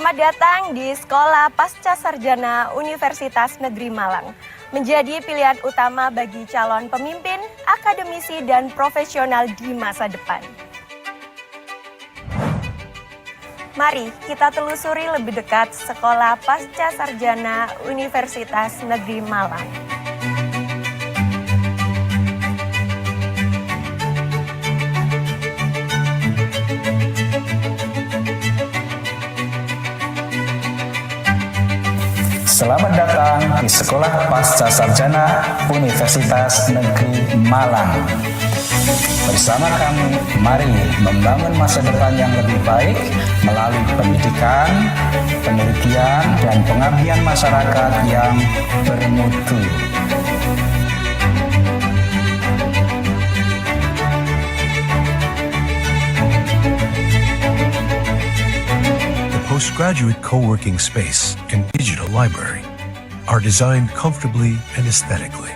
Selamat datang di Sekolah Pasca Sarjana Universitas Negeri Malang. Menjadi pilihan utama bagi calon pemimpin, akademisi, dan profesional di masa depan. Mari kita telusuri lebih dekat Sekolah Pasca Sarjana Universitas Negeri Malang. Selamat datang di Sekolah Pasca Sarjana Universitas Negeri Malang. Bersama kami, mari membangun masa depan yang lebih baik melalui pendidikan, penelitian, dan pengabdian masyarakat yang bermutu. Postgraduate co-working space and digital library are designed comfortably and aesthetically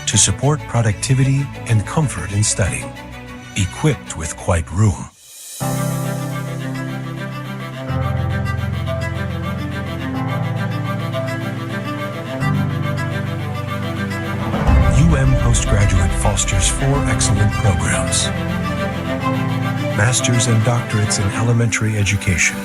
to support productivity and comfort in studying, equipped with quiet room. Postgraduate fosters 4 excellent programs: Masters and Doctorates in Elementary Education,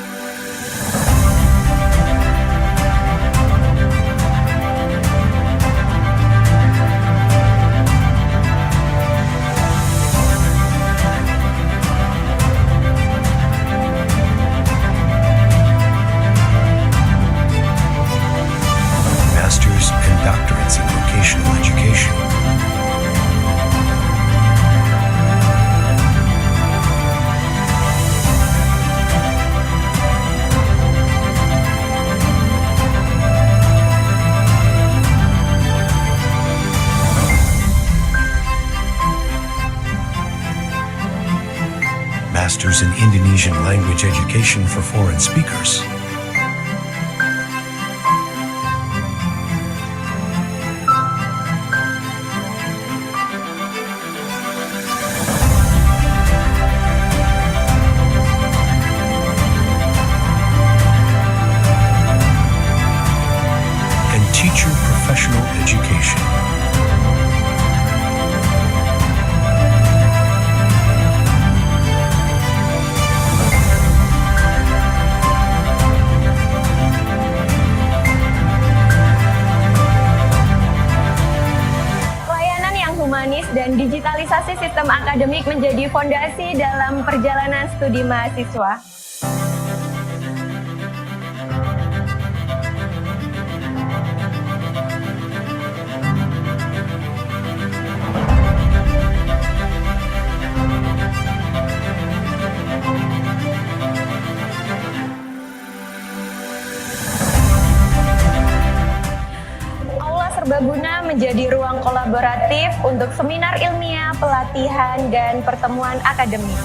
Masters and Doctorates in Vocational Education, Masters in Indonesian Language Education for Foreign Speakers, and Teacher Professional Education. Dan digitalisasi sistem akademik menjadi fondasi dalam perjalanan studi mahasiswa. Serbaguna menjadi ruang kolaboratif untuk seminar ilmiah, pelatihan, dan pertemuan akademik.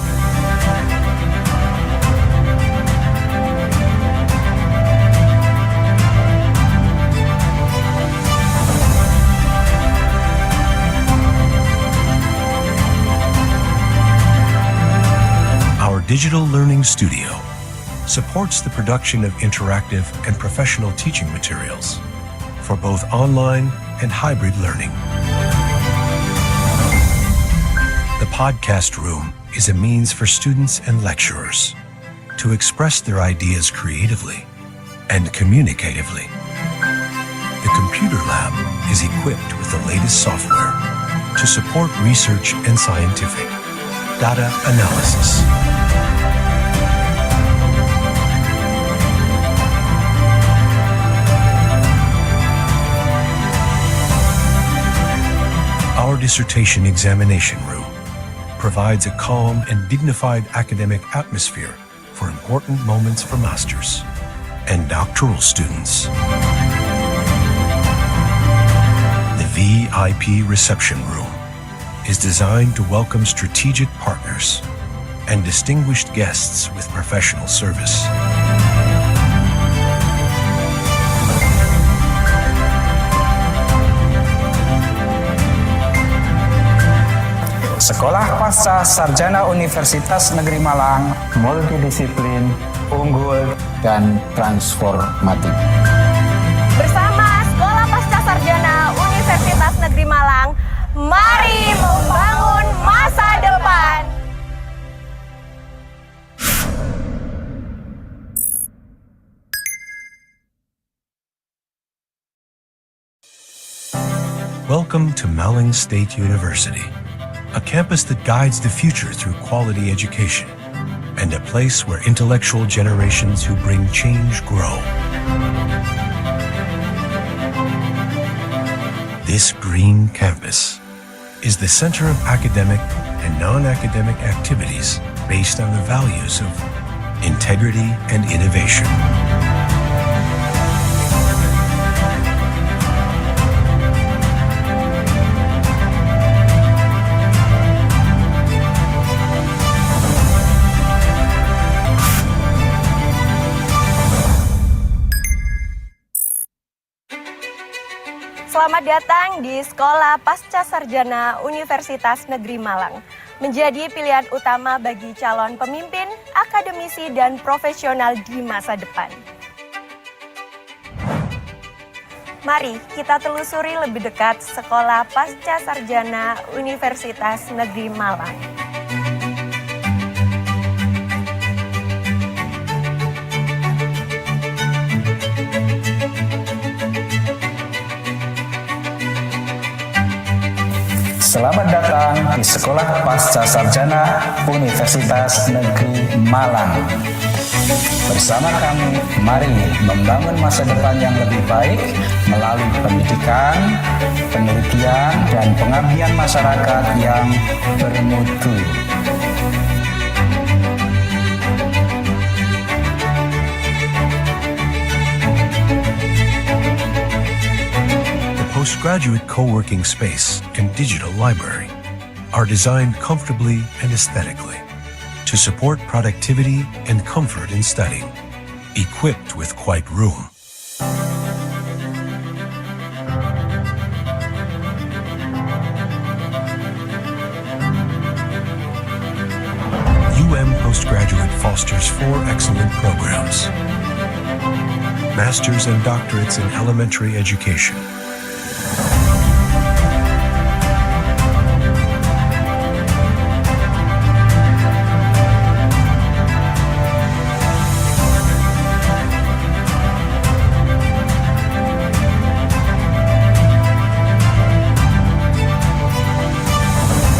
Our digital learning studio supports the production of interactive and professional teaching materials for both online and hybrid learning. The podcast room is a means for students and lecturers to express their ideas creatively and communicatively. The computer lab is equipped with the latest software to support research and scientific data analysis. Our dissertation examination room provides a calm and dignified academic atmosphere for important moments for masters and doctoral students. The VIP reception room is designed to welcome strategic partners and distinguished guests with professional service. Sekolah Pasca Sarjana Universitas Negeri Malang multidisiplin, unggul, dan transformatif. Bersama Sekolah Pasca Sarjana Universitas Negeri Malang, mari membangun masa depan. Welcome to Malang State University, a campus that guides the future through quality education, and a place where intellectual generations who bring change grow. This green campus is the center of academic and non-academic activities based on the values of integrity and innovation. Selamat datang di Sekolah Pasca Sarjana Universitas Negeri Malang. Menjadi pilihan utama bagi calon pemimpin, akademisi, dan profesional di masa depan. Mari kita telusuri lebih dekat Sekolah Pasca Sarjana Universitas Negeri Malang. Selamat datang di Sekolah Pasca Sarjana Universitas Negeri Malang. Bersama kami, mari membangun masa depan yang lebih baik melalui pendidikan, penelitian, dan pengabdian masyarakat yang bermutu. Postgraduate co-working space and digital library are designed comfortably and aesthetically to support productivity and comfort in studying, equipped with quiet room. Postgraduate fosters 4 excellent programs: Masters and Doctorates in Elementary Education,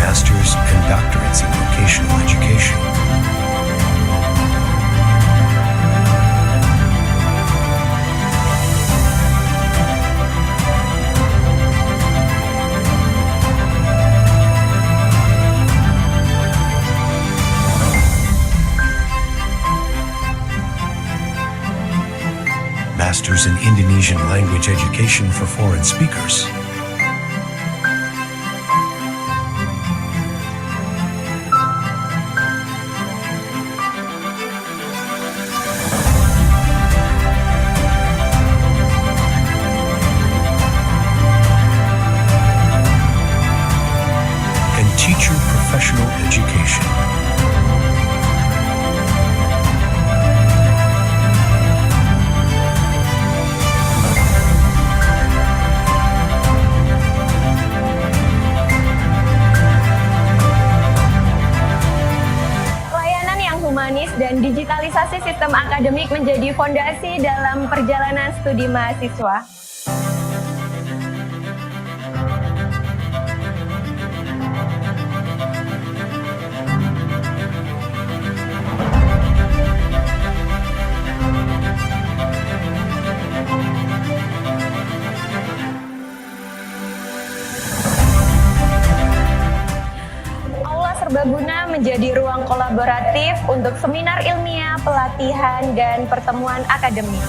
Masters and Doctorates in Vocational Education, Masters in Indonesian Language Education for Foreign Speakers, and Teacher Professional Education. Dan digitalisasi sistem akademik menjadi fondasi dalam perjalanan studi mahasiswa. Serbaguna menjadi ruang kolaboratif untuk seminar ilmiah, pelatihan, dan pertemuan akademik.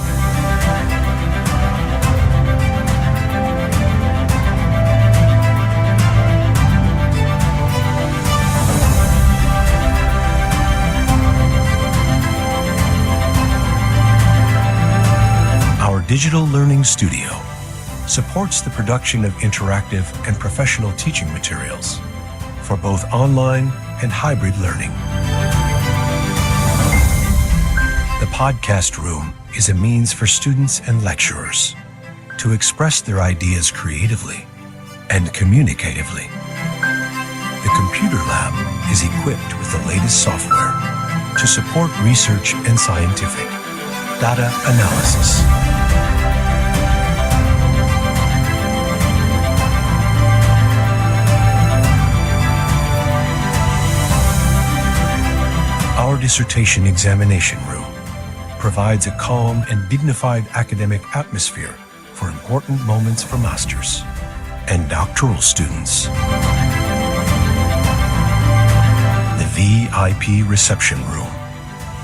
Our digital learning studio supports the production of interactive and professional teaching materials for both online and hybrid learning. The The podcast room is a means for students and lecturers to express their ideas creatively and communicatively. The computer lab is equipped with the latest software to support research and scientific data analysis. Our dissertation examination room provides a calm and dignified academic atmosphere for important moments for masters and doctoral students. The VIP reception room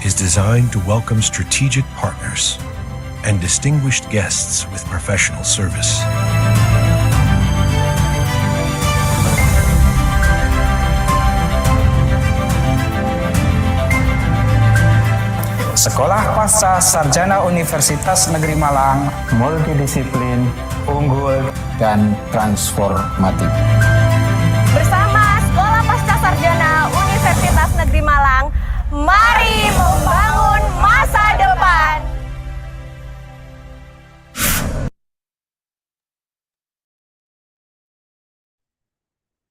is designed to welcome strategic partners and distinguished guests with professional service. Sekolah Pasca Sarjana Universitas Negeri Malang, multidisiplin, unggul, dan transformatif. Bersama Sekolah Pasca Sarjana Universitas Negeri Malang, mari membangun masa depan.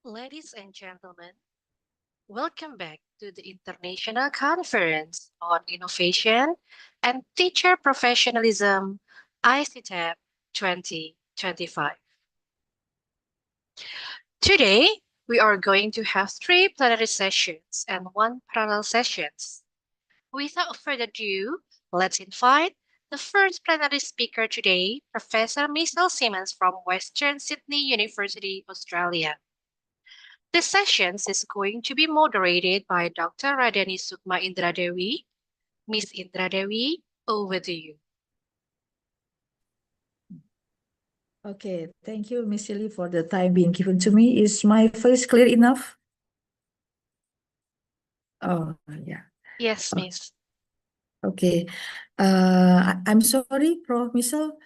Ladies and gentlemen, welcome back to the International Conference on Innovation and Teacher Professionalism, ICITEP 2025. Today, we are going to have 3 plenary sessions and 1 parallel sessions. Without further ado, let's invite the first plenary speaker today, Professor Michelle Simmons from Western Sydney University, Australia. This session is going to be moderated by Dr. Radhani Sukma Indradewi. Miss Indradewi, over to you. Okay, thank you, Miss Shirley, for the time being given to me. Is my voice clear enough? Oh, yeah. Yes, Miss. Okay. I'm sorry, Prof. Michelle.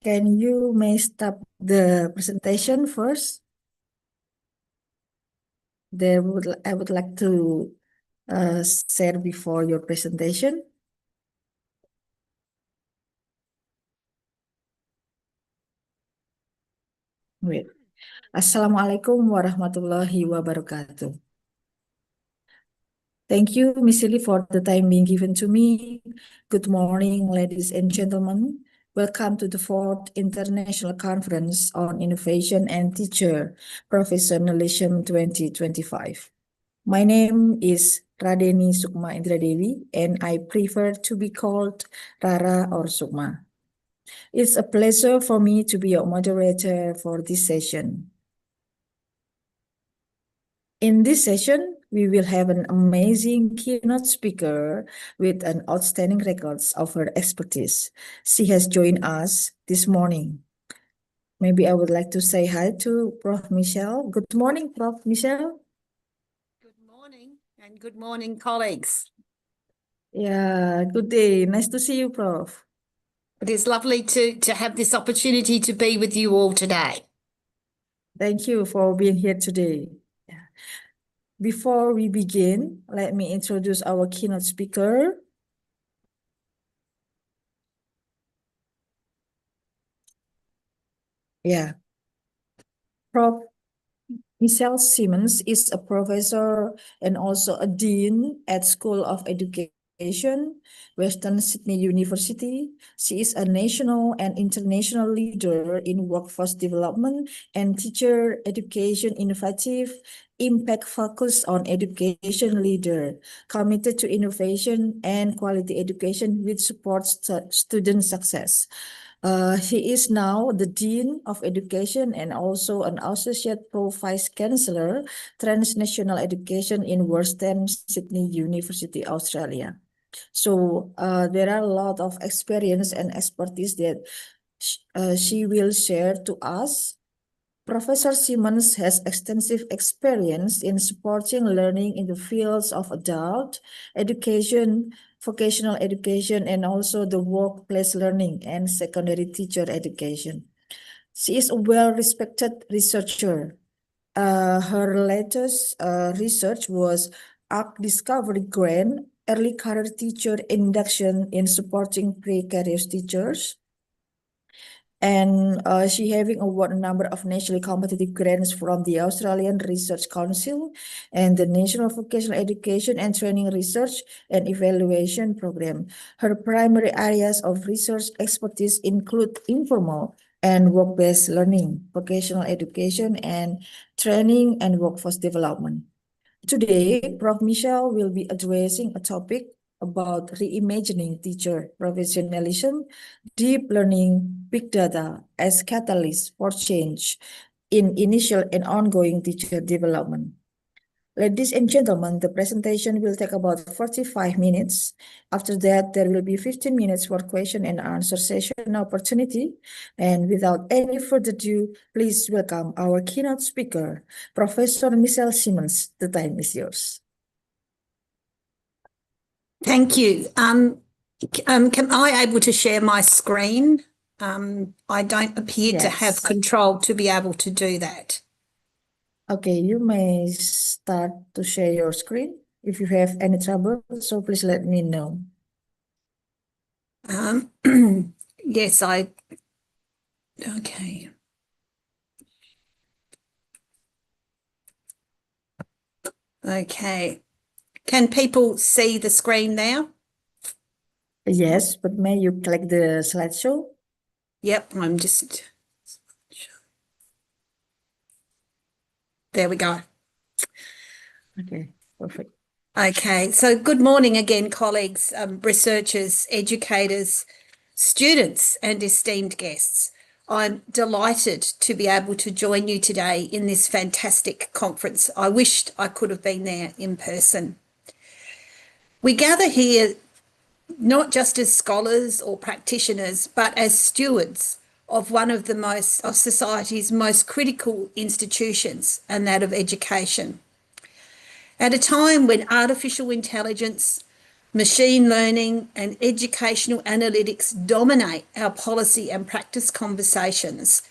Can you may stop the presentation first? I would like to share before your presentation. Wait. Assalamualaikum warahmatullahi wabarakatuh. Thank you, Miss Lily, for the time being given to me. Good morning, ladies and gentlemen. Welcome to the 4th International Conference on Innovation and Teacher Professionalism 2025. My name is Radhani Sukma Indradewi, and I prefer to be called Rara or Sukma. It's a pleasure for me to be your moderator for this session. In this session, we will have an amazing keynote speaker with an outstanding records of her expertise. She has joined us this morning. Maybe I would like to say hi to Prof. Michelle. Good morning, Prof. Michelle. Good morning, and good morning, colleagues. Yeah, good day. Nice to see you, Prof. It is lovely to have this opportunity to be with you all today. Thank you for being here today. Before we begin, let me introduce our keynote speaker. Yeah. Prof. Michelle Simmons is a professor and also a dean at School of Education, Western Sydney University. She is a national and international leader in workforce development and teacher education innovative, impact focused on education leader, committed to innovation and quality education which supports student success. He is now the Dean of Education and also an Associate Pro Vice Chancellor, Transnational Education in Western Sydney University, Australia. So there are a lot of experience and expertise that she will share to us. Professor Simmons has extensive experience in supporting learning in the fields of adult education, vocational education, and also the workplace learning and secondary teacher education. She is a well-respected researcher. Her latest research was Arc Discovery Grant early career teacher induction in supporting pre-career teachers. And she having award a number of nationally competitive grants from the Australian Research Council and the National Vocational Education and Training Research and Evaluation Program. Her primary areas of research expertise include informal and work-based learning, vocational education and training, and workforce development. Today, Prof. Michelle will be addressing a topic about reimagining teacher professionalism, deep learning, big data as catalysts for change in initial and ongoing teacher development. Ladies and gentlemen, the presentation will take about 45 minutes. After that, there will be 15 minutes for question and answer session opportunity. And without any further ado, please welcome our keynote speaker, Professor Michelle Simmons. The time is yours. Thank you. Am I able to share my screen? I don't appear to have Yes. control to be able to do that. Okay, you may start to share your screen. If you have any trouble, so please let me know. Yes, okay. Okay. Can people see the screen now? Yes, but may you click the slideshow? Yep, I'm just... There we go. Okay, perfect. Okay, so good morning again, colleagues, researchers, educators, students and esteemed guests. I'm delighted to be able to join you today in this fantastic conference. I wished I could have been there in person. We gather here not just as scholars or practitioners, but as stewards of one of society's most critical institutions, and that of education. At a time when artificial intelligence, machine learning and educational analytics dominate our policy and practice conversations,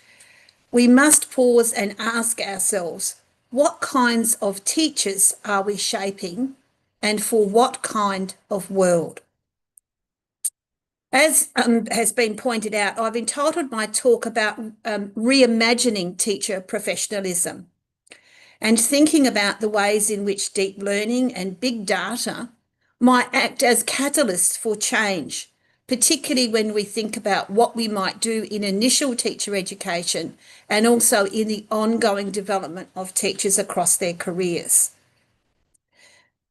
we must pause and ask ourselves, what kinds of teachers are we shaping and for what kind of world? As has been pointed out, I've entitled my talk about reimagining teacher professionalism and thinking about the ways in which deep learning and big data might act as catalysts for change, particularly when we think about what we might do in initial teacher education and also in the ongoing development of teachers across their careers.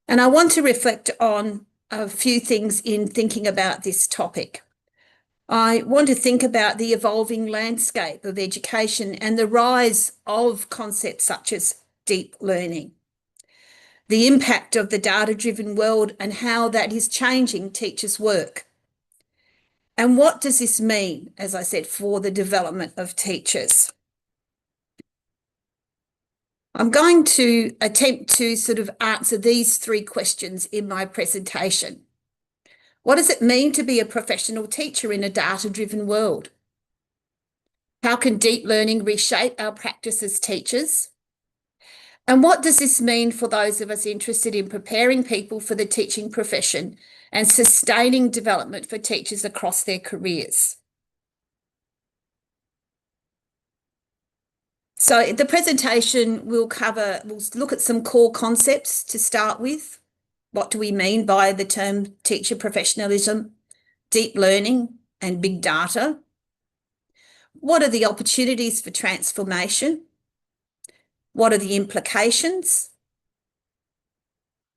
And I want to reflect on a few things in thinking about this topic. I want to think about the evolving landscape of education and the rise of concepts such as deep learning, the impact of the data-driven world and how that is changing teachers' work. And what does this mean, as I said, for the development of teachers? I'm going to attempt to sort of answer these three questions in my presentation. What does it mean to be a professional teacher in a data-driven world? How can deep learning reshape our practice as teachers? And what does this mean for those of us interested in preparing people for the teaching profession and sustaining development for teachers across their careers? So the presentation we'll look at some core concepts to start with. What do we mean by the term teacher professionalism, deep learning and big data? What are the opportunities for transformation? What are the implications?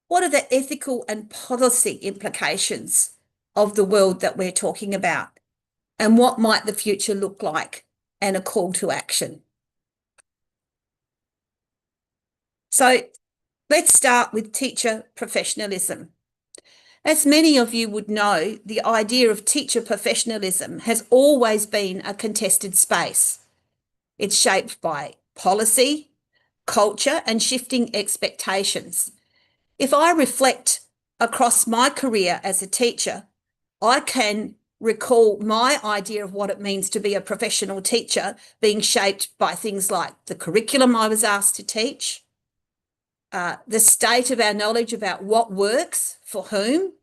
What are the ethical and policy implications of the world that we're talking about? And what might the future look like, and a call to action? So let's start with teacher professionalism. As many of you would know, the idea of teacher professionalism has always been a contested space. It's shaped by policy, culture, and shifting expectations. If I reflect across my career as a teacher, I can recall my idea of what it means to be a professional teacher being shaped by things like the curriculum I was asked to teach, the state of our knowledge about what works for whom,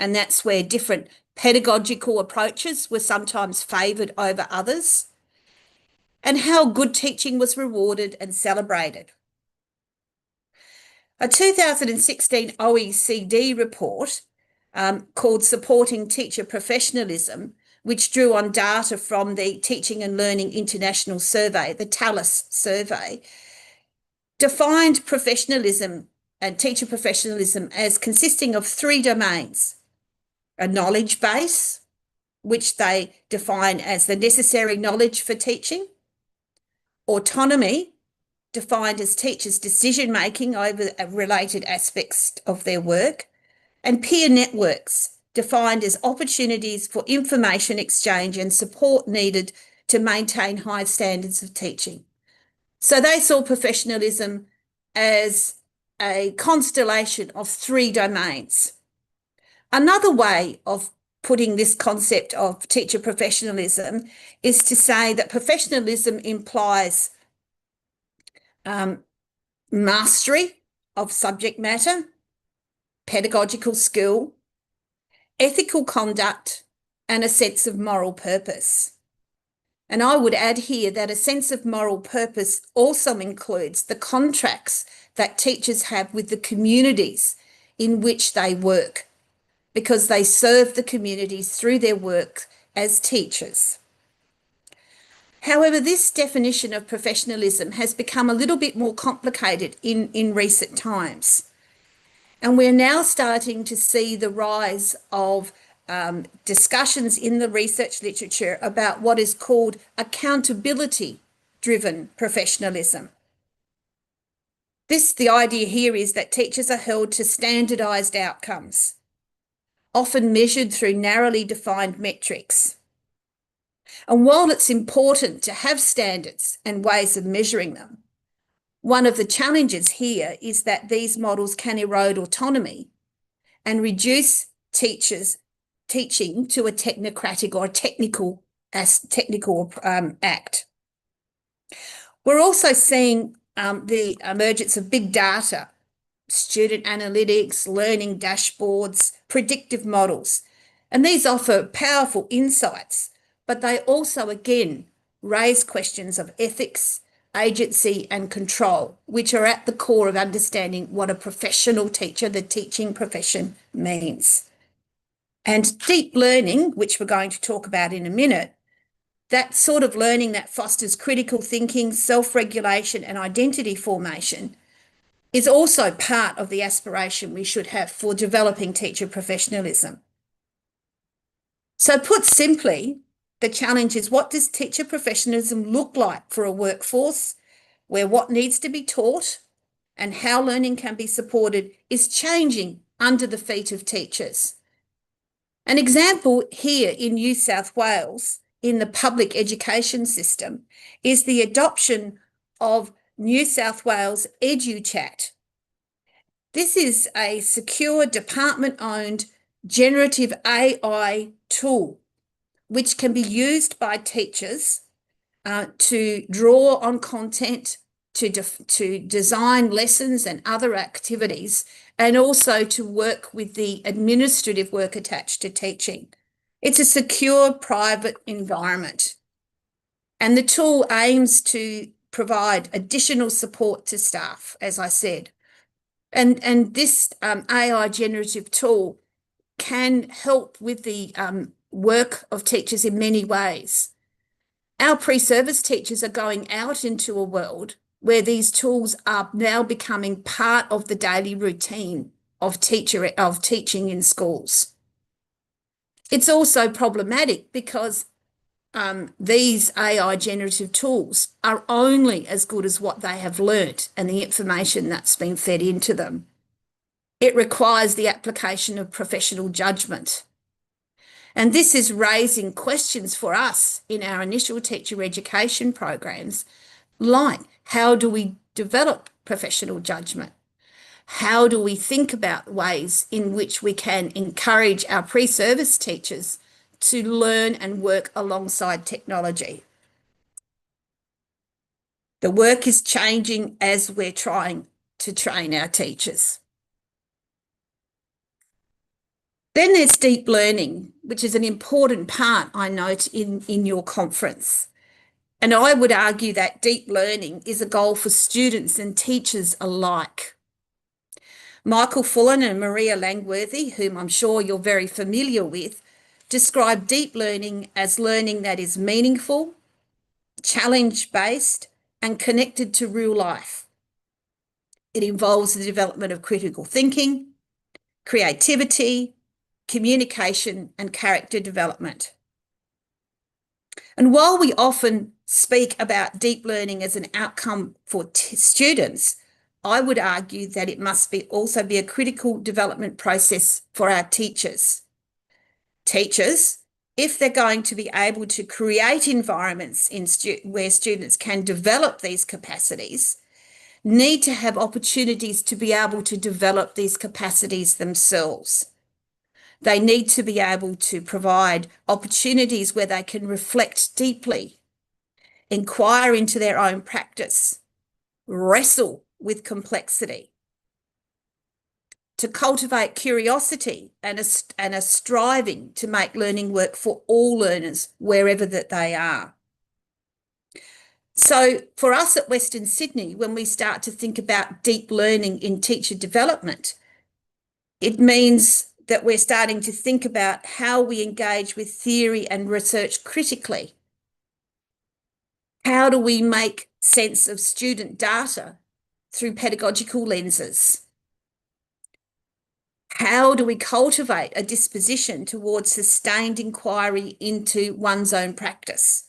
and that's where different pedagogical approaches were sometimes favoured over others, and how good teaching was rewarded and celebrated. A 2016 OECD report called Supporting Teacher Professionalism, which drew on data from the Teaching and Learning International Survey, the TALIS survey, defined professionalism and teacher professionalism as consisting of 3 domains: a knowledge base, which they define as the necessary knowledge for teaching; autonomy, defined as teachers' decision-making over related aspects of their work; and peer networks, defined as opportunities for information exchange and support needed to maintain high standards of teaching. So they saw professionalism as a constellation of 3 domains. Another way of putting this concept of teacher professionalism is to say that professionalism implies mastery of subject matter, pedagogical skill, ethical conduct, and a sense of moral purpose. And I would add here that a sense of moral purpose also includes the contracts that teachers have with the communities in which they work, because they serve the communities through their work as teachers. However, this definition of professionalism has become a little bit more complicated in recent times. And we're now starting to see the rise of discussions in the research literature about what is called accountability-driven professionalism. The idea here is that teachers are held to standardised outcomes, often measured through narrowly defined metrics. And while it's important to have standards and ways of measuring them, one of the challenges here is that these models can erode autonomy and reduce teachers' teaching to a technocratic or a technical act. We're also seeing the emergence of big data, student analytics, learning dashboards, predictive models, and these offer powerful insights, but they also, again, raise questions of ethics, agency, and control, which are at the core of understanding what a professional teacher, the teaching profession, means. And deep learning, which we're going to talk about in a minute, that sort of learning that fosters critical thinking, self-regulation, and identity formation, is also part of the aspiration we should have for developing teacher professionalism. So put simply, the challenge is, what does teacher professionalism look like for a workforce where what needs to be taught and how learning can be supported is changing under the feet of teachers? An example here in New South Wales, in the public education system, is the adoption of New South Wales EduChat. This is a secure department-owned generative AI tool which can be used by teachers to draw on content, to design lessons and other activities, and also to work with the administrative work attached to teaching. It's a secure, private environment. And the tool aims to provide additional support to staff, as I said. And this AI generative tool can help with the work of teachers in many ways. Our pre-service teachers are going out into a world where these tools are now becoming part of the daily routine of teaching in schools. It's also problematic because these AI generative tools are only as good as what they have learnt and the information that's been fed into them. It requires the application of professional judgment. And this is raising questions for us in our initial teacher education programs, like how do we develop professional judgment? How do we think about ways in which we can encourage our pre-service teachers to learn and work alongside technology? The work is changing as we're trying to train our teachers. Then there's deep learning, which is an important part, I note, in your conference. And I would argue that deep learning is a goal for students and teachers alike. Michael Fullen and Maria Langworthy, whom I'm sure you're very familiar with, describe deep learning as learning that is meaningful, challenge-based, and connected to real life. It involves the development of critical thinking, creativity, communication, and character development. And while we often speak about deep learning as an outcome for students, I would argue that it must also be a critical development process for our teachers. Teachers, if they're going to be able to create environments where students can develop these capacities, need to have opportunities to be able to develop these capacities themselves. They need to be able to provide opportunities where they can reflect deeply, inquire into their own practice, wrestle with complexity, to cultivate curiosity and a striving to make learning work for all learners wherever that they are. So for us at Western Sydney, when we start to think about deep learning in teacher development, it means that we're starting to think about how we engage with theory and research critically. How do we make sense of student data through pedagogical lenses? How do we cultivate a disposition towards sustained inquiry into one's own practice?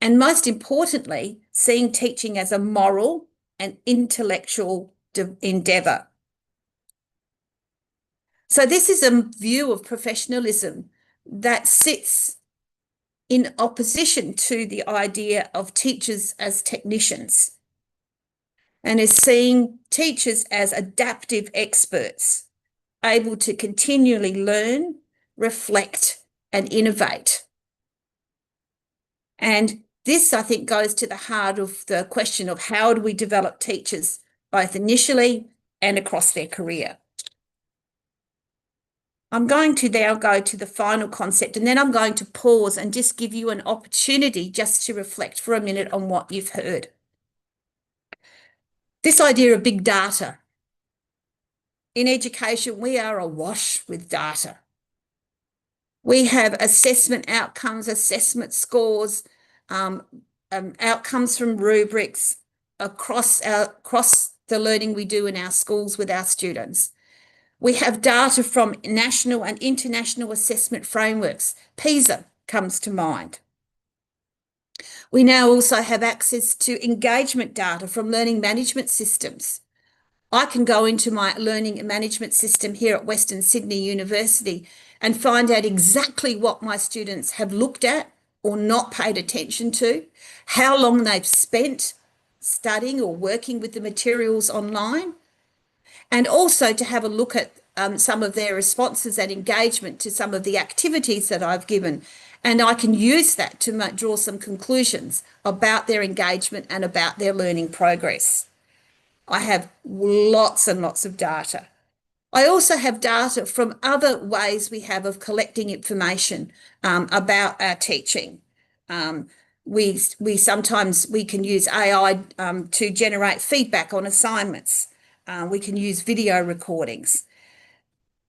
And most importantly, seeing teaching as a moral and intellectual endeavour. So this is a view of professionalism that sits in opposition to the idea of teachers as technicians, and is seeing teachers as adaptive experts, able to continually learn, reflect, and innovate. And this, I think, goes to the heart of the question of how do we develop teachers, both initially and across their career. I'm going to now go to the final concept, and then I'm going to pause and just give you an opportunity just to reflect for a minute on what you've heard. This idea of big data. In education, we are awash with data. We have assessment outcomes, assessment scores, outcomes from rubrics across the learning we do in our schools with our students. We have data from national and international assessment frameworks. PISA comes to mind. We now also have access to engagement data from learning management systems. I can go into my learning management system here at Western Sydney University and find out exactly what my students have looked at or not paid attention to, how long they've spent studying or working with the materials online, and also to have a look at some of their responses and engagement to some of the activities that I've given. And I can use that to draw some conclusions about their engagement and about their learning progress. I have lots and lots of data. I also have data from other ways we have of collecting information about our teaching. We sometimes can use AI to generate feedback on assignments. We can use video recordings.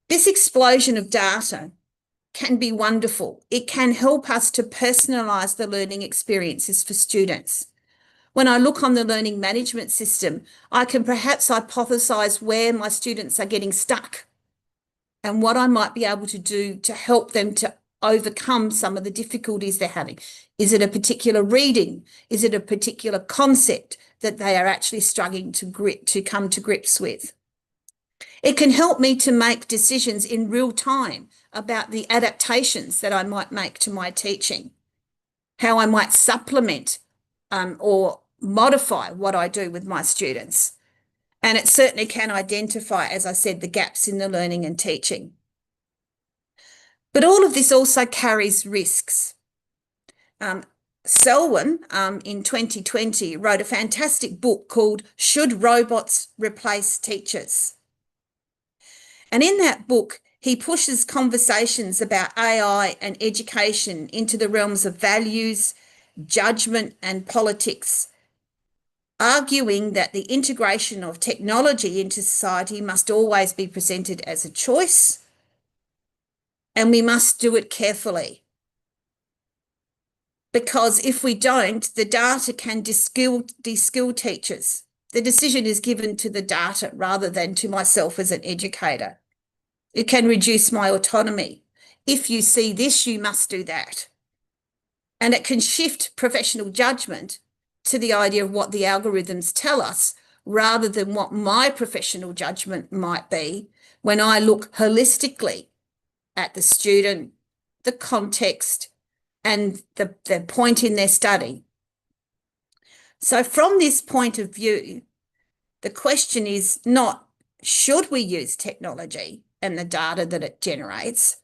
This explosion of data can be wonderful. It can help us to personalise the learning experiences for students. When I look on the learning management system, I can perhaps hypothesise where my students are getting stuck and what I might be able to do to help them to overcome some of the difficulties they're having. Is it a particular reading? Is it a particular concept that they are actually struggling to come to grips with? It can help me to make decisions in real time about the adaptations that I might make to my teaching, how I might supplement or modify what I do with my students. And it certainly can identify, as I said, the gaps in the learning and teaching. But all of this also carries risks. Selwyn, in 2020, wrote a fantastic book called Should Robots Replace Teachers? And in that book, He pushes conversations about AI and education into the realms of values, judgment, and politics, arguing that the integration of technology into society must always be presented as a choice, and we must do it carefully. Because if we don't, the data can de-skill teachers. The decision is given to the data rather than to myself as an educator. It can reduce my autonomy. If you see this, you must do that. And it can shift professional judgment to the idea of what the algorithms tell us rather than what my professional judgment might be when I look holistically at the student, the context, and the point in their study. So from this point of view, the question is not should we use technology and the data that it generates,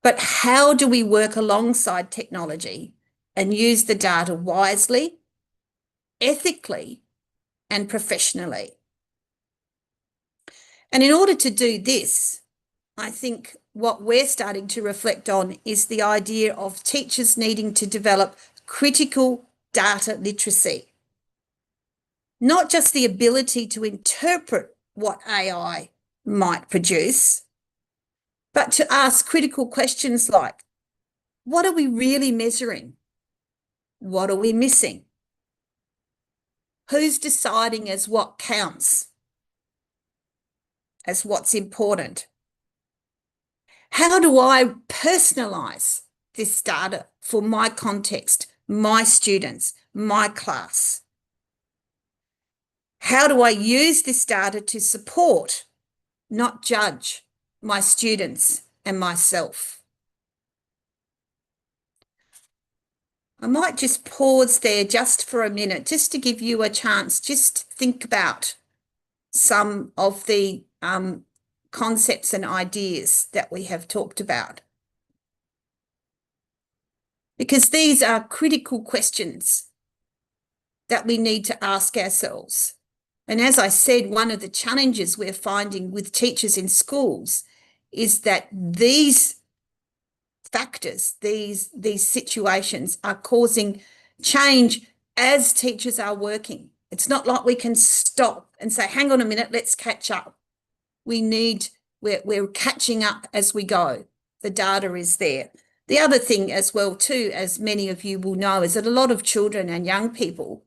but how do we work alongside technology and use the data wisely, ethically, and professionally. And in order to do this, I think what we're starting to reflect on is the idea of teachers needing to develop critical data literacy. Not just the ability to interpret what AI might produce, but to ask critical questions like, what are we really measuring? What are we missing? Who's deciding as what counts, as what's important? How do I personalise this data for my context, my students, my class? How do I use this data to support, not judge, my students and myself? I might just pause there just for a minute, just to give you a chance, just think about some of the concepts and ideas that we have talked about. Because these are critical questions that we need to ask ourselves. And as I said, one of the challenges we're finding with teachers in schools is that these factors, these situations are causing change as teachers are working. It's not like we can stop and say, hang on a minute, let's catch up. We're catching up as we go. The data is there. The other thing as well too, as many of you will know, is that a lot of children and young people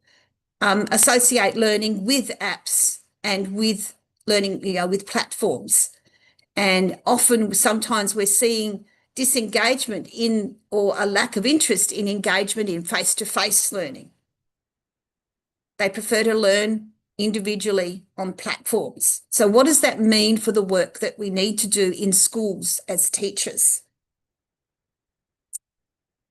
associate learning with apps and with learning, with platforms. And often, sometimes we're seeing disengagement in, or a lack of interest in engagement in face-to-face learning. They prefer to learn individually on platforms. So what does that mean for the work that we need to do in schools as teachers?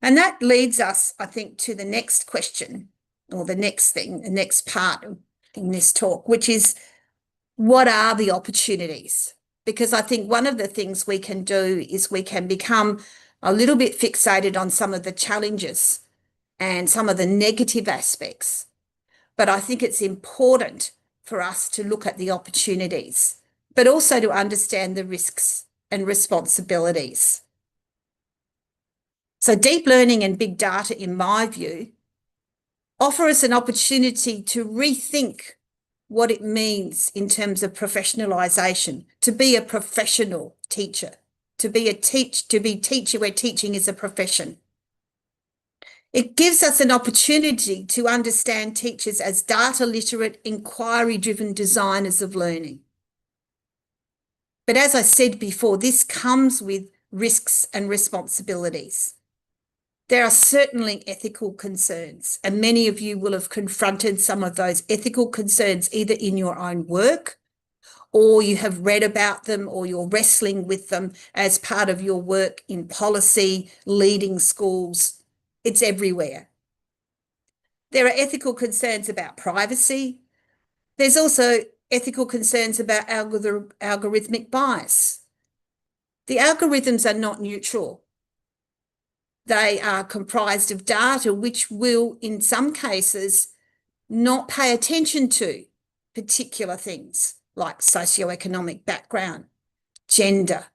And that leads us, I think, to the next question, or the next thing, the next part in this talk, which is, what are the opportunities? Because I think one of the things we can do is we can become a little bit fixated on some of the challenges and some of the negative aspects. But I think it's important for us to look at the opportunities, but also to understand the risks and responsibilities. So deep learning and big data, in my view, offer us an opportunity to rethink what it means in terms of professionalisation, to be a professional teacher, to be teacher where teaching is a profession. It gives us an opportunity to understand teachers as data literate, inquiry-driven designers of learning. But as I said before, this comes with risks and responsibilities. There are certainly ethical concerns, and many of you will have confronted some of those ethical concerns either in your own work, or you have read about them, or you're wrestling with them as part of your work in policy, leading schools. It's everywhere. There are ethical concerns about privacy. There's also ethical concerns about algorithmic bias. The algorithms are not neutral. They are comprised of data which will, in some cases, not pay attention to particular things like socioeconomic background, gender,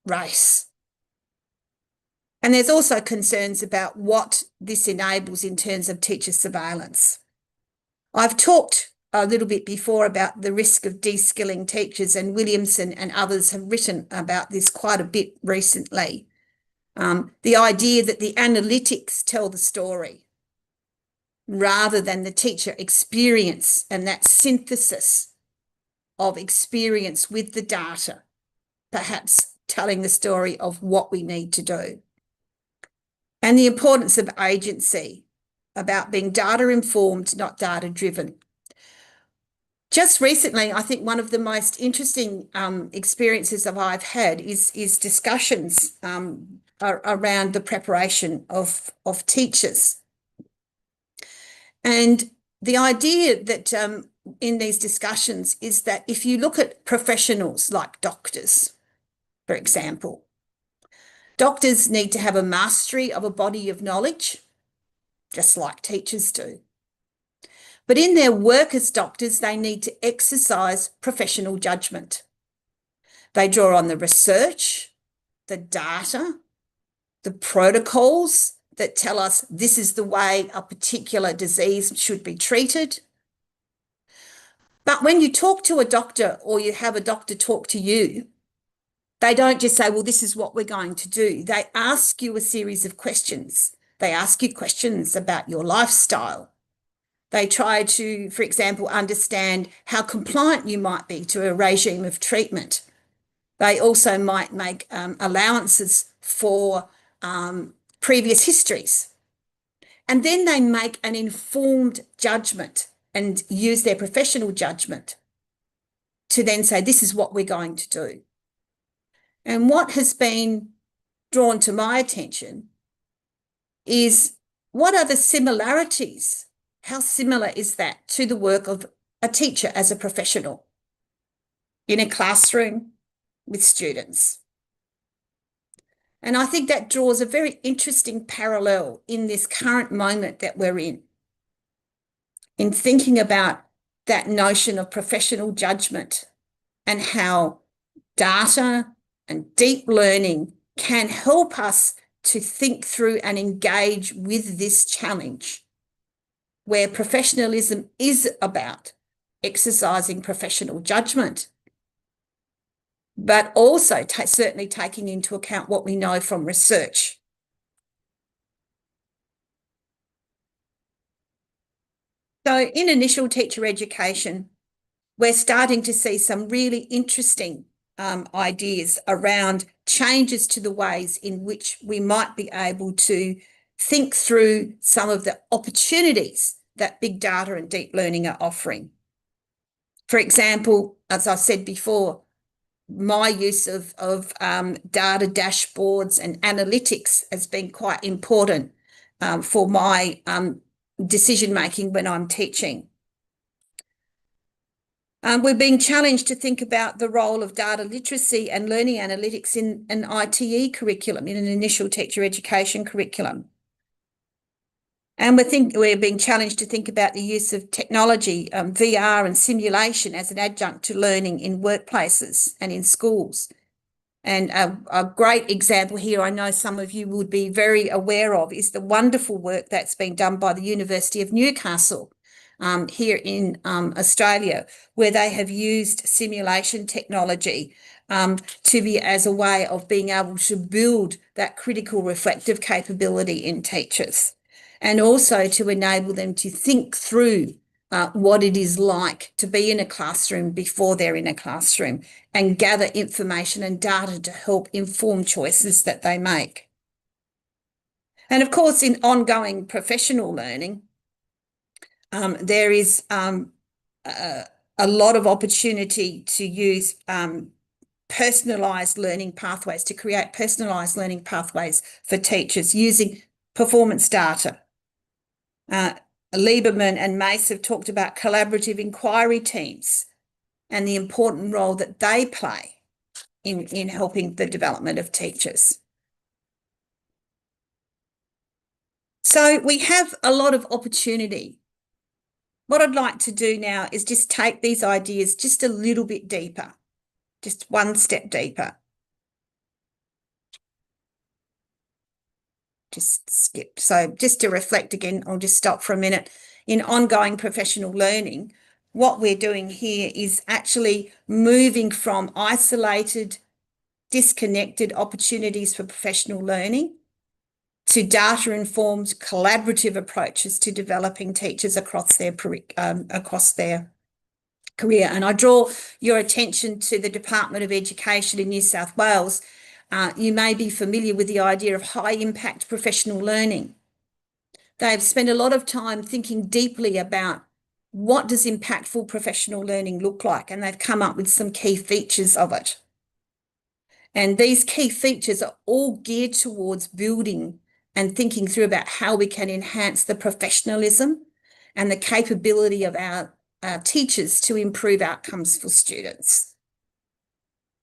race. And there's also concerns about what this enables in terms of teacher surveillance. I've talked a little bit before about the risk of de-skilling teachers, and Williamson and others have written about this quite a bit recently. The idea that the analytics tell the story rather than the teacher experience, and that synthesis of experience with the data, perhaps telling the story of what we need to do. And the importance of agency, about being data informed, not data driven. Just recently, I think one of the most interesting experiences that I've had is discussions around the preparation of teachers. And the idea that in these discussions is that if you look at professionals like doctors, for example, doctors need to have a mastery of a body of knowledge, just like teachers do. But in their work as doctors, they need to exercise professional judgment. They draw on the research, the data, the protocols that tell us this is the way a particular disease should be treated. But when you talk to a doctor or you have a doctor talk to you, they don't just say, well, this is what we're going to do. They ask you a series of questions. They ask you questions about your lifestyle. They try to, for example, understand how compliant you might be to a regime of treatment. They also might make allowances for previous histories. And then they make an informed judgment and use their professional judgment to then say, this is what we're going to do. And what has been drawn to my attention is, what are the similarities? How similar is that to the work of a teacher as a professional in a classroom with students? And I think that draws a very interesting parallel in this current moment that we're in thinking about that notion of professional judgment and how data and deep learning can help us to think through and engage with this challenge, where professionalism is about exercising professional judgment, but also certainly taking into account what we know from research. So in initial teacher education, we're starting to see some really interesting ideas around changes to the ways in which we might be able to think through some of the opportunities that big data and deep learning are offering. For example, as I said before, my use of data dashboards and analytics has been quite important for my decision-making when I'm teaching. We're being challenged to think about the role of data literacy and learning analytics in an ITE curriculum, in an initial teacher education curriculum. And we're being challenged to think about the use of technology, VR and simulation as an adjunct to learning in workplaces and in schools. And a great example here, I know some of you would be very aware of, is the wonderful work that's been done by the University of Newcastle here in Australia, where they have used simulation technology to be as a way of being able to build that critical reflective capability in teachers, and also to enable them to think through what it is like to be in a classroom before they're in a classroom, and gather information and data to help inform choices that they make. And of course, in ongoing professional learning, there is a lot of opportunity to use personalised learning pathways, to create personalised learning pathways for teachers using performance data. Lieberman and Mace have talked about collaborative inquiry teams and the important role that they play in helping the development of teachers. So we have a lot of opportunity. What I'd like to do now is just take these ideas just a little bit deeper, just one step deeper. just skipped. So just to reflect again, I'll just stop for a minute. In ongoing professional learning, what we're doing here is actually moving from isolated, disconnected opportunities for professional learning to data-informed, collaborative approaches to developing teachers across their career. And I draw your attention to the Department of Education in New South Wales. You may be familiar with the idea of high-impact professional learning. They've spent a lot of time thinking deeply about what does impactful professional learning look like, and they've come up with some key features of it. And these key features are all geared towards building and thinking through about how we can enhance the professionalism and the capability of our teachers to improve outcomes for students.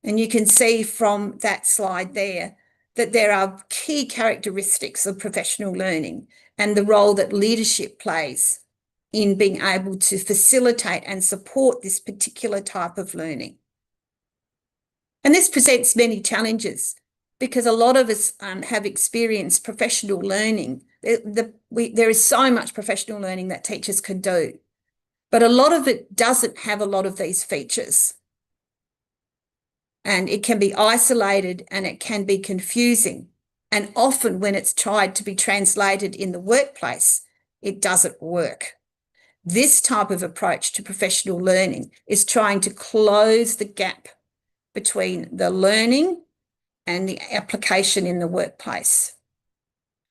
And you can see from that slide there that there are key characteristics of professional learning and the role that leadership plays in being able to facilitate and support this particular type of learning. And this presents many challenges because a lot of us have experienced professional learning. There is so much professional learning that teachers can do, but a lot of it doesn't have a lot of these features. And it can be isolated and it can be confusing. And often when it's tried to be translated in the workplace, it doesn't work. This type of approach to professional learning is trying to close the gap between the learning and the application in the workplace,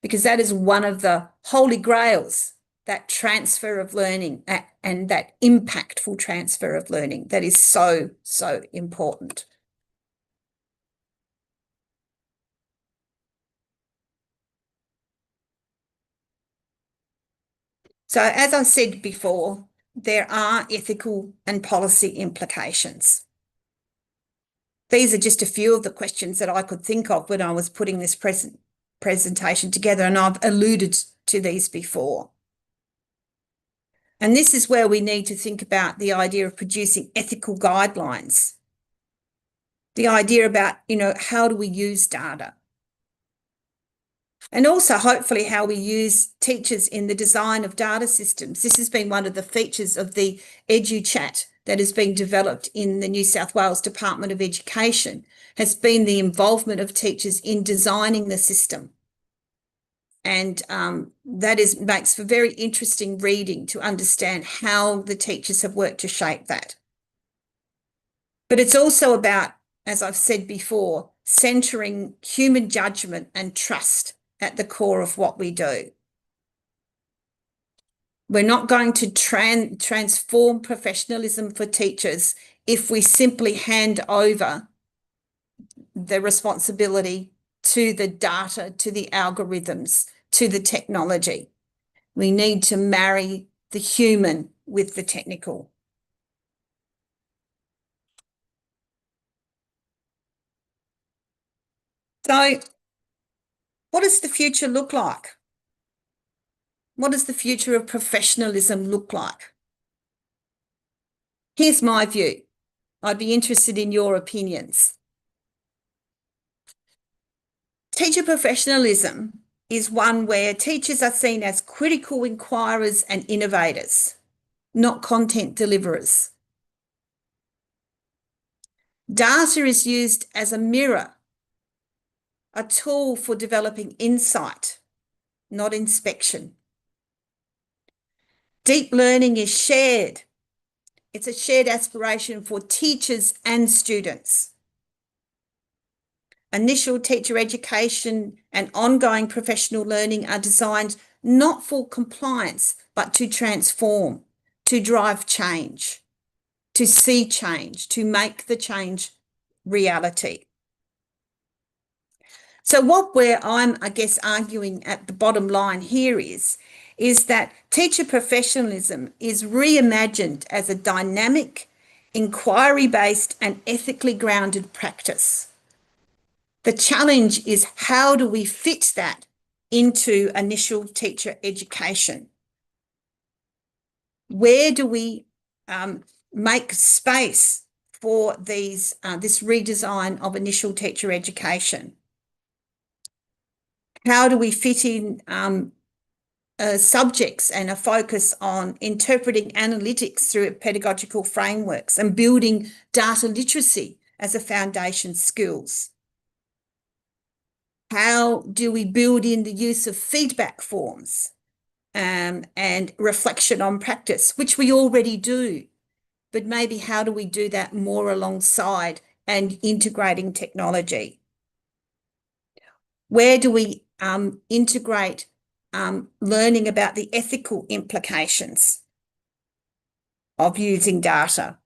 because that is one of the holy grails, that transfer of learning and that impactful transfer of learning that is so, so important. So as I said before, there are ethical and policy implications. These are just a few of the questions that I could think of when I was putting this presentation together, and I've alluded to these before. And this is where we need to think about the idea of producing ethical guidelines, the idea about, how do we use data? And also, hopefully, how we use teachers in the design of data systems. This has been one of the features of the EduChat that has been developed in the New South Wales Department of Education, has been the involvement of teachers in designing the system. And that makes for very interesting reading to understand how the teachers have worked to shape that. But it's also about, as I've said before, centering human judgment and trust at the core of what we do. We're not going to transform professionalism for teachers if we simply hand over the responsibility to the data, to the algorithms, to the technology. We need to marry the human with the technical. So, what does the future look like? What does the future of professionalism look like? Here's my view. I'd be interested in your opinions. Teacher professionalism is one where teachers are seen as critical inquirers and innovators, not content deliverers. Data is used as a mirror, a tool for developing insight, not inspection. Deep learning is shared. It's a shared aspiration for teachers and students. Initial teacher education and ongoing professional learning are designed not for compliance, but to transform, to drive change, to see change, to make the change reality. So what I'm arguing at the bottom line here is that teacher professionalism is reimagined as a dynamic, inquiry-based and ethically grounded practice. The challenge is, how do we fit that into initial teacher education? Where do we make space for this redesign of initial teacher education? How do we fit in subjects and a focus on interpreting analytics through pedagogical frameworks and building data literacy as a foundation skills? How do we build in the use of feedback forms and reflection on practice, which we already do, but maybe how do we do that more alongside and integrating technology? Where do we integrate learning about the ethical implications of using data?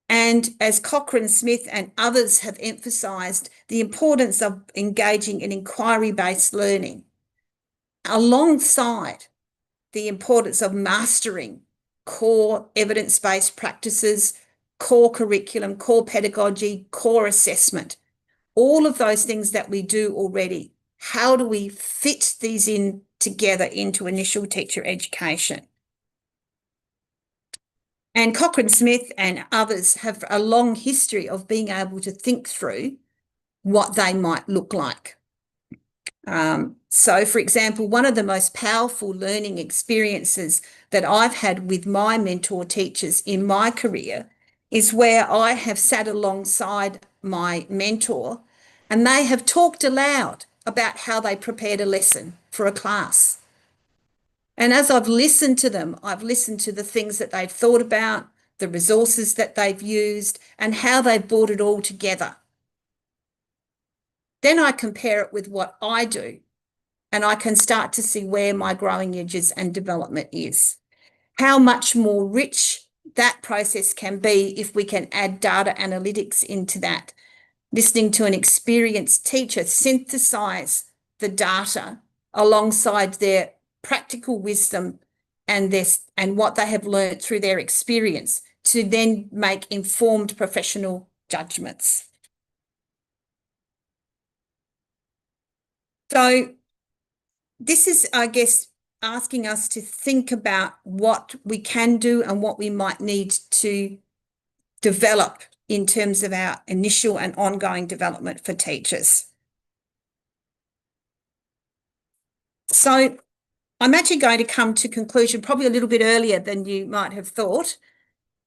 And as Cochrane Smith and others have emphasised, the importance of engaging in inquiry-based learning alongside the importance of mastering core evidence-based practices, core curriculum, core pedagogy, core assessment, all of those things that we do already. How do we fit these in together into initial teacher education? And Cochrane Smith and others have a long history of being able to think through what they might look like. So, for example, one of the most powerful learning experiences that I've had with my mentor teachers in my career is where I have sat alongside my mentor and they have talked aloud about how they prepared a lesson for a class. And as I've listened to them, I've listened to the things that they've thought about, the resources that they've used, and how they've brought it all together. Then I compare it with what I do, and I can start to see where my growing edges and development is. How much more rich that process can be if we can add data analytics into that. Listening to an experienced teacher synthesize the data alongside their practical wisdom and what they have learned through their experience to then make informed professional judgments. So this is, I guess, asking us to think about what we can do and what we might need to develop in terms of our initial and ongoing development for teachers. So I'm actually going to come to conclusion probably a little bit earlier than you might have thought.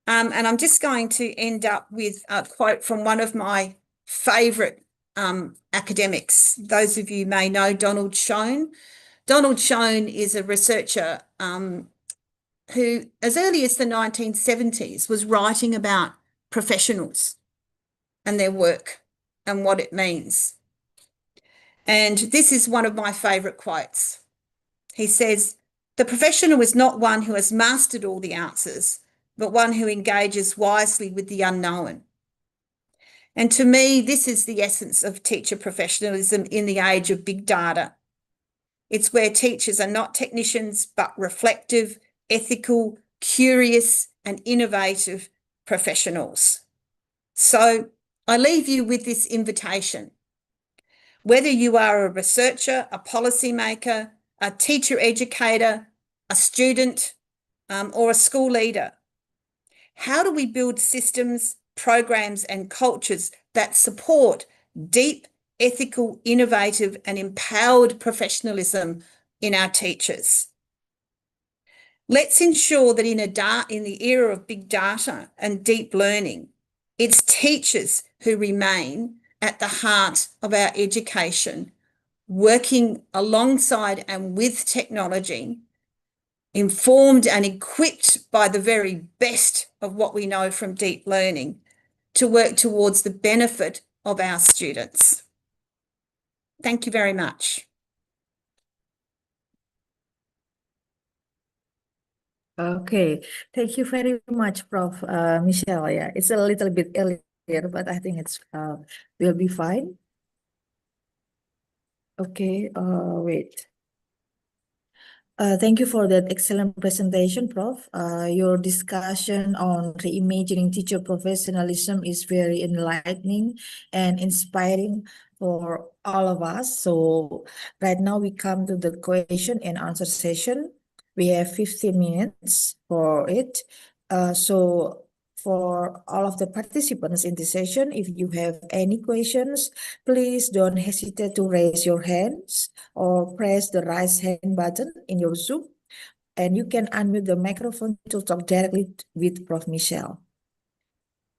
And I'm just going to end up with a quote from one of my favourite academics. Those of you may know Donald Schoen. Donald Schoen is a researcher who, as early as the 1970s, was writing about professionals and their work and what it means. And this is one of my favourite quotes. He says, "The professional is not one who has mastered all the answers, but one who engages wisely with the unknown." And to me, this is the essence of teacher professionalism in the age of big data. It's where teachers are not technicians, but reflective, ethical, curious, and innovative professionals. So I leave you with this invitation. Whether you are a researcher, a policymaker, a teacher educator, a student, or a school leader, how do we build systems, programs, and cultures that support deep, ethical, innovative, and empowered professionalism in our teachers? Let's ensure that in the era of big data and deep learning, it's teachers who remain at the heart of our education, working alongside and with technology, informed and equipped by the very best of what we know from deep learning to work towards the benefit of our students. Thank you very much. Okay, thank you very much, Prof. Michelle. Yeah, it's a little bit earlier, but I think it's will be fine. Okay, wait. Thank you for that excellent presentation, Prof. Your discussion on reimagining teacher professionalism is very enlightening and inspiring for all of us. So right now we come to the question and answer session. We have 15 minutes for it. So for all of the participants in this session, if you have any questions, please don't hesitate to raise your hands or press the raise hand button in your Zoom, and you can unmute the microphone to talk directly with Prof. Michelle.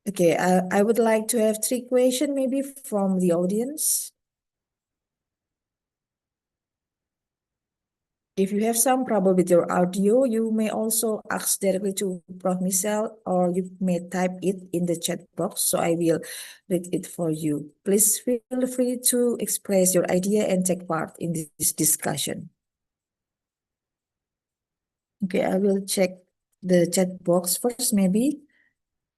Okay, I would like to have 3 questions maybe from the audience. If you have some trouble with your audio, you may also ask directly to Prof. Michelle, or you may type it in the chat box, so I will read it for you. Please feel free to express your idea and take part in this discussion. Okay, I will check the chat box first maybe.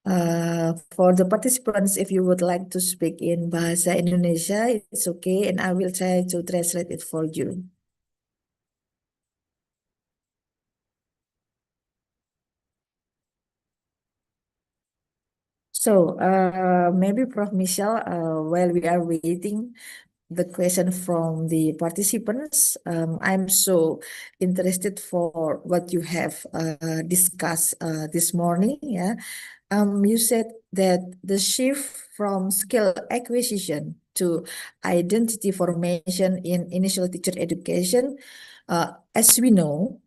For the participants, if you would like to speak in Bahasa Indonesia, it's okay, and I will try to translate it for you. So, maybe Prof. Michelle, while we are waiting the question from the participants, I'm so interested for what you have discussed this morning. Yeah, you said that the shift from skill acquisition to identity formation in initial teacher education, as we know,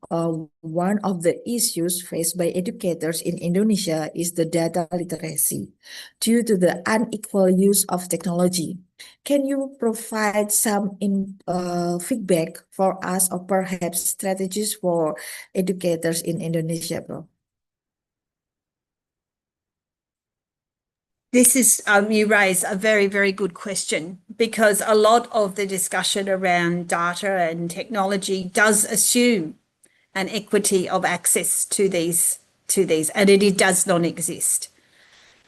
one of the issues faced by educators in Indonesia is the data literacy due to the unequal use of technology. Can you provide some feedback for us, or perhaps strategies for educators in Indonesia, Bro? This is, you raise a very, very good question, because a lot of the discussion around data and technology does assume an equity of access to these, and it does not exist.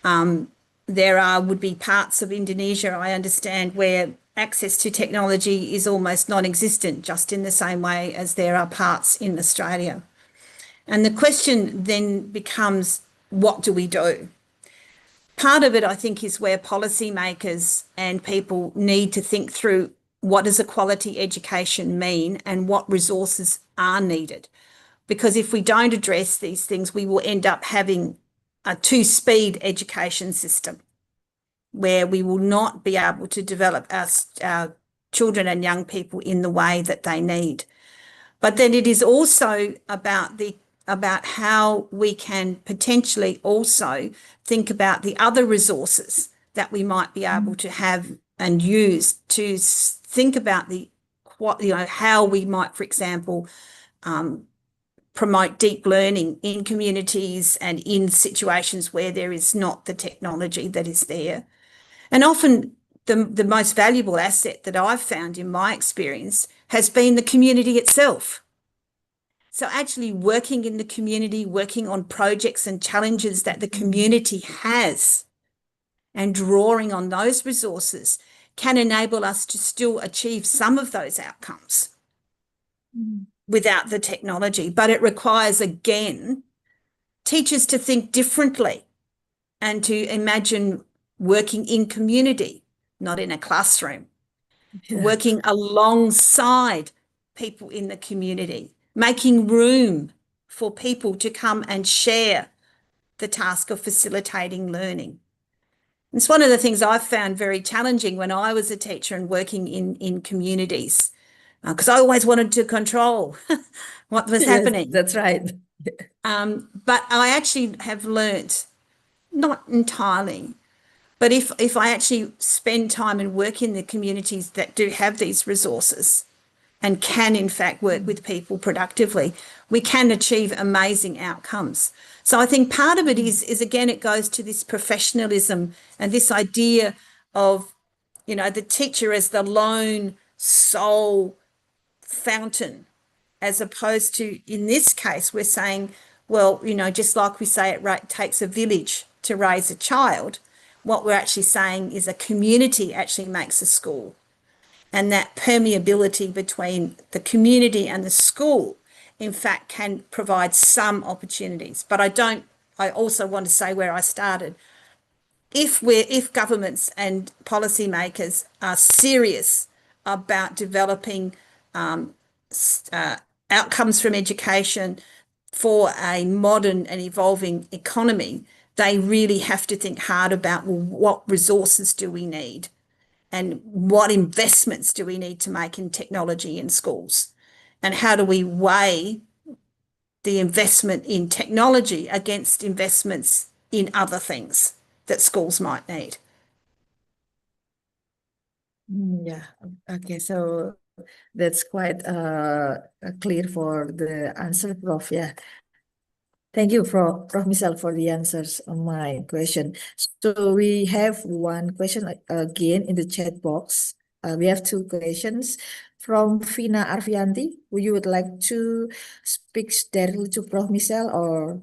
There would be parts of Indonesia, I understand, where access to technology is almost non-existent, just in the same way as there are parts in Australia. And the question then becomes, what do we do? Part of it, I think, is where policymakers and people need to think through, what does a quality education mean and what resources are needed? Because if we don't address these things, we will end up having a 2-speed education system where we will not be able to develop our children and young people in the way that they need. But then it is also about how we can potentially also think about the other resources that we might be able to have and use to think about how we might, for example, promote deep learning in communities and in situations where there is not the technology that is there. And often the most valuable asset that I've found in my experience has been the community itself. So actually working in the community, working on projects and challenges that the community has, and drawing on those resources can enable us to still achieve some of those outcomes without the technology. But it requires, again, teachers to think differently and to imagine working in community, not in a classroom, working alongside people in the community, making room for people to come and share the task of facilitating learning. It's one of the things I've found very challenging when I was a teacher and working in communities, because I always wanted to control what was happening. That's right. But I actually have learnt, not entirely, but if I actually spend time and work in the communities that do have these resources and can in fact work with people productively, we can achieve amazing outcomes. So I think part of it is again, it goes to this professionalism and this idea of, the teacher as the lone sole fountain, as opposed to, in this case, we're saying, well, just like we say it takes a village to raise a child, what we're actually saying is a community actually makes a school. And that permeability between the community and the school, in fact, can provide some opportunities. But I also want to say where I started. If governments and policymakers are serious about developing outcomes from education for a modern and evolving economy, they really have to think hard about, well, what resources do we need and what investments do we need to make in technology in schools, and how do we weigh the investment in technology against investments in other things that schools might need. Yeah, okay, so that's quite clear for the answer, Prof. Yeah. Thank you, Prof. Michelle, for the answers on my question. So we have one question again in the chat box. We have two questions from Vina Arvianti. Would you would like to speak directly to Prof. Michelle, or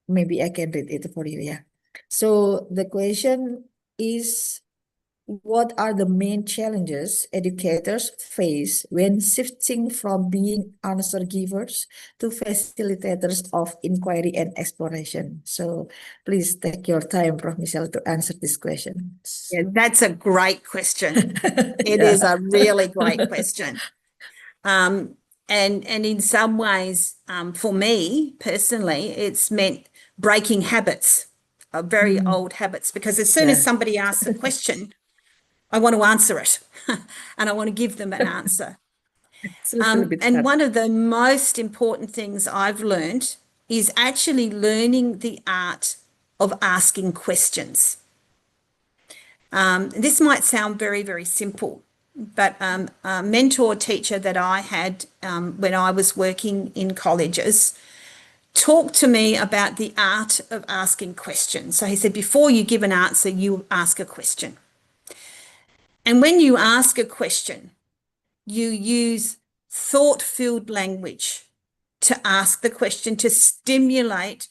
maybe I can read it for you? Yeah. So the question is, what are the main challenges educators face when shifting from being answer givers to facilitators of inquiry and exploration? So please take your time, Prof. Michelle, to answer this question. Yeah, that's a great question. It is a really great question. And in some ways, for me personally, it's meant breaking habits, very old habits, because as soon as somebody asks a question, I want to answer it and I want to give them an answer. It's a little bit And hard. one of the most important things I've learned is actually learning the art of asking questions. This might sound very, very simple, but a mentor teacher that I had when I was working in colleges talked to me about the art of asking questions. So he said, before you give an answer, you ask a question. And when you ask a question, you use thought-filled language to ask the question, to stimulate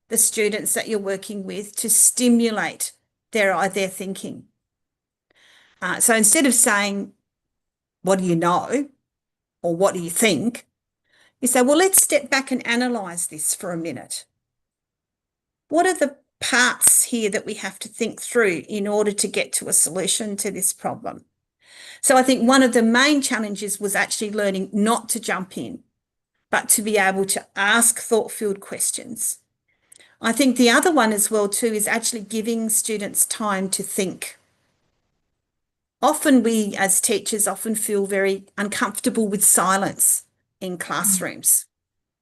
the students that you're working with, to stimulate their thinking. So instead of saying, what do you know? Or what do you think? You say, well, let's step back and analyze this for a minute. What are the parts here that we have to think through in order to get to a solution to this problem? So I think one of the main challenges was actually learning not to jump in, but to be able to ask thought-filled questions. I think the other one as well too is actually giving students time to think. Often we as teachers often feel very uncomfortable with silence in classrooms.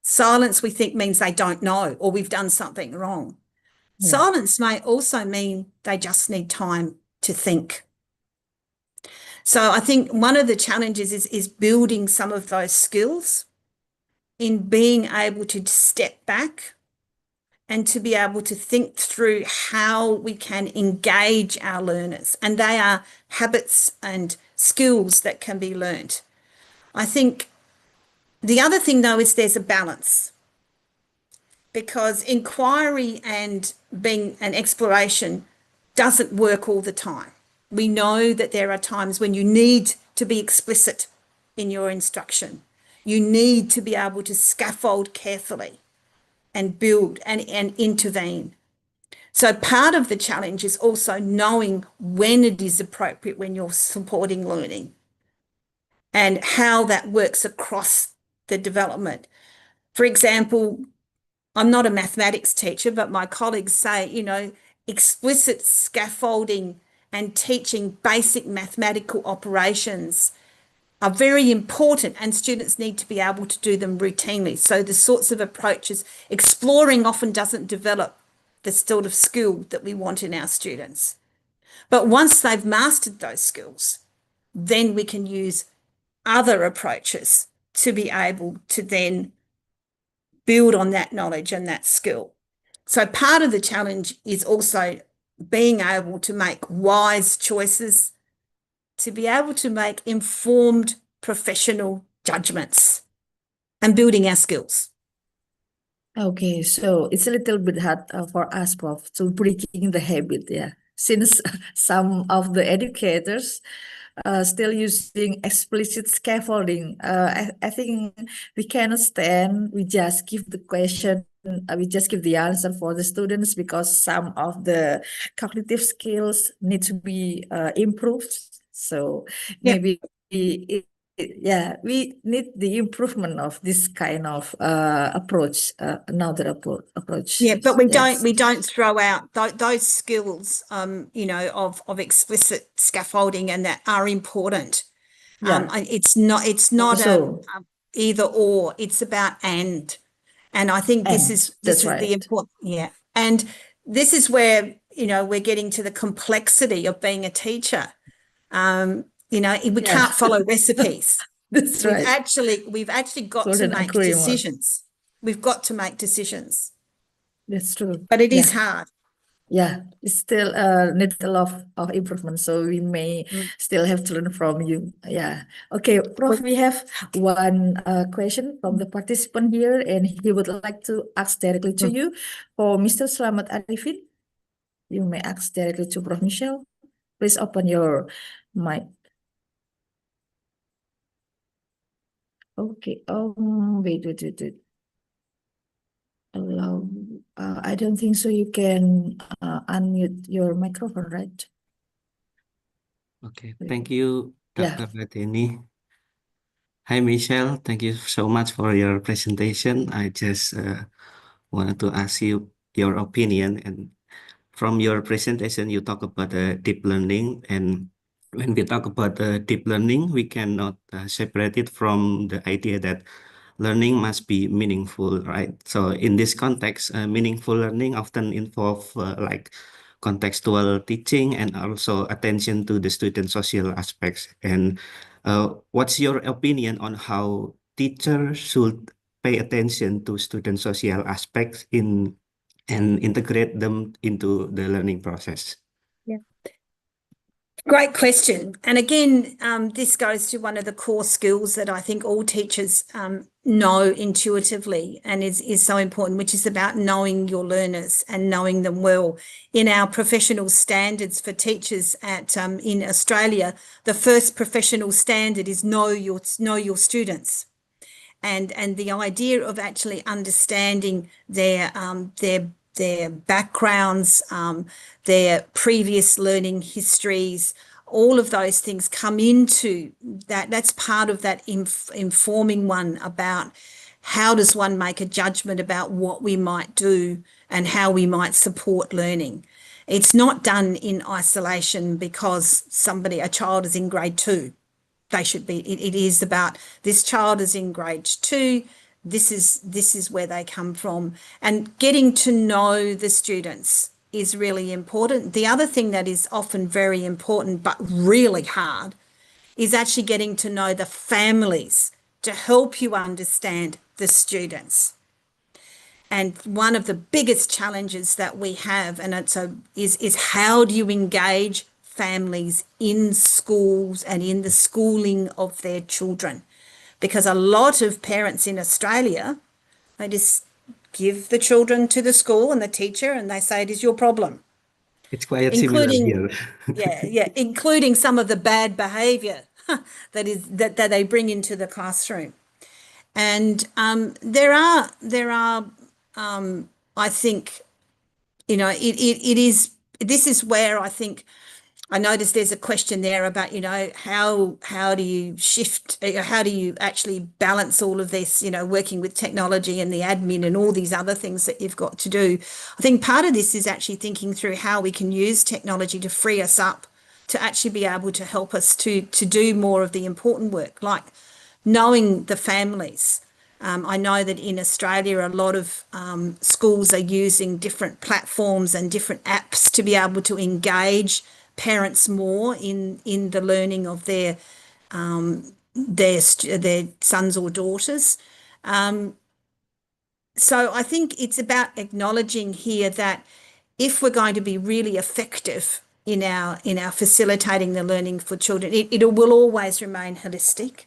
Silence we think means they don't know or we've done something wrong. Silence may also mean they just need time to think. So I think one of the challenges is building some of those skills in being able to step back and to be able to think through how we can engage our learners. And they are habits and skills that can be learned. I think the other thing, though, is there's a balance, because inquiry and being an exploration doesn't work all the time. We know that there are times when you need to be explicit in your instruction. You need to be able to scaffold carefully and build and intervene. So part of the challenge is also knowing when it is appropriate when you're supporting learning and how that works across the development. For example, I'm not a mathematics teacher, but my colleagues say, you know, explicit scaffolding and teaching basic mathematical operations are very important, and students need to be able to do them routinely. So the sorts of approaches, exploring often doesn't develop the sort of skill that we want in our students. But once they've mastered those skills, then we can use other approaches to be able to then build on that knowledge and that skill. So part of the challenge is also being able to make wise choices, to be able to make informed professional judgments and building our skills. Okay, so it's a little bit hard for us, Prof, to breaking the habit, yeah. Since some of the educators still using explicit scaffolding, I think we cannot stand, we just give the question, we just give the answer for the students, because some of the cognitive skills need to be improved. So Yep. maybe we need the improvement of this kind of approach, another approach. Yeah, but we Yes. don't throw out those skills, you know, of explicit scaffolding, and that are important. Yeah. It's not Also, either or. It's about and I think this and is that's the right. important. Yeah, and this is where, you know, we're getting to the complexity of being a teacher. You know, we Yeah. can't follow recipes. That's right. We've actually got to Couldn't make agree more. decisions. We've got to make decisions, That's true. but it Yeah. is hard. Yeah, it still needs a lot of improvement, so we may still have to learn from you. Yeah. Okay, Prof, we have one question from the participant here, and he would like to ask directly to you. For Mr. Slamet Arifin, you may ask directly to Prof. Michelle. Please open your mic. Okay. Wait. Allow. I don't think so. You can unmute your microphone, right? Okay, thank you, Yeah. Dr. Latini. Hi, Michelle. Thank you so much for your presentation. I just wanted to ask you your opinion. And from your presentation, you talk about deep learning. And when we talk about deep learning, we cannot separate it from the idea that learning must be meaningful, right? So in this context, meaningful learning often involve like contextual teaching and also attention to the student social aspects. And what's your opinion on how teachers should pay attention to student social aspects in and integrate them into the learning process? Great question. And again, this goes to one of the core skills that I think all teachers know intuitively and is so important, which is about knowing your learners and knowing them well. In our professional standards for teachers in Australia, the first professional standard is know your students. And the idea of actually understanding their backgrounds, their previous learning histories, all of those things come into that. That's part of that informing one about how does one make a judgment about what we might do and how we might support learning. It's not done in isolation because a child is in grade 2. They should be, it is about this child is in grade 2. This is where they come from, and getting to know the students is really important. The other thing that is often very important but really hard is actually getting to know the families to help you understand the students. And one of the biggest challenges that we have, and is how do you engage families in schools and in the schooling of their children? Because a lot of parents in Australia, they just give the children to the school and the teacher and they say it is your problem. It's quite similar here. Including some of the bad behaviour that they bring into the classroom. And there are I think, you know, this is where I think I noticed there's a question there about, you know, how do you shift, how do you actually balance all of this, you know, working with technology and the admin and all these other things that you've got to do. I think part of this is actually thinking through how we can use technology to free us up to actually be able to help us to do more of the important work, like knowing the families. I know that in Australia, a lot of schools are using different platforms and different apps to be able to engage parents more in the learning of their sons or daughters. So I think it's about acknowledging here that if we're going to be really effective in our facilitating the learning for children, it will always remain holistic.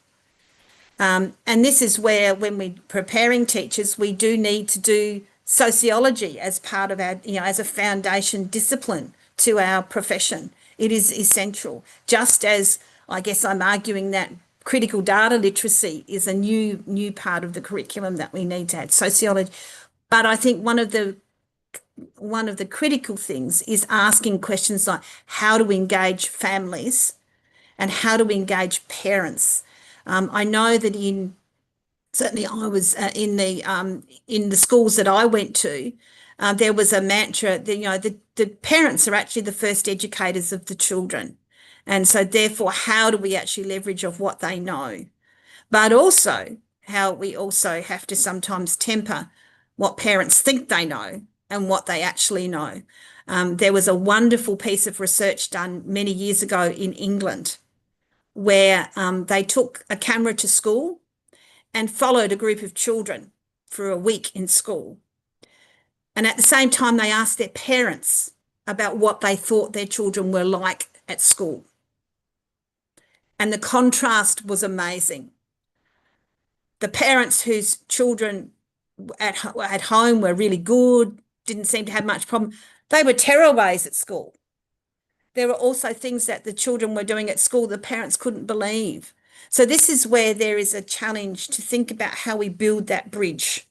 And this is where, when we're preparing teachers, we do need to do sociology as part of our, you know, as a foundation discipline to our profession. It is essential. Just as I guess I'm arguing that critical data literacy is a new part of the curriculum that we need to add, sociology. But I think one of the critical things is asking questions like, how do we engage families and how do we engage parents? I know that certainly I was in the schools that I went to, there was a mantra that, the parents are actually the first educators of the children. And so therefore, how do we actually leverage of what they know? But also how we also have to sometimes temper what parents think they know and what they actually know. There was a wonderful piece of research done many years ago in England where they took a camera to school and followed a group of children for a week in school. And at the same time, they asked their parents about what they thought their children were like at school. And the contrast was amazing. The parents whose children at home were really good, didn't seem to have much problem, they were terrorways at school. There were also things that the children were doing at school the parents couldn't believe. So this is where there is a challenge to think about how we build that bridge.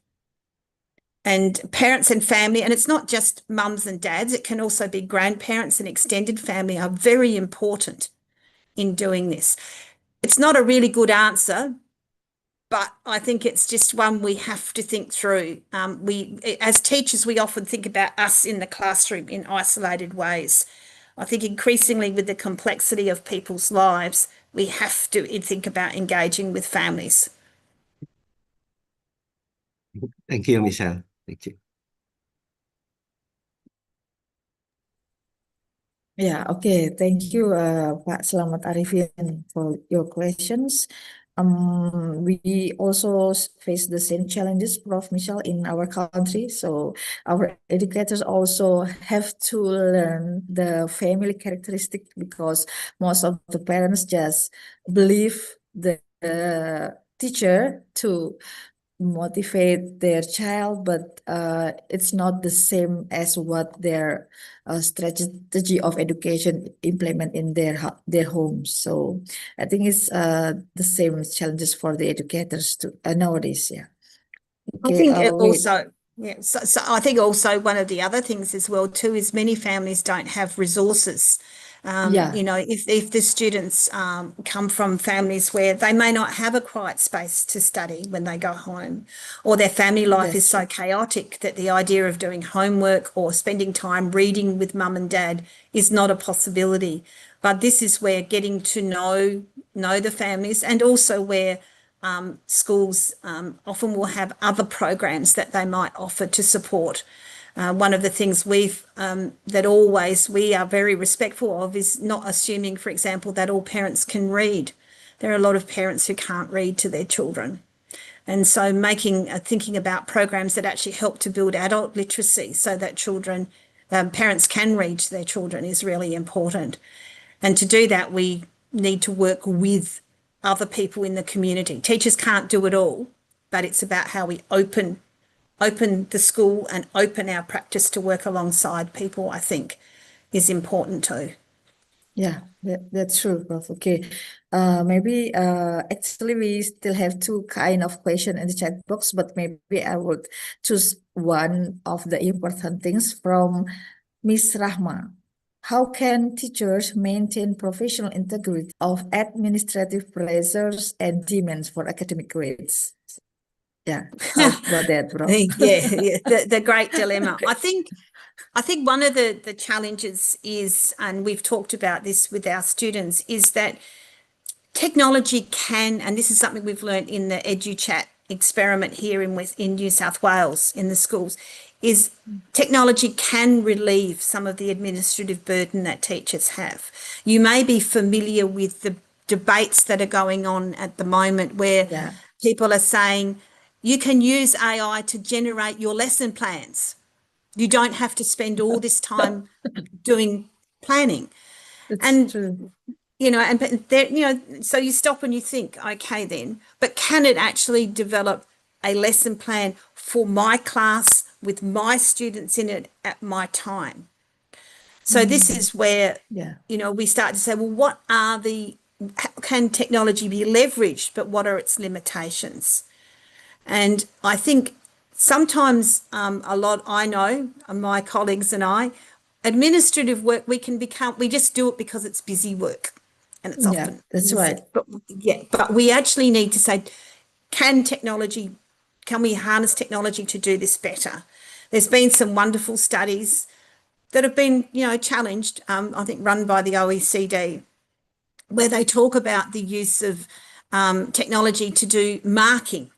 And parents and family, and it's not just mums and dads, it can also be grandparents and extended family, are very important in doing this. It's not a really good answer, but I think it's just one we have to think through. As teachers, we often think about us in the classroom in isolated ways. I think increasingly with the complexity of people's lives, we have to think about engaging with families. Thank you, Michelle. Thank you. Yeah, okay. Thank you, Pak Slamet Arifin, for your questions. We also face the same challenges, Prof. Michelle, in our country. So our educators also have to learn the family characteristic because most of the parents just believe the teacher to motivate their child, but it's not the same as what their strategy of education implement in their homes. So I think it's the same challenges for the educators to nowadays. Yeah. I Okay. think it Wait. also, yeah. So I think also one of the other things as well too is many families don't have resources. Yeah. If the students come from families where they may not have a quiet space to study when they go home, or their family life is so chaotic that the idea of doing homework or spending time reading with mum and dad is not a possibility. But this is where getting to know the families, and also where schools often will have other programs that they might offer to support. One of the things we are very respectful of is not assuming, for example, that all parents can read. There are a lot of parents who can't read to their children. And so thinking about programs that actually help to build adult literacy so that parents can read to their children is really important. And to do that, we need to work with other people in the community. Teachers can't do it all, but it's about how we open the school and open our practice to work alongside people, I think, is important too. Yeah, that's true, Prof. Okay. Maybe actually we still have two kind of question in the chat box, but maybe I would choose one of the important things from Miss Rahma. How can teachers maintain professional integrity of administrative pressures and demands for academic grades? Yeah, how about that, Prof? Yeah, the great dilemma. I think one of the challenges is, and we've talked about this with our students, is that technology can, and this is something we've learned in the EduChat experiment here in New South Wales in the schools, is technology can relieve some of the administrative burden that teachers have. You may be familiar with the debates that are going on at the moment where people are saying you can use AI to generate your lesson plans. You don't have to spend all this time doing planning. It's true. So you stop and you think, okay, then, but can it actually develop a lesson plan for my class with my students in it at my time? So this is where, we start to say, well, how can technology be leveraged, but what are its limitations? And I think sometimes I know, my colleagues and I, administrative work, we just do it because it's busy work. And it's Yeah, often that's easy. right. But we actually need to say, can we harness technology to do this better? There's been some wonderful studies that have been, challenged, I think run by the OECD, where they talk about the use of technology to do marking,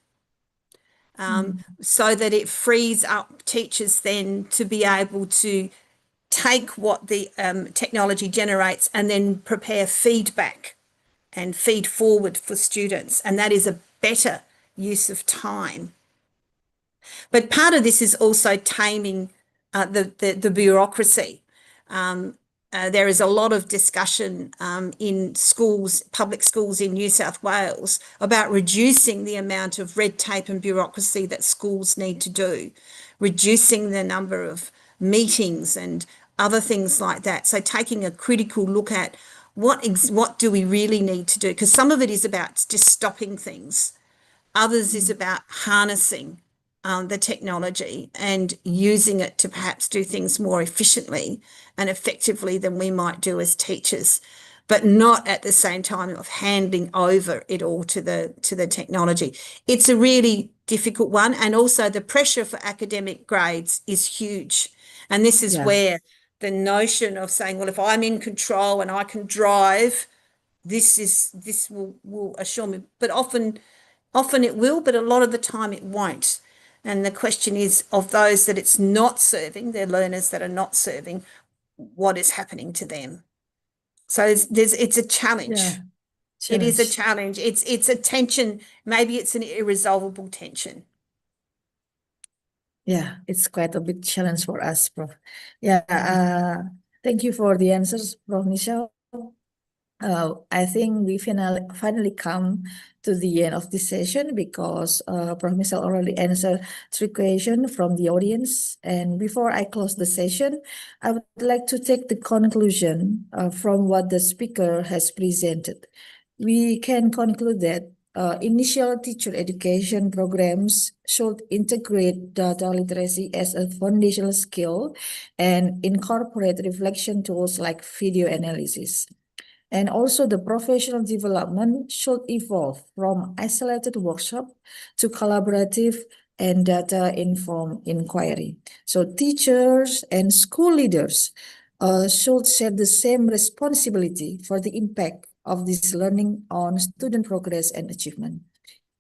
so that it frees up teachers then to be able to take what the technology generates and then prepare feedback and feed forward for students. And that is a better use of time. But part of this is also taming the bureaucracy. There is a lot of discussion in schools, public schools in New South Wales, about reducing the amount of red tape and bureaucracy that schools need to do, reducing the number of meetings and other things like that. So taking a critical look at what do we really need to do? Because some of it is about just stopping things. Others is about harnessing the technology and using it to perhaps do things more efficiently and effectively than we might do as teachers, but not at the same time of handing over it all to the technology. It's a really difficult one. And also the pressure for academic grades is huge. And this is where the notion of saying, well, if I'm in control and I can drive, this will assure me. But often it will, but a lot of the time it won't. And the question is, of those that it's not serving, they're learners that are not serving, what is happening to them? So it's a challenge. Yeah, It is a challenge. challenge. It's a tension. Maybe it's an irresolvable tension. Yeah, it's quite a big challenge for us, Prof. Yeah, thank you for the answers, Prof. Michelle. I think we finally come to the end of this session because Prof. Michelle already answered 3 questions from the audience. And before I close the session, I would like to take the conclusion from what the speaker has presented. We can conclude that initial teacher education programs should integrate data literacy as a foundational skill and incorporate reflection tools like video analysis. And also the professional development should evolve from isolated workshop to collaborative and data-informed inquiry. So teachers and school leaders should share the same responsibility for the impact of this learning on student progress and achievement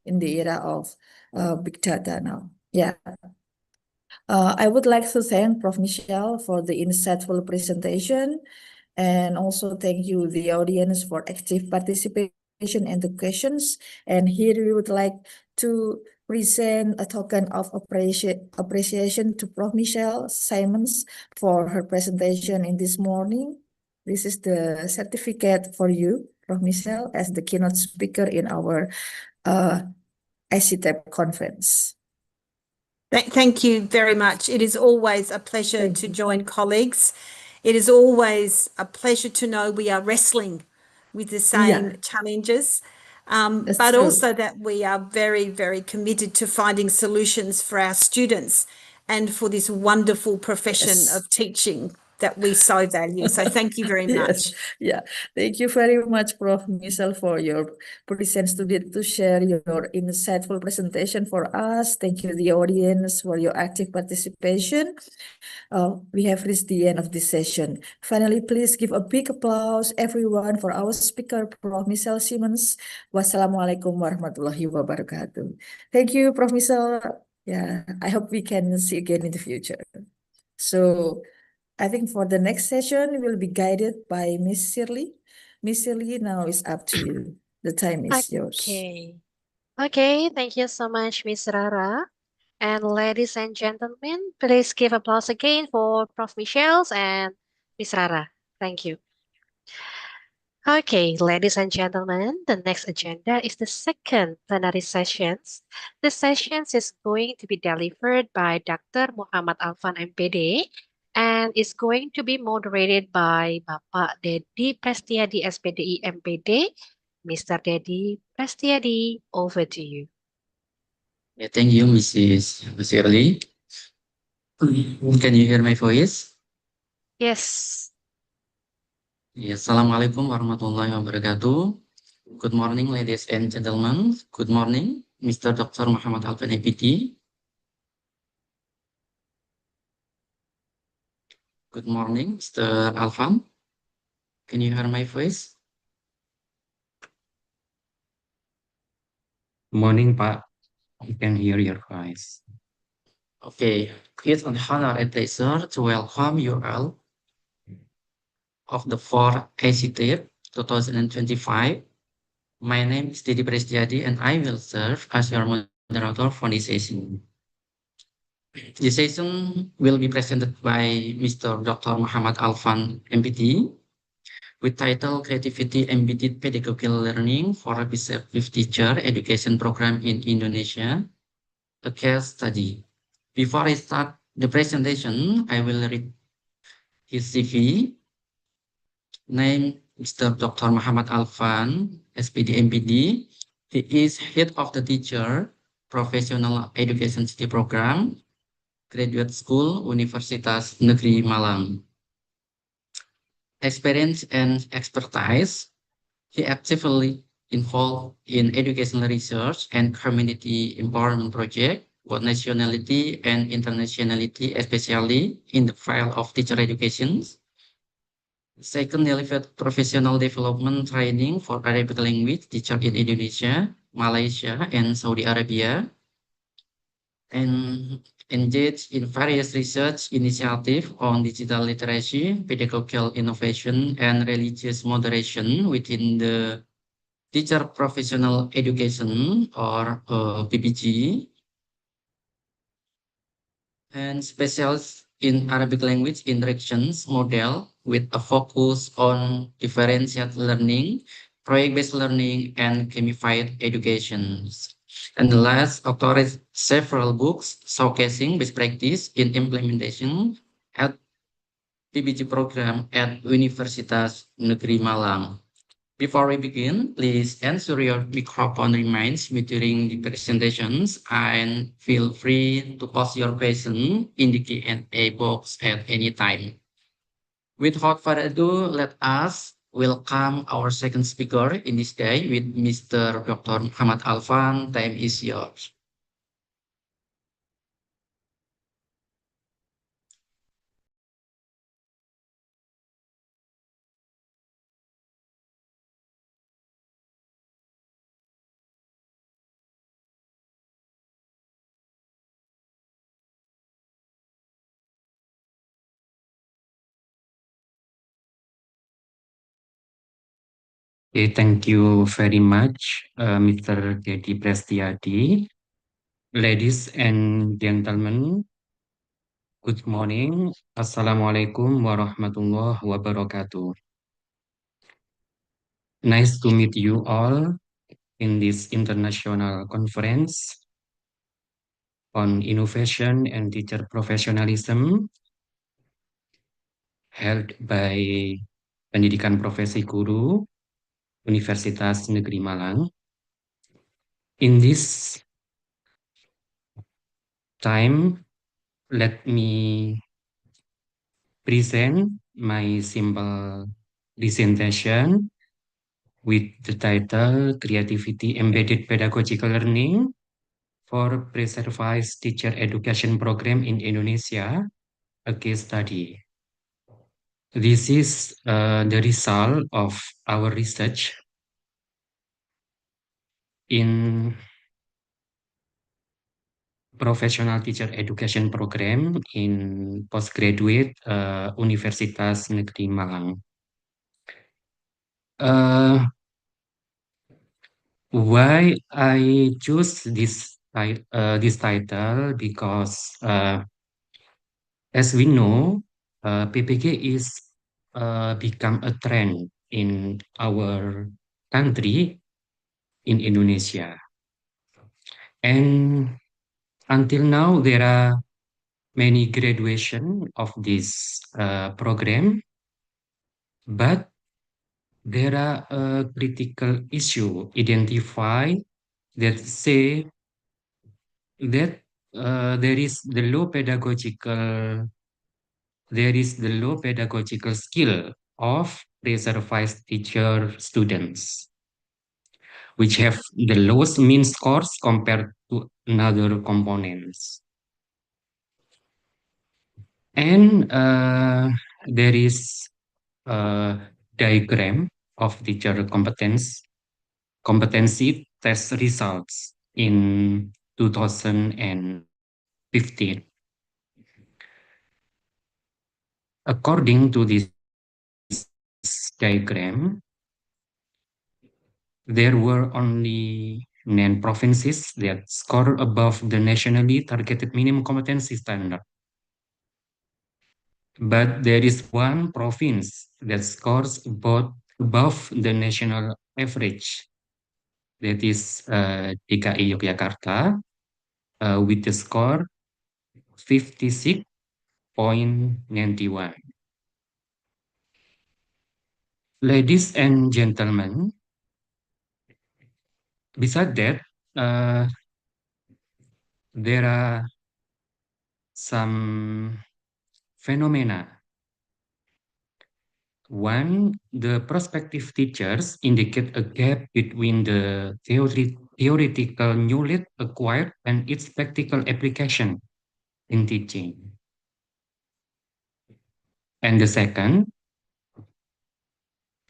in the era of big data now. Yeah. I would like to thank Prof. Michelle for the insightful presentation, and also thank you, the audience, for active participation and the questions. And here we would like to present a token of appreciation to Prof. Michelle Simons for her presentation in this morning. This is the certificate for you, Prof. Michelle, as the keynote speaker in our ICITEP conference. Thank you very much. It is always a pleasure to join colleagues. It is always a pleasure to know we are wrestling with the same challenges, but true. also that we are very, very committed to finding solutions for our students and for this wonderful profession of teaching that we so value. So thank you very much. Yeah, thank you very much, Prof. Michelle, for your presence today to share your insightful presentation for us. Thank you, the audience, for your active participation. We have reached the end of this session. Finally, please give a big applause, everyone, for our speaker, Prof. Michelle Simons. Wassalamualaikum warahmatullahi wabarakatuh. Thank you, Prof. Michelle. Yeah, I hope we can see again in the future. So I think for the next session, we'll be guided by Miss Shirley. Miss Shirley, now it's up to you. The time is yours. Okay, thank you so much, Miss Rara. And ladies and gentlemen, please give applause again for Prof. Michelle and Miss Rara. Thank you. Okay, ladies and gentlemen, the next agenda is the second plenary sessions. The sessions is going to be delivered by Dr. Muhammad Alfan MPD and is going to be moderated by Bapak Dedi Prestiadi SPDI MPD. Mr. Dedi Prestiadi, over to you. Yeah, thank you, Mrs. Shirley. Can you hear my voice? Yes. Assalamualaikum warahmatullahi wabarakatuh. Good morning, ladies and gentlemen. Good morning, Mr. Dr. Muhammad Alvin APT. Good morning, Mr. Alvan. Can you hear my voice? Morning, Pak. I can hear your voice. Okay, it's an honor and pleasure to welcome you all of the 4th ICITEP 2025. My name is Didi Prestiadi and I will serve as your moderator for this session. This session will be presented by Mr. Dr. Muhammad Alvan, MPT, with title Creativity Embedded Pedagogical Learning for a Receptive Teacher Education Program in Indonesia, a case study. Before I start the presentation, I will read his CV. Name Mr. Dr. Muhammad Alvan, SPD MPD. He is head of the Teacher Professional Education City Program, Graduate School, Universitas Negeri Malang. Experience and expertise. He actively involved in educational research and community empowerment project, both nationality and internationality, especially in the field of teacher education. Second, delivered professional development training for Arabic language teacher in Indonesia, Malaysia, and Saudi Arabia, and engaged in various research initiatives on digital literacy, pedagogical innovation, and religious moderation within the Teacher Professional Education or PPG, and specialized in Arabic language interactions model with a focus on differentiated learning, project-based learning, and gamified education. And the last, authored several books showcasing best practice in implementation at PPG program at Universitas Negeri Malang. Before we begin, please ensure your microphone remains me during the presentations and feel free to post your question in the Q&A box at any time. Without further ado, let us welcome our second speaker in this day with Mr. Dr. Muhammad Alvan. Time is yours. Okay, thank you very much, Mr. Dedi Prestiadi. Ladies and gentlemen, good morning. Assalamualaikum warahmatullahi wabarakatuh. Nice to meet you all in this international conference on innovation and teacher professionalism held by Pendidikan Profesi Guru Universitas Negeri Malang. In this time, let me present my simple presentation with the title Creativity Embedded Pedagogical Learning for Preserved Teacher Education Program in Indonesia, a case study. This is the result of our research in professional teacher education program in postgraduate Universitas Negeri Malang. Why I choose this title? Because as we know, PPG is become a trend in our country, in Indonesia, and until now there are many graduation of this program, but there are a critical issue identified that say that there is the low pedagogical skill of pre-service teacher students, which have the lowest mean scores compared to another components. And there is a diagram of teacher competency test results in 2015. According to this diagram, there were only 9 provinces that score above the nationally targeted minimum competency standard. But there is one province that scores above the national average. That is DKI Yogyakarta with the score 56.91. Ladies and gentlemen, besides that, there are some phenomena. One, the prospective teachers indicate a gap between the theoretical knowledge acquired and its practical application in teaching. And the second,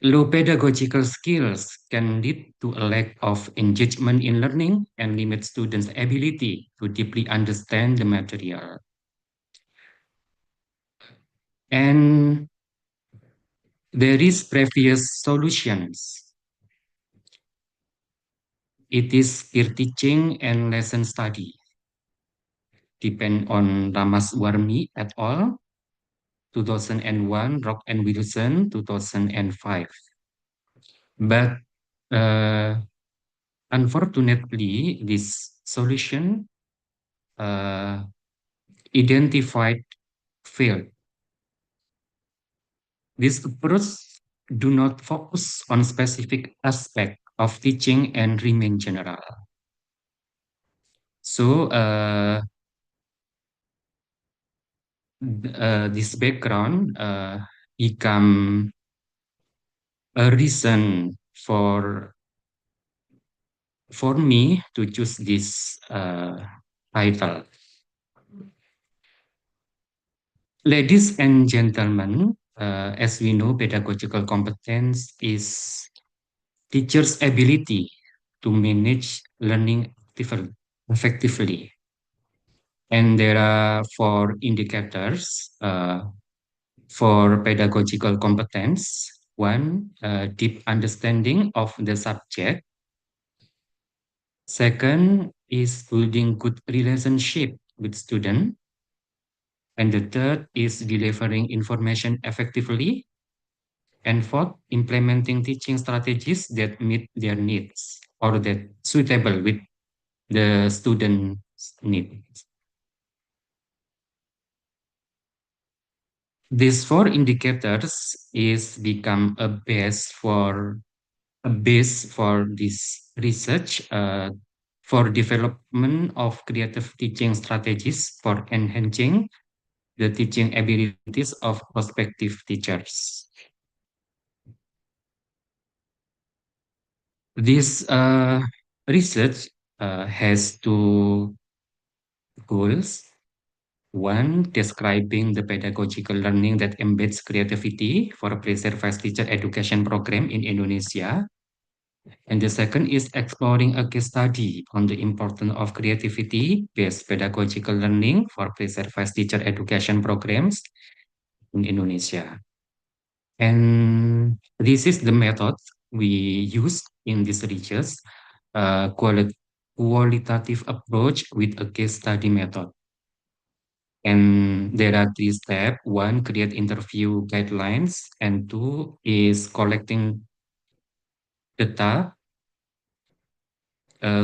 low pedagogical skills can lead to a lack of engagement in learning and limit students' ability to deeply understand the material. And there is previous solutions. It is peer teaching and lesson study. Depend on Ramaswarmi et al. 2001, Rock and Wilson 2005. But unfortunately, this solution identified failed. This approach do not focus on specific aspect of teaching and remain general. So this background become a reason for me to choose this title. Ladies and gentlemen, as we know, pedagogical competence is teachers' ability to manage learning effectively. And there are 4 indicators for pedagogical competence. One, deep understanding of the subject. Second is building good relationship with student. And the third is delivering information effectively. And fourth, implementing teaching strategies that meet their needs or that suitable with the student's needs. These 4 indicators is become a base for this research for development of creative teaching strategies for enhancing the teaching abilities of prospective teachers. This research has 2 goals. One, describing the pedagogical learning that embeds creativity for a pre-service teacher education program in Indonesia. And the second is exploring a case study on the importance of creativity-based pedagogical learning for pre-service teacher education programs in Indonesia. And this is the method we use in this research, qualitative approach with a case study method. And there are 3 steps. 1, create interview guidelines. And 2 is collecting data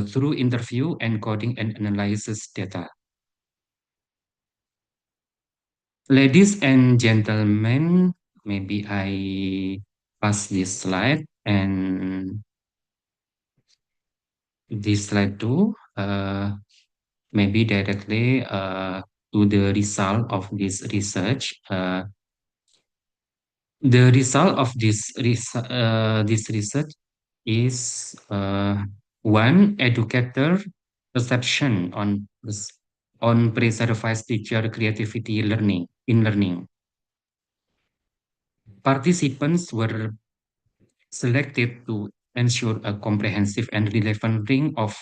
through interview, encoding, and analysis data. Ladies and gentlemen, maybe I pass this slide and this slide too, maybe directly to the result of this research. The result of this research is one educator perception on pre-supervised teacher creativity learning. Participants were selected to ensure a comprehensive and relevant range of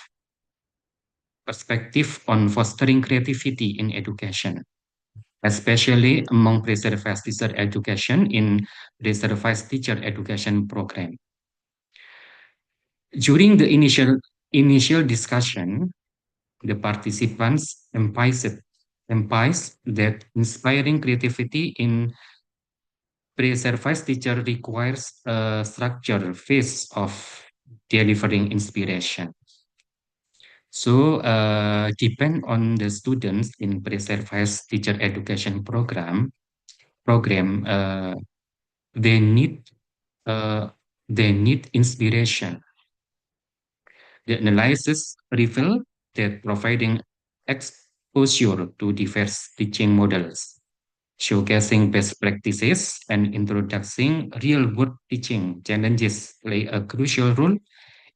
perspective on fostering creativity in education, especially among pre-supervised teacher education in pre-supervised teacher education program. During the initial discussion, the participants emphasized that inspiring creativity in pre-supervised teacher requires a structured phase of delivering inspiration. So, depend on the students in pre-supervised teacher education program, they need uh, they need inspiration. The analysis revealed that providing exposure to diverse teaching models, showcasing best practices, and introducing real-world teaching challenges play a crucial role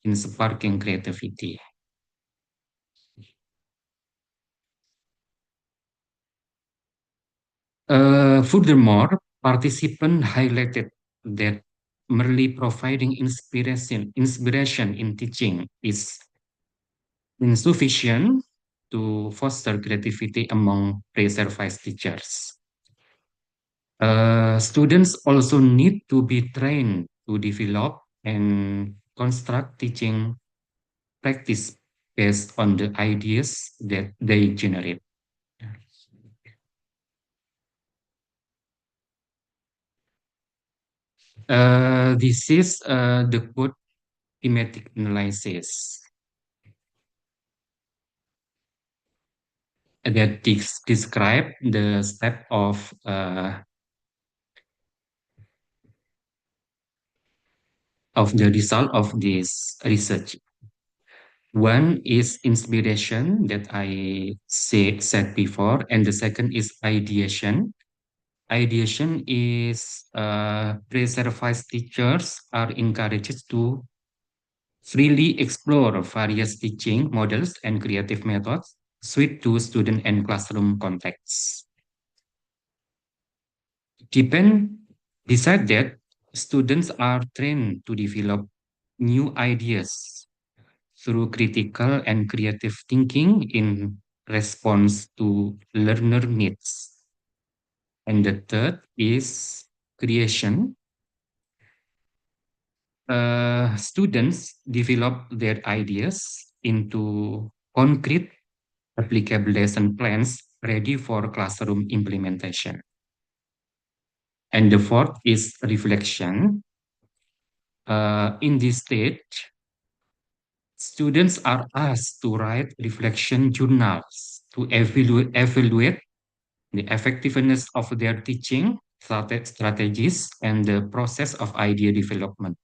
in sparking creativity. Furthermore, participants highlighted that merely providing inspiration in teaching is insufficient to foster creativity among pre-supervised teachers. Students also need to be trained to develop and construct teaching practice based on the ideas that they generate. This is the quote thematic analysis that describe the step of the result of this research. One is inspiration that I said before, and the second is ideation. Ideation is pre-supervised teachers are encouraged to freely explore various teaching models and creative methods suited to student and classroom contexts. Besides that, students are trained to develop new ideas through critical and creative thinking in response to learner needs. And the third is creation. Students develop their ideas into concrete applicable lesson plans ready for classroom implementation. And the fourth is reflection. In this stage, students are asked to write reflection journals to evaluate the effectiveness of their teaching strategies and the process of idea development.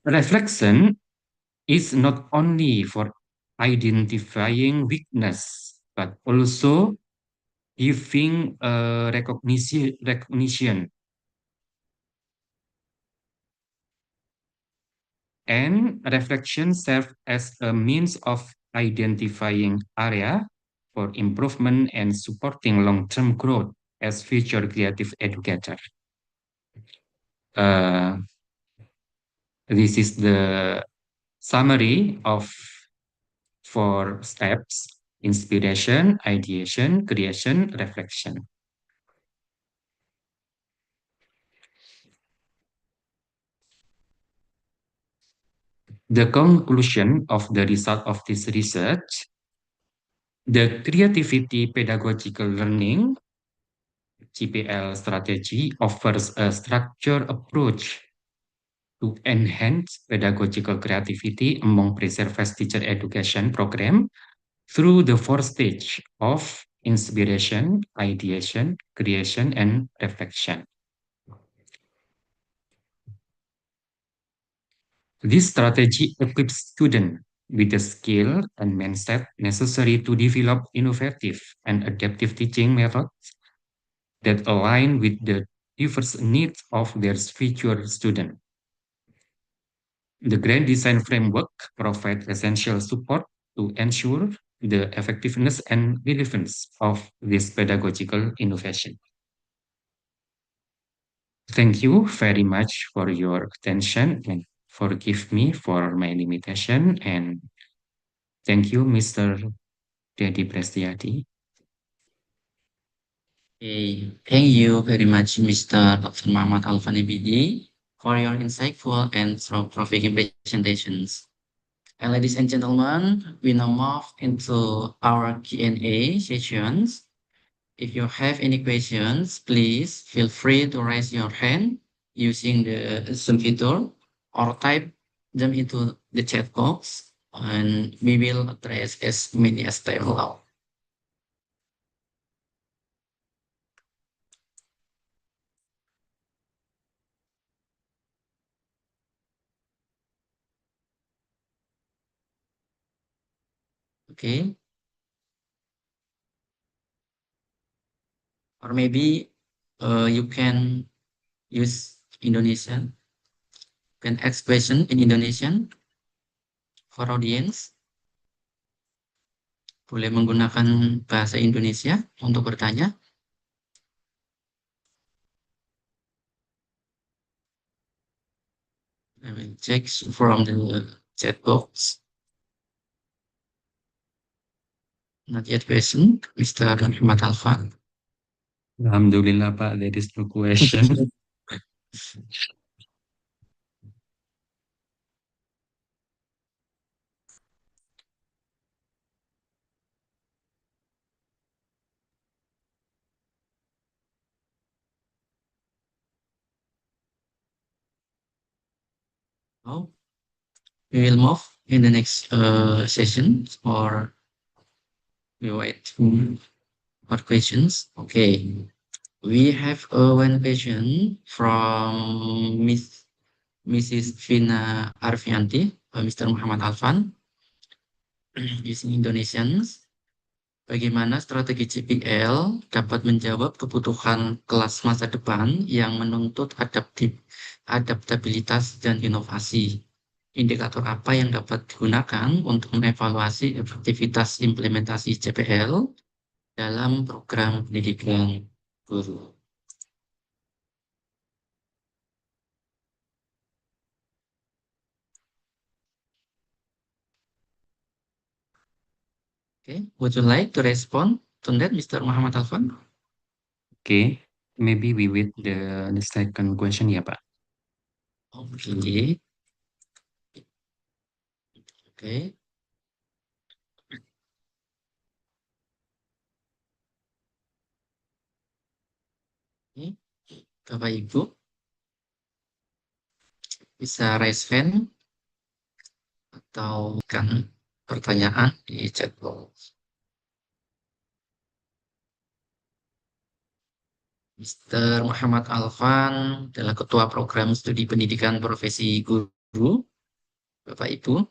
Reflection is not only for identifying weakness, but also giving recognition. And reflection serves as a means of identifying area for improvement and supporting long-term growth as future creative educator. This is the summary of 4 steps: inspiration, ideation, creation, reflection. The conclusion of the result of this research, the creativity pedagogical learning (CPL) strategy offers a structured approach to enhance pedagogical creativity among pre-supervised teacher education program through the 4 stages of inspiration, ideation, creation, and reflection. This strategy equips students with the skill and mindset necessary to develop innovative and adaptive teaching methods that align with the diverse needs of their future student. The Grand Design Framework provides essential support to ensure the effectiveness and relevance of this pedagogical innovation. Thank you very much for your attention and forgive me for my limitation. And thank you, Mr. Dedi Prestiati. Okay, thank you very much, Mr. Dr. Muhammad Alfan ABD, for your insightful and thought-provoking presentations. And ladies and gentlemen, we now move into our Q&A sessions. If you have any questions, please feel free to raise your hand using the Zoom feature or type them into the chat box, and we will address as many as time allows. Okay, or maybe you can use Indonesian, can ask question in Indonesian for audience. Boleh menggunakan bahasa Indonesia untuk bertanya. I will check from the chat box. Not yet question, Mr. Muhammad Alfan. Alhamdulillah, Pak, there is no question. Now we will move in the next session, or we wait for questions. Okay, we have one question from Mrs. Vina Arfianti, Mr. Muhammad Alfan, using Indonesians. Bagaimana strategi CPL dapat menjawab kebutuhan kelas masa depan yang menuntut adaptabilitas dan inovasi? Indikator apa yang dapat digunakan untuk mengevaluasi efektivitas implementasi CPL dalam program pendidikan guru? Okay, would you like to respond to that, Mr. Muhammad Alfan? Okay, maybe we wait the second question, ya, Pak. Okay. Okay. Okay. Bapak Ibu bisa raise hand atau kan pertanyaan di chat box. Mr. Muhammad Alfan adalah Ketua Program Studi Pendidikan Profesi Guru. Bapak Ibu,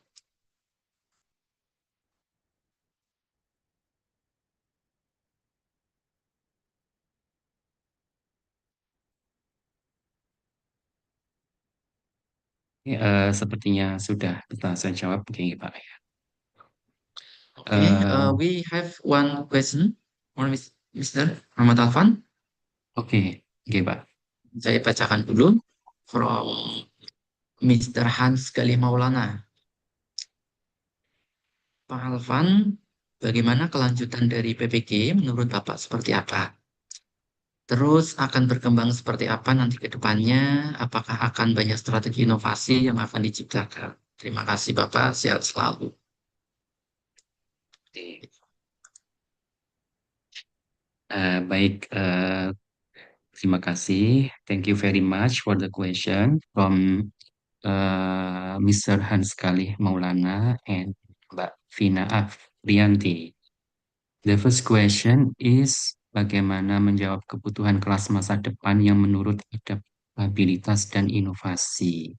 Sepertinya sudah kita saya jawab, oke, Pak. okay, we have one question from Mr. Muhammad Alfan. Oke, Pak. Saya bacakan dulu from Mr. Hans Galih Maulana. Pak Alfan, bagaimana kelanjutan dari PPG menurut Bapak seperti apa? Terus akan berkembang seperti apa nanti ke depannya? Apakah akan banyak strategi inovasi yang akan diciptakan? Terima kasih Bapak, sehat selalu. Baik, terima kasih. Thank you very much for the question from Mr. Hans Kalih Maulana and Mbak Vina Afrianti. The first question is bagaimana menjawab kebutuhan kelas masa depan yang menurut adaptabilitas dan inovasi.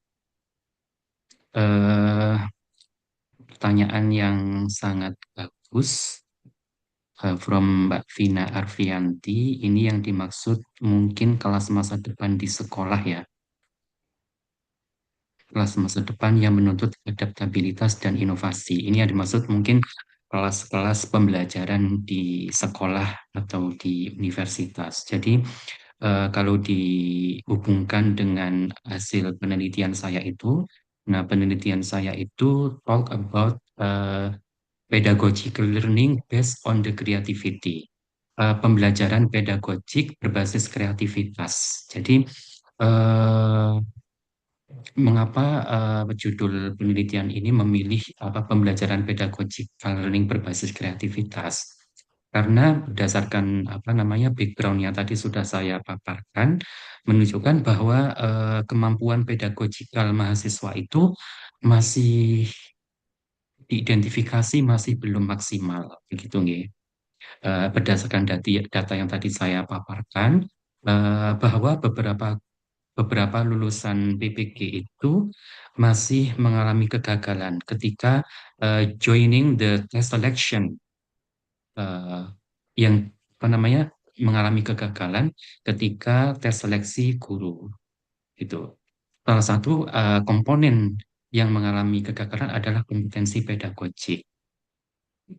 Pertanyaan yang sangat bagus. from Mbak Vina Arfianti. Ini yang dimaksud mungkin kelas masa depan di sekolah ya. Kelas masa depan yang menuntut adaptabilitas dan inovasi. Ini yang dimaksud mungkin kelas-kelas pembelajaran di sekolah atau di universitas. Jadi kalau dihubungkan dengan hasil penelitian saya itu, nah penelitian saya itu talk about pedagogical learning based on the creativity. Pembelajaran pedagogik berbasis kreativitas. Jadi mengapa judul penelitian ini memilih pembelajaran pedagogical learning berbasis kreativitas? Karena berdasarkan background yang tadi sudah saya paparkan, menunjukkan bahwa kemampuan pedagogikal mahasiswa itu masih diidentifikasi masih belum maksimal, begitu nggih. Berdasarkan data yang tadi saya paparkan, bahwa beberapa lulusan PPG itu masih mengalami kegagalan ketika joining the test selection, yang mengalami kegagalan ketika tes seleksi guru. Itu salah satu komponen yang mengalami kegagalan adalah kompetensi pedagogik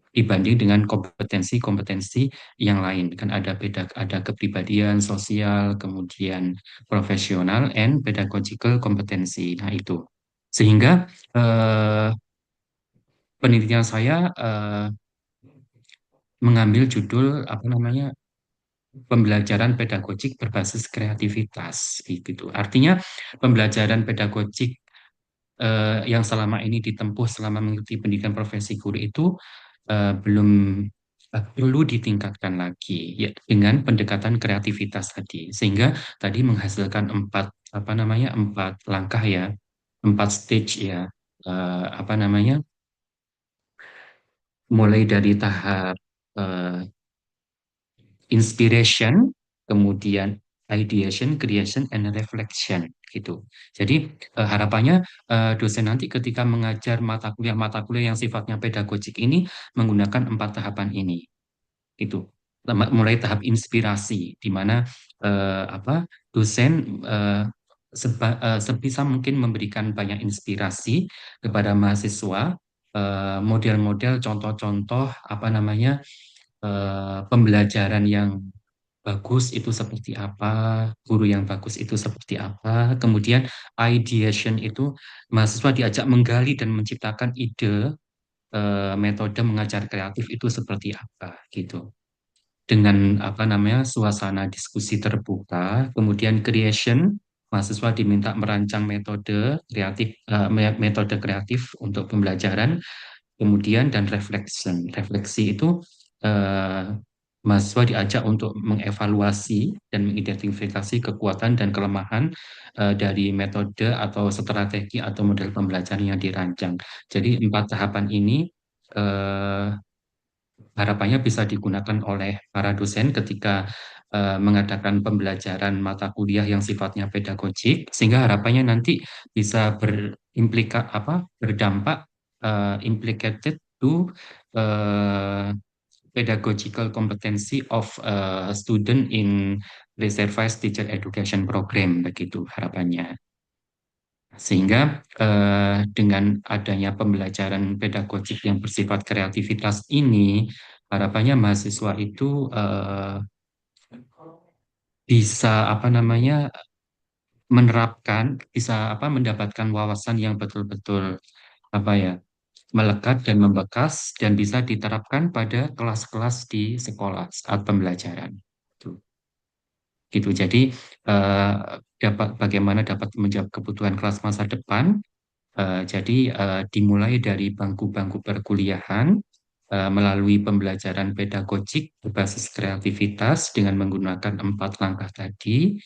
dibanding dengan kompetensi-kompetensi yang lain. Kan ada kepribadian, sosial, kemudian profesional, and pedagogical kompetensi. Nah itu. Sehingga penelitian saya mengambil judul pembelajaran pedagogik berbasis kreativitas gitu. Artinya pembelajaran pedagogik yang selama ini ditempuh selama mengikuti pendidikan profesi guru itu belum perlu ditingkatkan lagi ya dengan pendekatan kreativitas tadi, sehingga tadi menghasilkan empat langkah ya, 4 stage ya, mulai dari tahap inspiration, kemudian ideation, creation, and reflection gitu. Jadi harapannya dosen nanti ketika mengajar mata kuliah yang sifatnya pedagogik ini menggunakan 4 tahapan ini, gitu. Mulai tahap inspirasi, di mana dosen sebisa mungkin memberikan banyak inspirasi kepada mahasiswa, model-model, contoh-contoh pembelajaran yang bagus itu seperti apa, guru yang bagus itu seperti apa, kemudian ideation itu mahasiswa diajak menggali dan menciptakan ide, metode mengajar kreatif itu seperti apa gitu. Dengan suasana diskusi terbuka, kemudian creation, mahasiswa diminta merancang metode kreatif untuk pembelajaran. Kemudian dan refleksi itu mahasiswa diajak untuk mengevaluasi dan mengidentifikasi kekuatan dan kelemahan dari metode atau strategi atau model pembelajaran yang dirancang. Jadi 4 tahapan ini harapannya bisa digunakan oleh para dosen ketika mengadakan pembelajaran mata kuliah yang sifatnya pedagogik, sehingga harapannya nanti bisa berdampak implicated to pedagogical competency of student in reserved teacher education program, begitu harapannya. Sehingga dengan adanya pembelajaran pedagogik yang bersifat kreativitas ini, harapannya mahasiswa itu bisa menerapkan, bisa mendapatkan wawasan yang betul-betul melekat dan membekas dan bisa diterapkan pada kelas-kelas di sekolah saat pembelajaran. Gitu. Jadi bagaimana dapat menjawab kebutuhan kelas masa depan. Jadi dimulai dari bangku-bangku perkuliahan melalui pembelajaran pedagogik berbasis kreativitas dengan menggunakan 4 langkah tadi.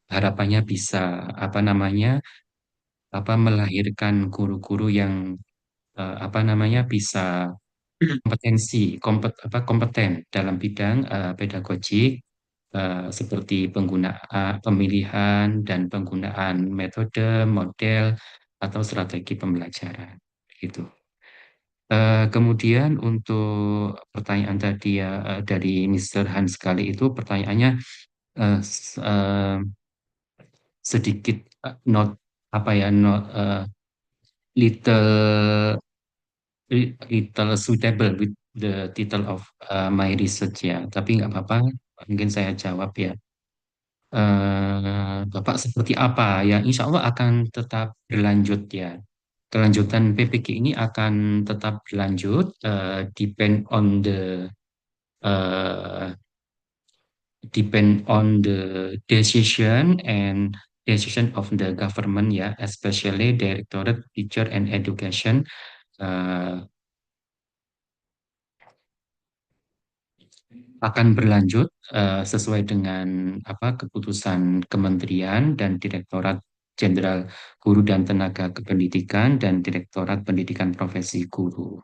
Harapannya bisa melahirkan guru-guru yang bisa kompeten dalam bidang pedagogik, seperti pemilihan dan penggunaan metode, model, atau strategi pembelajaran. Gitu. Kemudian untuk pertanyaan tadi ya dari Mr. Hans kali itu pertanyaannya eh, s- eh, sedikit not apa ya not little little suitable with the title of my research ya. Tapi nggak apa-apa, mungkin saya jawab ya. Bapak seperti apa ya? Insya Allah akan tetap berlanjut ya. Kelanjutan PPG ini akan tetap berlanjut, uh, depend on the decision of the government ya, especially Directorate Teacher and Education uh, akan berlanjut sesuai dengan apa keputusan Kementerian dan Direktorat Jenderal Guru dan Tenaga Kependidikan dan Direktorat Pendidikan Profesi Guru.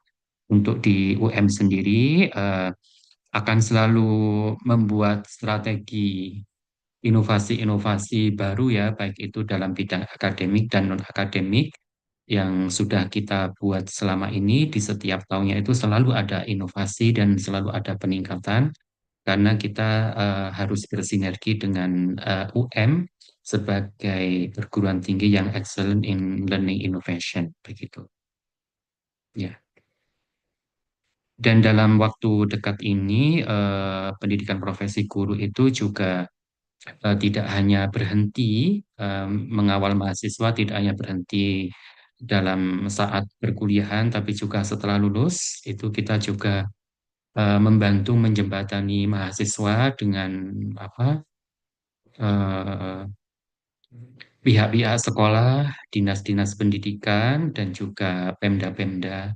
Untuk di UM sendiri akan selalu membuat strategi inovasi-inovasi baru ya, baik itu dalam bidang akademik dan non-akademik yang sudah kita buat selama ini. Di setiap tahunnya itu selalu ada inovasi dan selalu ada peningkatan karena kita harus bersinergi dengan UM sebagai perguruan tinggi yang excellent in learning innovation begitu. Ya. Dan dalam waktu dekat ini pendidikan profesi guru itu juga tidak hanya berhenti mengawal mahasiswa, tidak hanya berhenti dalam saat perkuliahan, tapi juga setelah lulus itu kita juga membantu menjembatani mahasiswa dengan apa eh, pihak-pihak sekolah, dinas-dinas pendidikan, dan juga Pemda-Pemda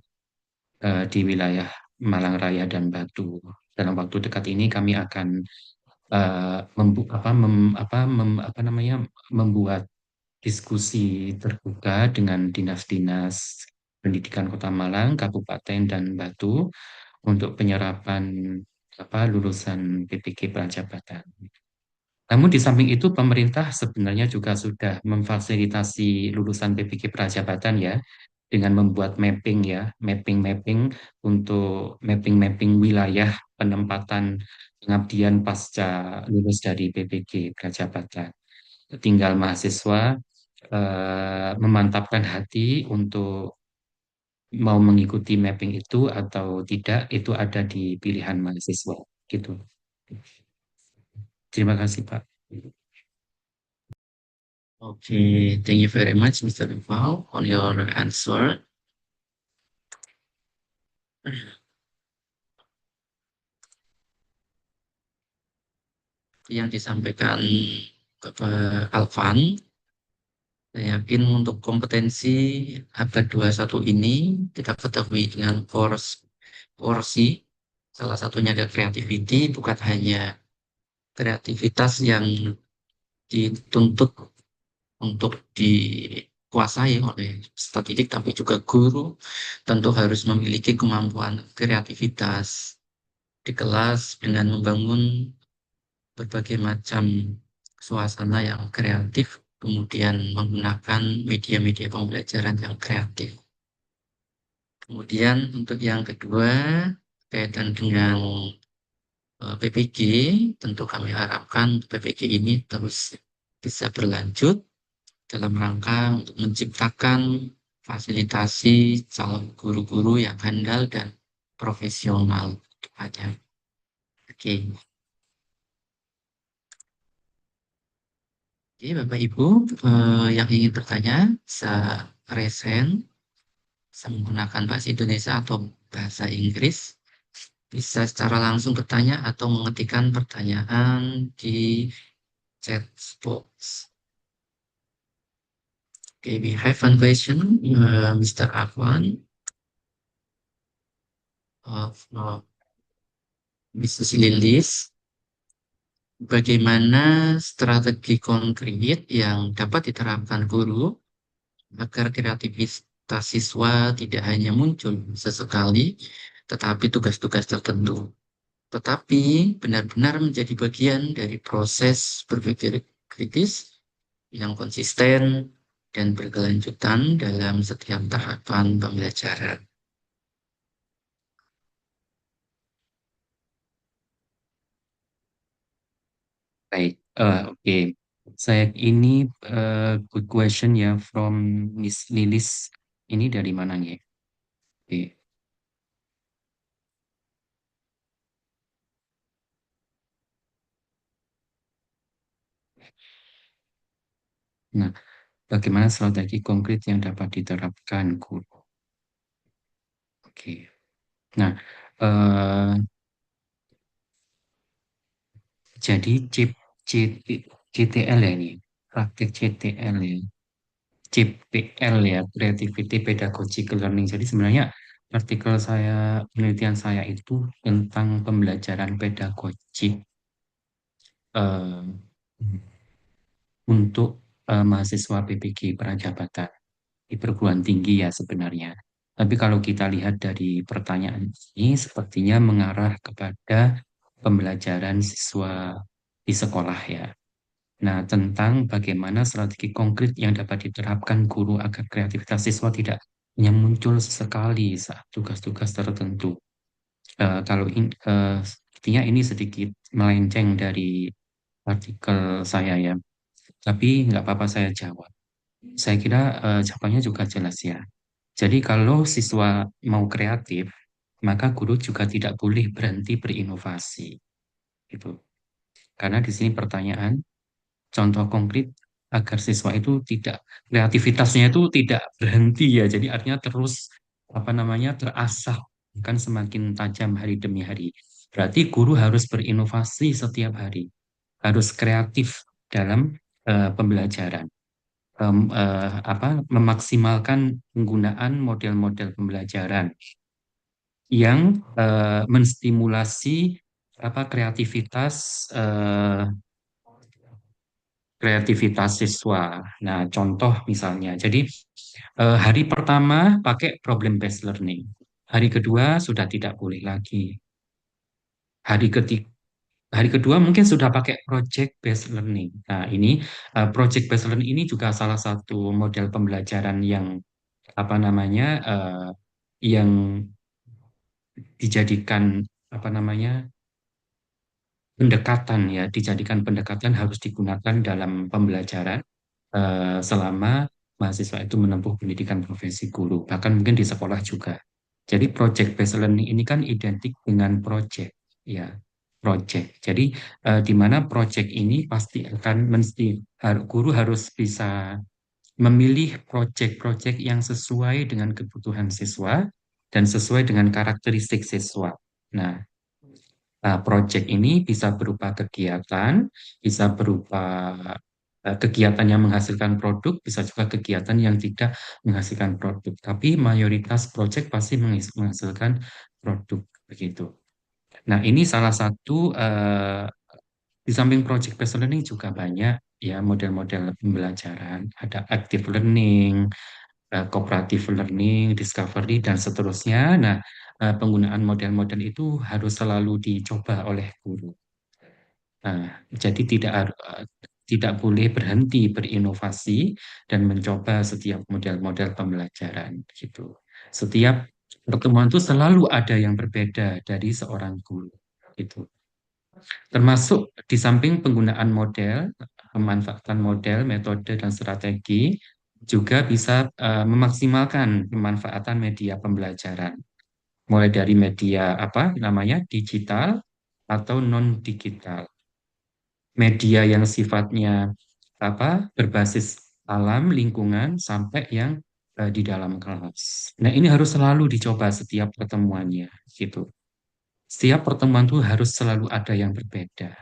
di wilayah Malang Raya dan Batu. Dalam waktu dekat ini kami akan membuat diskusi terbuka dengan dinas-dinas pendidikan Kota Malang, Kabupaten, dan Batu untuk penyerapan lulusan PPG Prajabatan. Namun di samping itu pemerintah sebenarnya juga sudah memfasilitasi lulusan PPG Prajabatan ya dengan membuat mapping ya, mapping-mapping untuk mapping-mapping wilayah penempatan pengabdian pasca lulus dari PPG Prajabatan. Tinggal mahasiswa memantapkan hati untuk mau mengikuti mapping itu atau tidak, itu ada di pilihan mahasiswa gitu. Terima kasih Pak. Okay, thank you very much, Mr. Val, on your answer. Yang disampaikan Bapak Alvan, saya yakin untuk kompetensi abad 21 ini kita ketahui dengan porsi, salah satunya adalah creativity, bukan hanya kreativitas yang dituntut untuk dikuasai oleh statistik, tapi juga guru tentu harus memiliki kemampuan kreativitas di kelas dengan membangun berbagai macam suasana yang kreatif, kemudian menggunakan media-media pembelajaran yang kreatif. Kemudian untuk yang kedua, kaitan dengan PPG, tentu kami harapkan PPG ini terus bisa berlanjut dalam rangka untuk menciptakan fasilitasi calon guru-guru yang handal dan profesional kedepannya. Oke. Oke, Bapak Ibu yang ingin bertanya bisa raise hand, bisa menggunakan bahasa Indonesia atau bahasa Inggris, bisa secara langsung bertanya atau mengetikkan pertanyaan di chat box. Okay, we have one question, Mr. Afwan of Mrs. Lilies. Bagaimana strategi konkret yang dapat diterapkan guru agar kreativitas siswa tidak hanya muncul sesekali, tetapi tugas-tugas tertentu, tetapi benar-benar menjadi bagian dari proses berpikir kritis yang konsisten dan berkelanjutan dalam setiap tahapan pembelajaran. Baik, oke. Saya ini good question ya from Miss Lilis. Ini dari mana ya? Oke. Nah, bagaimana strategi konkret yang dapat diterapkan guru? Oke. Nah, eh, jadi CTL ya ini, praktik CTL ya, CPL ya, Creativity Pedagogical Learning. Jadi sebenarnya artikel saya, penelitian saya itu tentang pembelajaran pedagogik eh, untuk mahasiswa PPG Prajabatan di perguruan tinggi ya sebenarnya. Tapi kalau kita lihat dari pertanyaan ini, sepertinya mengarah kepada pembelajaran siswa di sekolah ya. Nah, tentang bagaimana strategi konkret yang dapat diterapkan guru agar kreativitas siswa tidak hanya muncul sesekali saat tugas-tugas tertentu. Kalau sepertinya ini sedikit melenceng dari artikel saya ya, tapi nggak apa-apa saya jawab. Saya kira jawabannya juga jelas ya. Jadi kalau siswa mau kreatif, maka guru juga tidak boleh berhenti berinovasi. Gitu. Karena di sini pertanyaan, contoh konkret agar siswa itu tidak, kreativitasnya itu tidak berhenti ya. Jadi artinya terus apa namanya terasah, kan semakin tajam hari demi hari. Berarti guru harus berinovasi setiap hari, harus kreatif dalam pembelajaran. Memaksimalkan penggunaan model-model pembelajaran yang menstimulasi kreativitas kreativitas siswa. Nah, contoh misalnya, jadi hari pertama pakai problem based learning, hari kedua sudah tidak boleh lagi, hari ketiga hari kedua mungkin sudah pakai project based learning. Nah, ini project based learning ini juga salah satu model pembelajaran yang apa namanya yang dijadikan apa namanya pendekatan ya, dijadikan pendekatan harus digunakan dalam pembelajaran selama mahasiswa itu menempuh pendidikan profesi guru, bahkan mungkin di sekolah juga. Jadi project based learning ini kan identik dengan project ya, project. Jadi di mana project ini pasti akan guru harus bisa memilih project-project yang sesuai dengan kebutuhan siswa dan sesuai dengan karakteristik siswa. Nah, project ini bisa berupa kegiatan, bisa berupa kegiatan yang menghasilkan produk, bisa juga kegiatan yang tidak menghasilkan produk. Tapi mayoritas project pasti menghasilkan produk begitu. Nah, ini salah satu di samping project based learning juga banyak ya model-model pembelajaran. Ada active learning, cooperative learning, discovery, dan seterusnya. Nah, penggunaan model-model itu harus selalu dicoba oleh guru. Jadi tidak boleh berhenti berinovasi dan mencoba setiap model-model pembelajaran gitu. Setiap pertemuan itu selalu ada yang berbeda dari seorang guru itu. Termasuk di samping penggunaan model, pemanfaatan model, metode dan strategi juga bisa memaksimalkan pemanfaatan media pembelajaran. Mulai dari media apa namanya digital atau non digital, media yang sifatnya berbasis alam lingkungan sampai yang di dalam kelas. Nah, ini harus selalu dicoba setiap pertemuannya gitu. Setiap pertemuan itu harus selalu ada yang berbeda.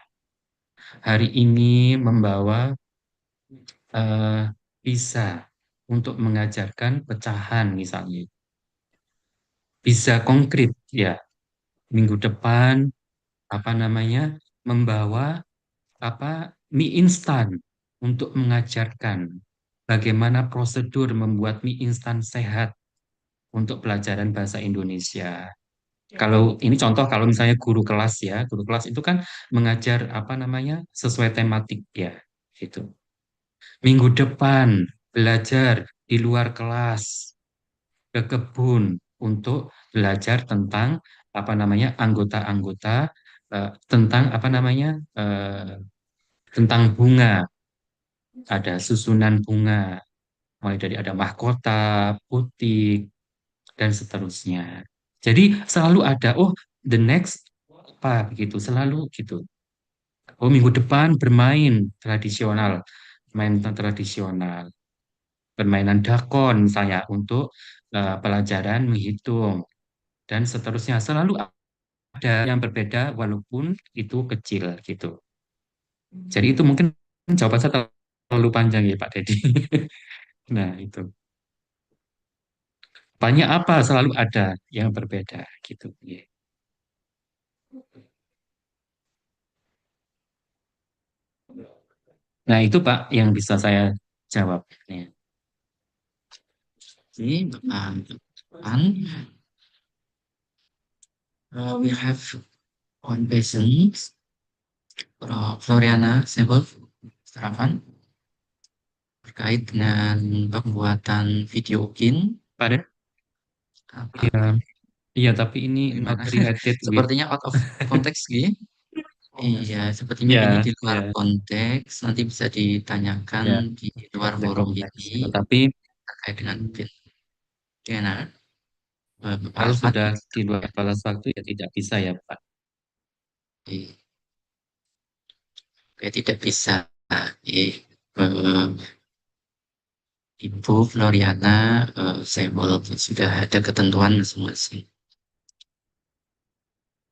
Hari ini membawa eh, bisa untuk mengajarkan pecahan misalnya. Bisa konkret ya. Minggu depan apa namanya membawa mie instan untuk mengajarkan bagaimana prosedur membuat mie instan sehat untuk pelajaran bahasa Indonesia. Kalau ini contoh kalau misalnya guru kelas ya, guru kelas itu kan mengajar apa namanya sesuai tematik ya, gitu. Minggu depan belajar di luar kelas ke kebun untuk belajar tentang apa namanya anggota-anggota tentang apa namanya tentang bunga, ada susunan bunga, mulai dari ada mahkota, butik, dan seterusnya. Jadi selalu ada, oh the next apa begitu, selalu gitu. Oh minggu depan bermain tradisional, main tradisional, permainan dakon misalnya untuk pelajaran menghitung dan seterusnya. Selalu ada yang berbeda walaupun itu kecil gitu. Jadi itu mungkin jawaban saya terlalu panjang ya Pak Dedi. Nah itu. Banyak apa selalu ada yang berbeda gitu. Ya. Nah itu Pak yang bisa saya jawab. Ya. Oke, depan. We have one patient, Floriana Sebel, Sarapan, terkait dengan pembuatan video game. Pada Apa? ya, iya tapi ini not Gimana? related with Sepertinya out of context gitu. Iya, sepertinya ini ya di luar ya konteks. Nanti bisa ditanyakan ya di luar ada forum konteks. ini Tetapi terkait dengan pin. Oke, nah, Pak kalau Ahmad, sudah di luar batas waktu ya tidak bisa ya Pak. oke, tidak bisa. Eh, eh, Ibu Floriana, saya mau sudah ada ketentuan masing-masing.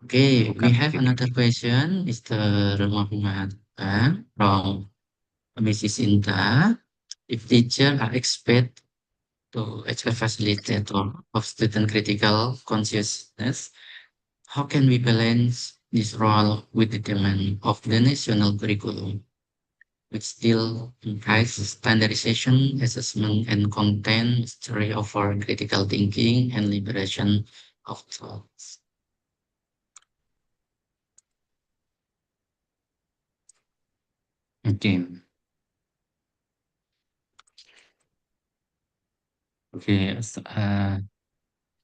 Okay, we Bukan have begitu. another question, Mr. Muhammad from Mrs. Inta. If teachers are expert facilitator of student critical consciousness, how can we balance this role with the demand of the national curriculum, which still implies standardization, assessment, and content mastery over critical thinking and liberation of thoughts? Oke. Oke,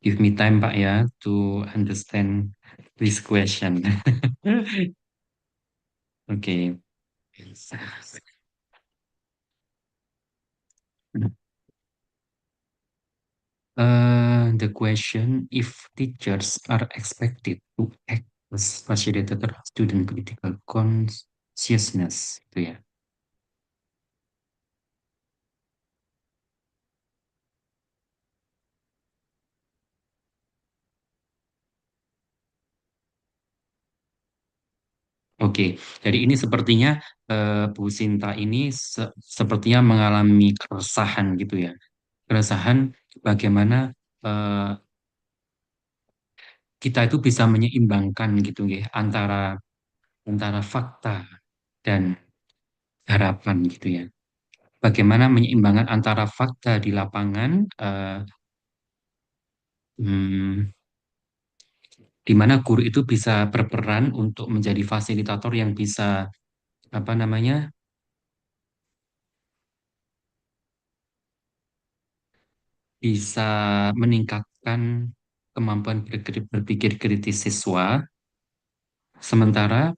give me time Pak ya to understand this question. Oke. The question if teachers are expected to act as facilitator of student critical consciousness, itu ya. Oke, jadi ini sepertinya Bu Sinta ini sepertinya mengalami keresahan gitu ya. Keresahan bagaimana eh, kita itu bisa menyeimbangkan gitu ya antara antara fakta dan harapan gitu ya. Bagaimana menyeimbangkan antara fakta di lapangan hmm, di mana guru itu bisa berperan untuk menjadi fasilitator yang bisa apa namanya bisa meningkatkan kemampuan berpikir kritis siswa, sementara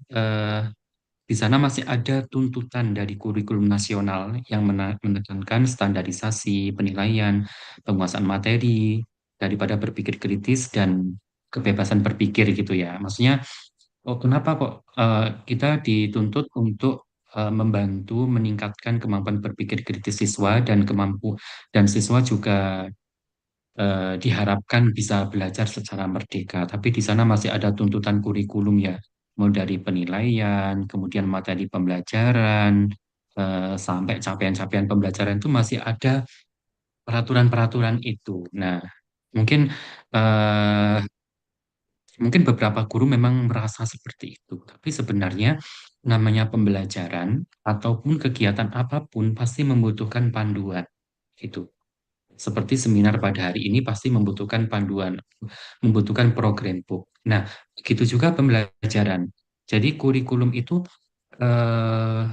di sana masih ada tuntutan dari kurikulum nasional yang menekankan standarisasi, penilaian, penguasaan materi, daripada berpikir kritis dan kebebasan berpikir gitu ya. Maksudnya, oh kenapa kok kita dituntut untuk membantu meningkatkan kemampuan berpikir kritis siswa dan siswa juga diharapkan bisa belajar secara merdeka. Tapi di sana masih ada tuntutan kurikulum ya, mulai dari penilaian, kemudian materi pembelajaran, sampai capaian-capaian pembelajaran itu masih ada peraturan-peraturan itu. Nah, mungkin eh, mungkin beberapa guru memang merasa seperti itu, tapi sebenarnya namanya pembelajaran ataupun kegiatan apapun pasti membutuhkan panduan. Gitu. Seperti seminar pada hari ini pasti membutuhkan panduan, membutuhkan program book. Nah, begitu juga pembelajaran. Jadi kurikulum itu eh,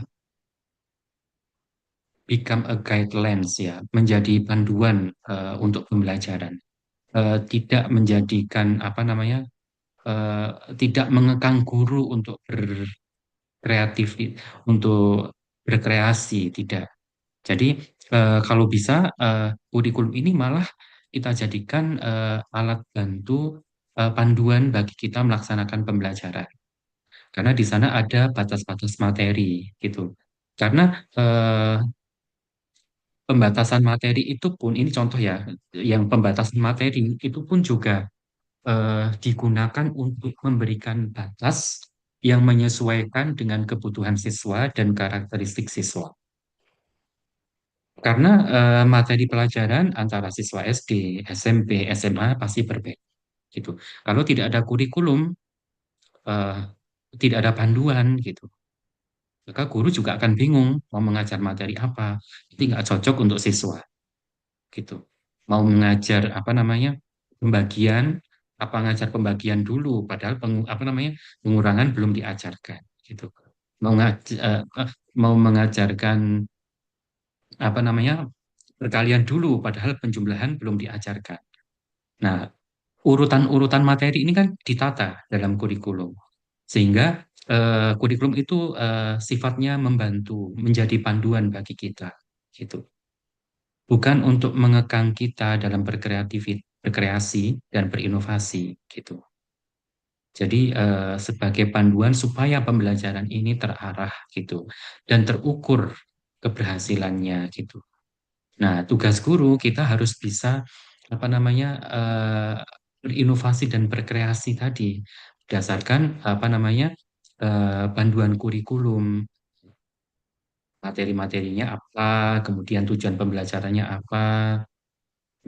become a guidelines ya, menjadi panduan untuk pembelajaran. Tidak menjadikan apa namanya, tidak mengekang guru untuk kreatif, untuk berkreasi, tidak. Jadi kalau bisa kurikulum ini malah kita jadikan alat bantu panduan bagi kita melaksanakan pembelajaran. Karena di sana ada batas-batas materi gitu. Karena pembatasan materi itu pun, ini contoh ya, yang pembatasan materi itu pun juga digunakan untuk memberikan batas yang menyesuaikan dengan kebutuhan siswa dan karakteristik siswa. Karena materi pelajaran antara siswa SD, SMP, SMA pasti berbeda gitu. Kalau tidak ada kurikulum, eh, tidak ada panduan gitu, maka guru juga akan bingung mau mengajar materi apa. Itu nggak cocok untuk siswa gitu. Mau mengajar apa namanya pembagian, apa ngajar pembagian dulu, padahal apa namanya pengurangan belum diajarkan gitu. Mau mau mengajarkan apa namanya perkalian dulu, padahal penjumlahan belum diajarkan. Nah, urutan-urutan materi ini kan ditata dalam kurikulum, sehingga kurikulum itu sifatnya membantu, menjadi panduan bagi kita, gitu. Bukan untuk mengekang kita dalam berkreasi dan berinovasi, gitu. Jadi sebagai panduan supaya pembelajaran ini terarah, gitu, dan terukur keberhasilannya, gitu. Nah, tugas guru kita harus bisa apa namanya berinovasi dan berkreasi tadi berdasarkan apa namanya panduan kurikulum, materi-materinya apa, kemudian tujuan pembelajarannya apa.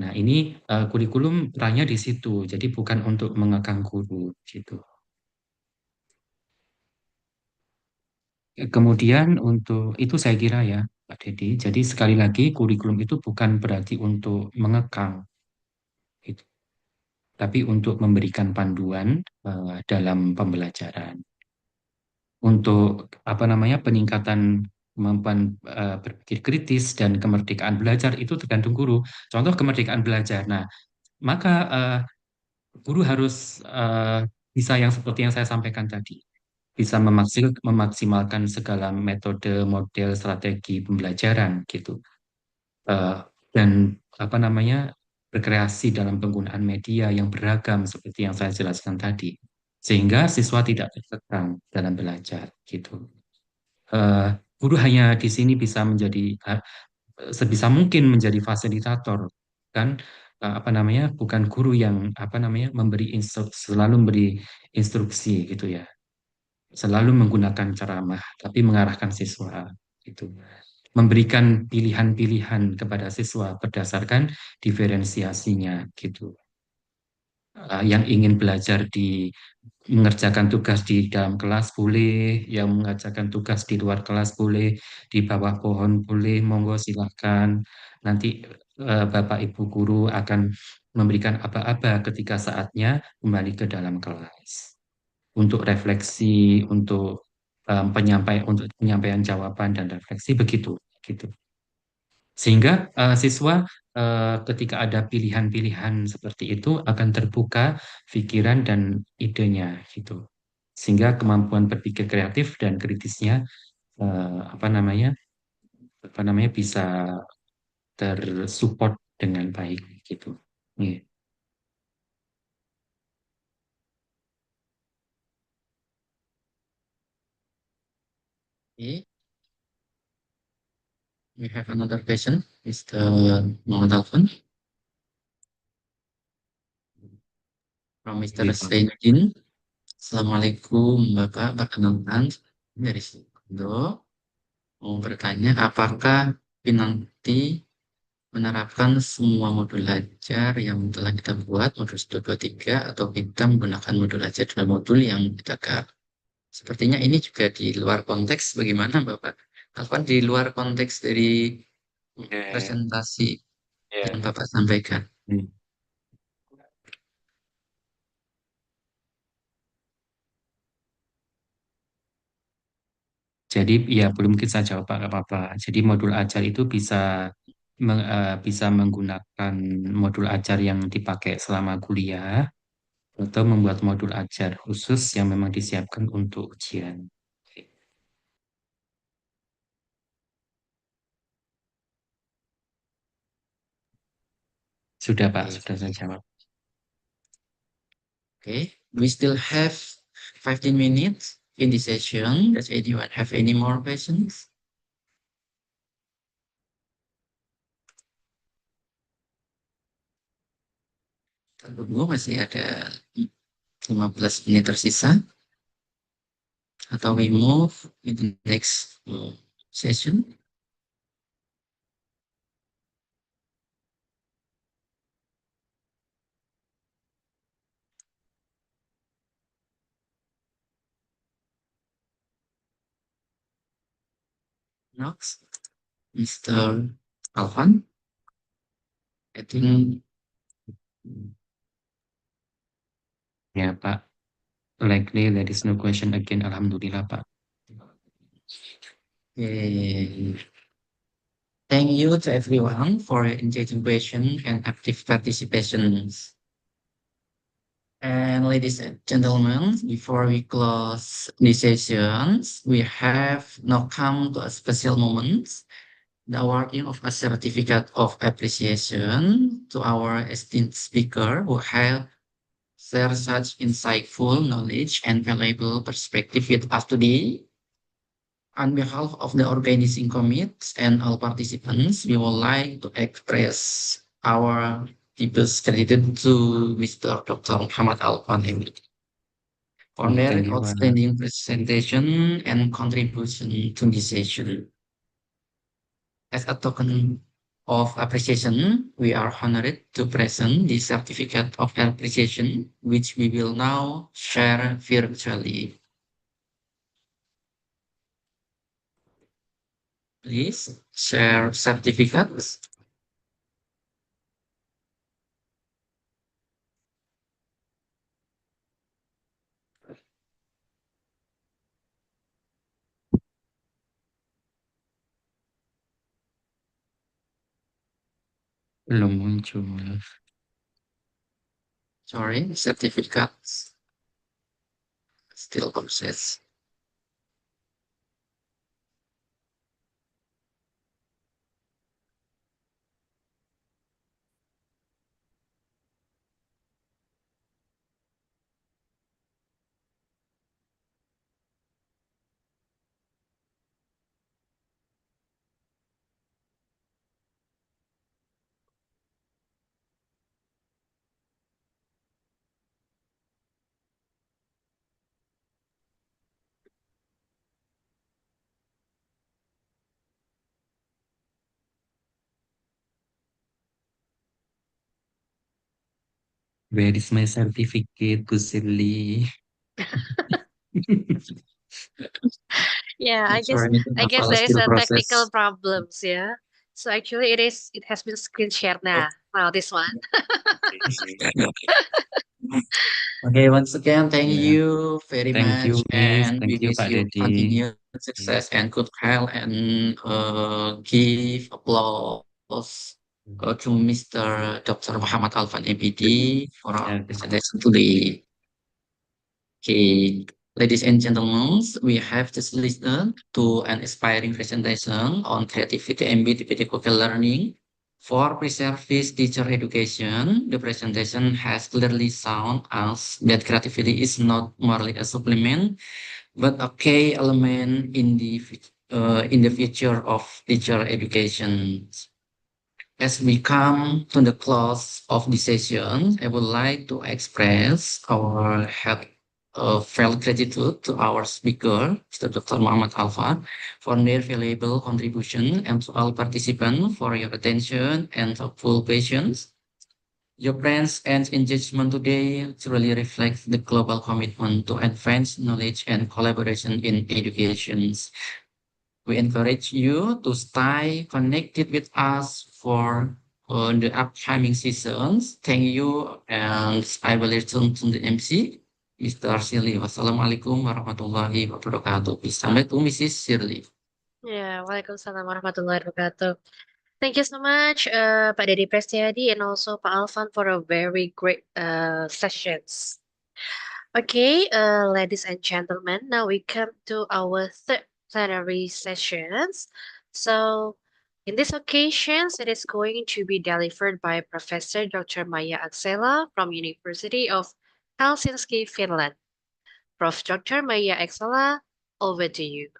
Nah, ini kurikulum perannya di situ. Jadi bukan untuk mengekang guru gitu. Kemudian untuk itu saya kira ya, Pak Dedi. Jadi sekali lagi kurikulum itu bukan berarti untuk mengekang, gitu, tapi untuk memberikan panduan dalam pembelajaran. Untuk apa namanya peningkatan kemampuan berpikir kritis dan kemerdekaan belajar itu tergantung guru. Contoh kemerdekaan belajar. Nah, maka guru harus bisa yang seperti yang saya sampaikan tadi, bisa memaksimalkan segala metode, model, strategi pembelajaran gitu. Eh, dan apa namanya berkreasi dalam penggunaan media yang beragam seperti yang saya jelaskan tadi, sehingga siswa tidak terkekang dalam belajar gitu. Eh, Guru hanya di sini bisa menjadi sebisa mungkin menjadi fasilitator, kan apa namanya bukan guru yang apa namanya selalu memberi instruksi gitu ya, selalu menggunakan ceramah, tapi mengarahkan siswa gitu, memberikan pilihan-pilihan kepada siswa berdasarkan diferensiasinya gitu. Yang ingin belajar di mengerjakan tugas di dalam kelas boleh, yang mengerjakan tugas di luar kelas boleh, di bawah pohon boleh, monggo silahkan. Nanti Bapak Ibu guru akan memberikan aba-aba ketika saatnya kembali ke dalam kelas untuk refleksi, untuk penyampaian jawaban dan refleksi begitu, gitu. Sehingga siswa ketika ada pilihan-pilihan seperti itu akan terbuka pikiran dan idenya gitu. Sehingga kemampuan berpikir kreatif dan kritisnya apa namanya bisa tersupport dengan baik gitu. Iya. Okay, we have another question. Mr. Muhammad from Mr. Zainuddin. Assalamualaikum Bapak, perkenalkan dari Indo. Mau bertanya, apakah Pinanti menerapkan semua modul ajar yang telah kita buat, modul 1, 2, 3, atau kita menggunakan modul ajar dalam modul yang kita gak? Sepertinya ini juga di luar konteks, bagaimana Bapak? Apa di luar konteks dari presentasi yang Bapak sampaikan? Hmm. Jadi ya belum kita jawab Pak, nggak apa-apa. Jadi modul ajar itu bisa menggunakan modul ajar yang dipakai selama kuliah atau membuat modul ajar khusus yang memang disiapkan untuk ujian. Sudah Pak, Okay. sudah saya jawab. Okay, we still have 15 minutes in this session. Does anyone have any more questions? Tunggu, masih ada 15 menit tersisa. Atau we move into the next session. Next, Mr. Alvan. I think Ya Pak, likely there is no question again. Alhamdulillah Pak. okay. Thank you to everyone for your engaging question and active participation. And ladies and gentlemen, before we close this sessions, we have now come to a special moment, the awarding of a certificate of appreciation to our esteemed speaker who have shared such insightful knowledge and valuable perspective with us today. On behalf of the organizing committees and all participants, we would like to express our deepest gratitude to Mr. Dr. Muhammad Alfan for their Thank you Pak. outstanding presentation and contribution to this session. As a token of appreciation, we are honored to present the certificate of appreciation, which we will now share virtually. Please share certificates. Belum muncul. Sorry, certificates still process. Where is my certificate, Bu Shirley? Yeah, Sorry, I guess file there is still a technical process. problems, yeah. So actually it has been screen shared now. Now this one. Okay, once again, thank Yeah. you very Thank you, much, Miss. and we Thank you, wish Pak you Dedi. continued success and good health, and give applause to Mr. Dr. Muhammad Alfan MPD for our Yeah. presentation today. Okay, ladies and gentlemen, we have just listened to an inspiring presentation on creativity and pedagogical learning for pre-service teacher education. The presentation has clearly shown us that creativity is not merely a supplement, but a key element in the future of teacher education. As we come to the close of the session, I would like to express our felt gratitude to our speaker, Mr. Dr. Muhammad Alfa, for their valuable contribution, and to all participants for your attention and thoughtful patience. Your presence and engagement today truly reflects the global commitment to advance knowledge and collaboration in education. We encourage you to stay connected with us for the upcoming seasons. Thank you, and I will return to the MC, Mr. Shirley. Wassalamualaikum warahmatullahi wabarakatuh. Sampai to Mrs. Shirley. Yeah, Waalaikumsalam warahmatullahi wabarakatuh. Thank you so much, Pak Dedi Prestiadi and also Pak Alfan for a very great sessions. Okay, ladies and gentlemen, now we come to our third plenary sessions. So In this occasion, it is going to be delivered by Professor Dr. Maya Axela from University of Helsinki, Finland. Prof. Dr. Maya Axela, over to you.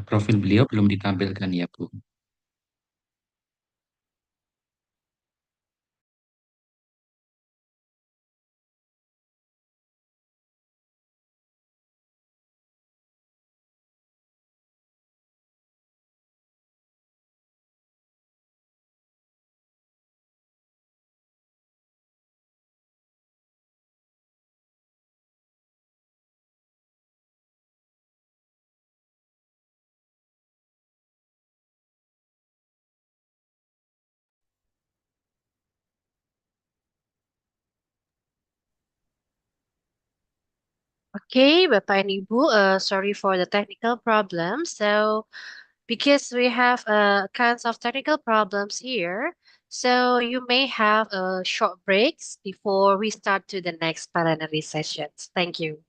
Profil beliau belum ditampilkan ya, Bu. Okay, Bapak and Ibu, sorry for the technical problem. So, because we have kinds of technical problems here, so you may have short breaks before we start to the next plenary sessions. Thank you.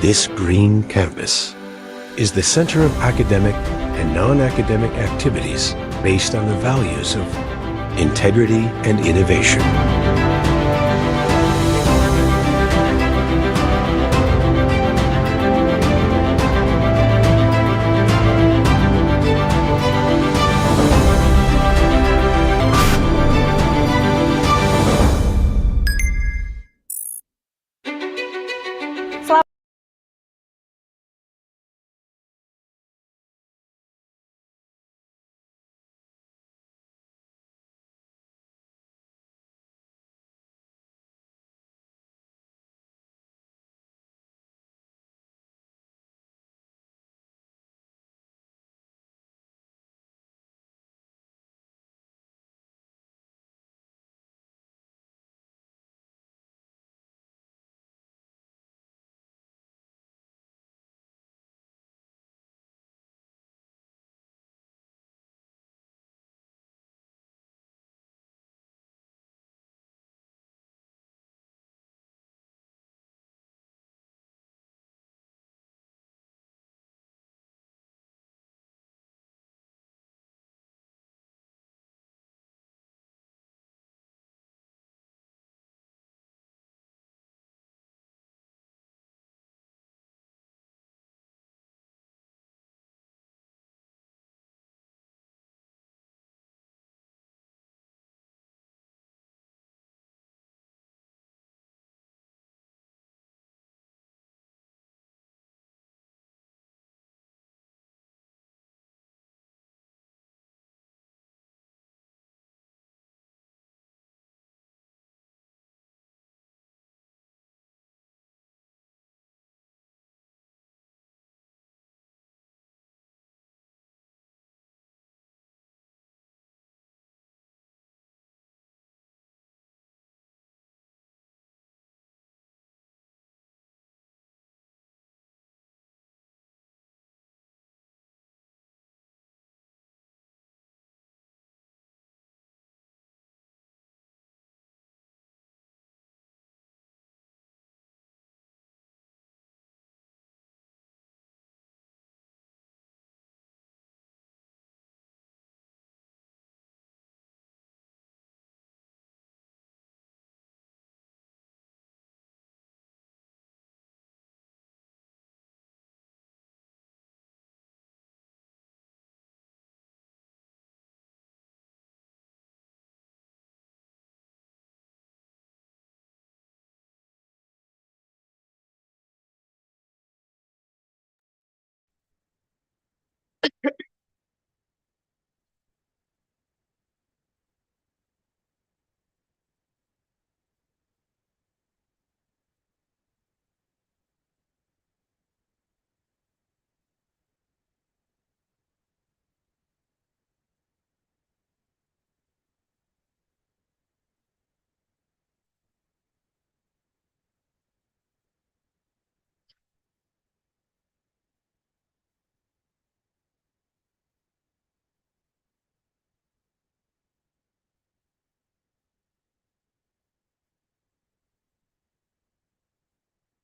This green campus is the center of academic and non-academic activities based on the values of integrity and innovation.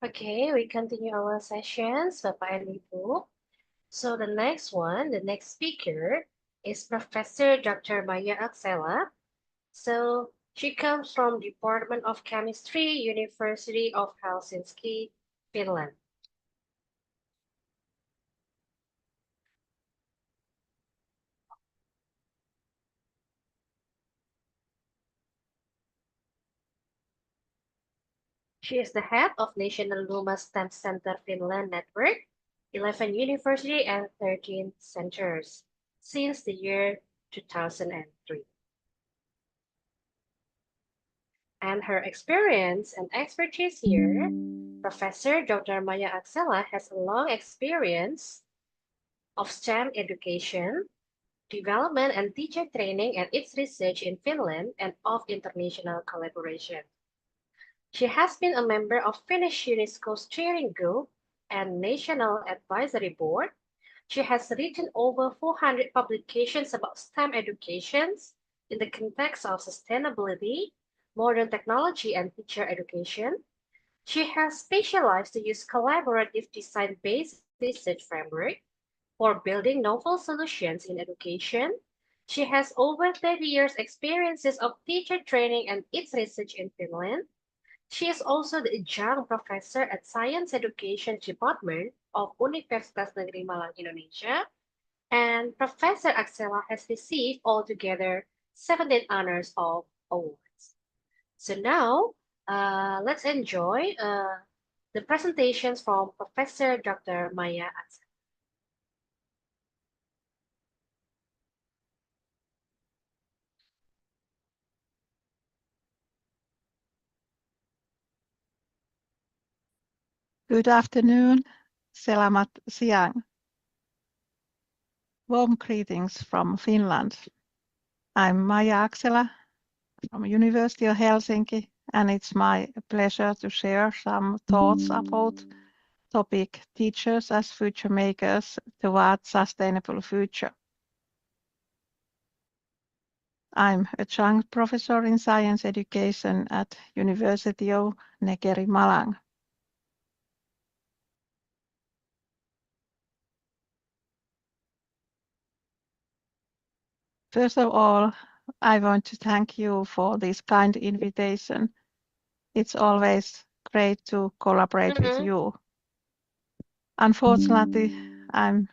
Okay, we continue our sessions, Bapak and Ibu. So the next speaker is Professor Dr. Maya Aksela. So she comes from Department of Chemistry, University of Helsinki, Finland. She is the head of National Luma STEM Center Finland Network, 11 university and 13 centers since the year 2003. And her experience and expertise here, Professor Dr. Maya Aksela has a long experience of STEM education, development and teacher training and its research in Finland and of international collaboration. She has been a member of Finnish UNESCO Steering Group and National Advisory Board. She has written over 400 publications about STEM educations in the context of sustainability, modern technology, and teacher education. She has specialized to use collaborative design-based research framework for building novel solutions in education. She has over 30 years experiences of teacher training and its research in Finland. She is also the adjunct professor at Science Education Department of Universitas Negeri Malang, Indonesia. And Professor Axela has received altogether 17 honors of awards. So now, let's enjoy the presentations from Professor Dr. Maya Axela. Good afternoon. Selamat siang. Warm greetings from Finland. I'm Maija Aksela from University of Helsinki, and it's my pleasure to share some thoughts about topic teachers as future makers towards sustainable future. I'm a adjunct professor in science education at University of Negeri Malang. First of all, I want to thank you for this kind invitation. It's always great to collaborate with you. Unfortunately, I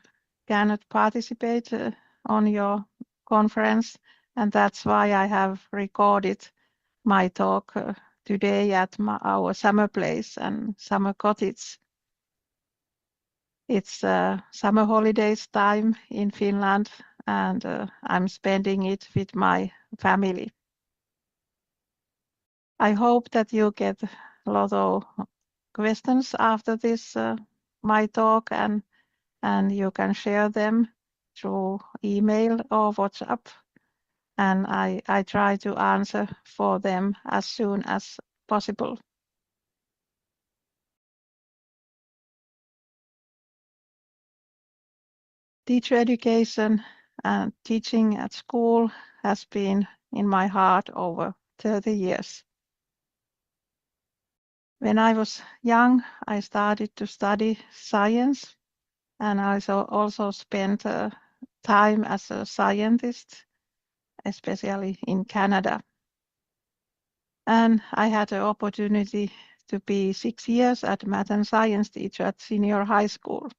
cannot participate on your conference, and that's why I have recorded my talk today at our summer place and summer cottage. It's summer holidays time in Finland, and I'm spending it with my family. I hope that you get a lot of questions after this my talk, and you can share them through email or WhatsApp, and I try to answer for them as soon as possible. Teacher education and teaching at school has been in my heart over 30 years. When I was young, I started to study science, and I also spent time as a scientist, especially in Canada. And I had the opportunity to be 6 years at math and science teacher at senior high school.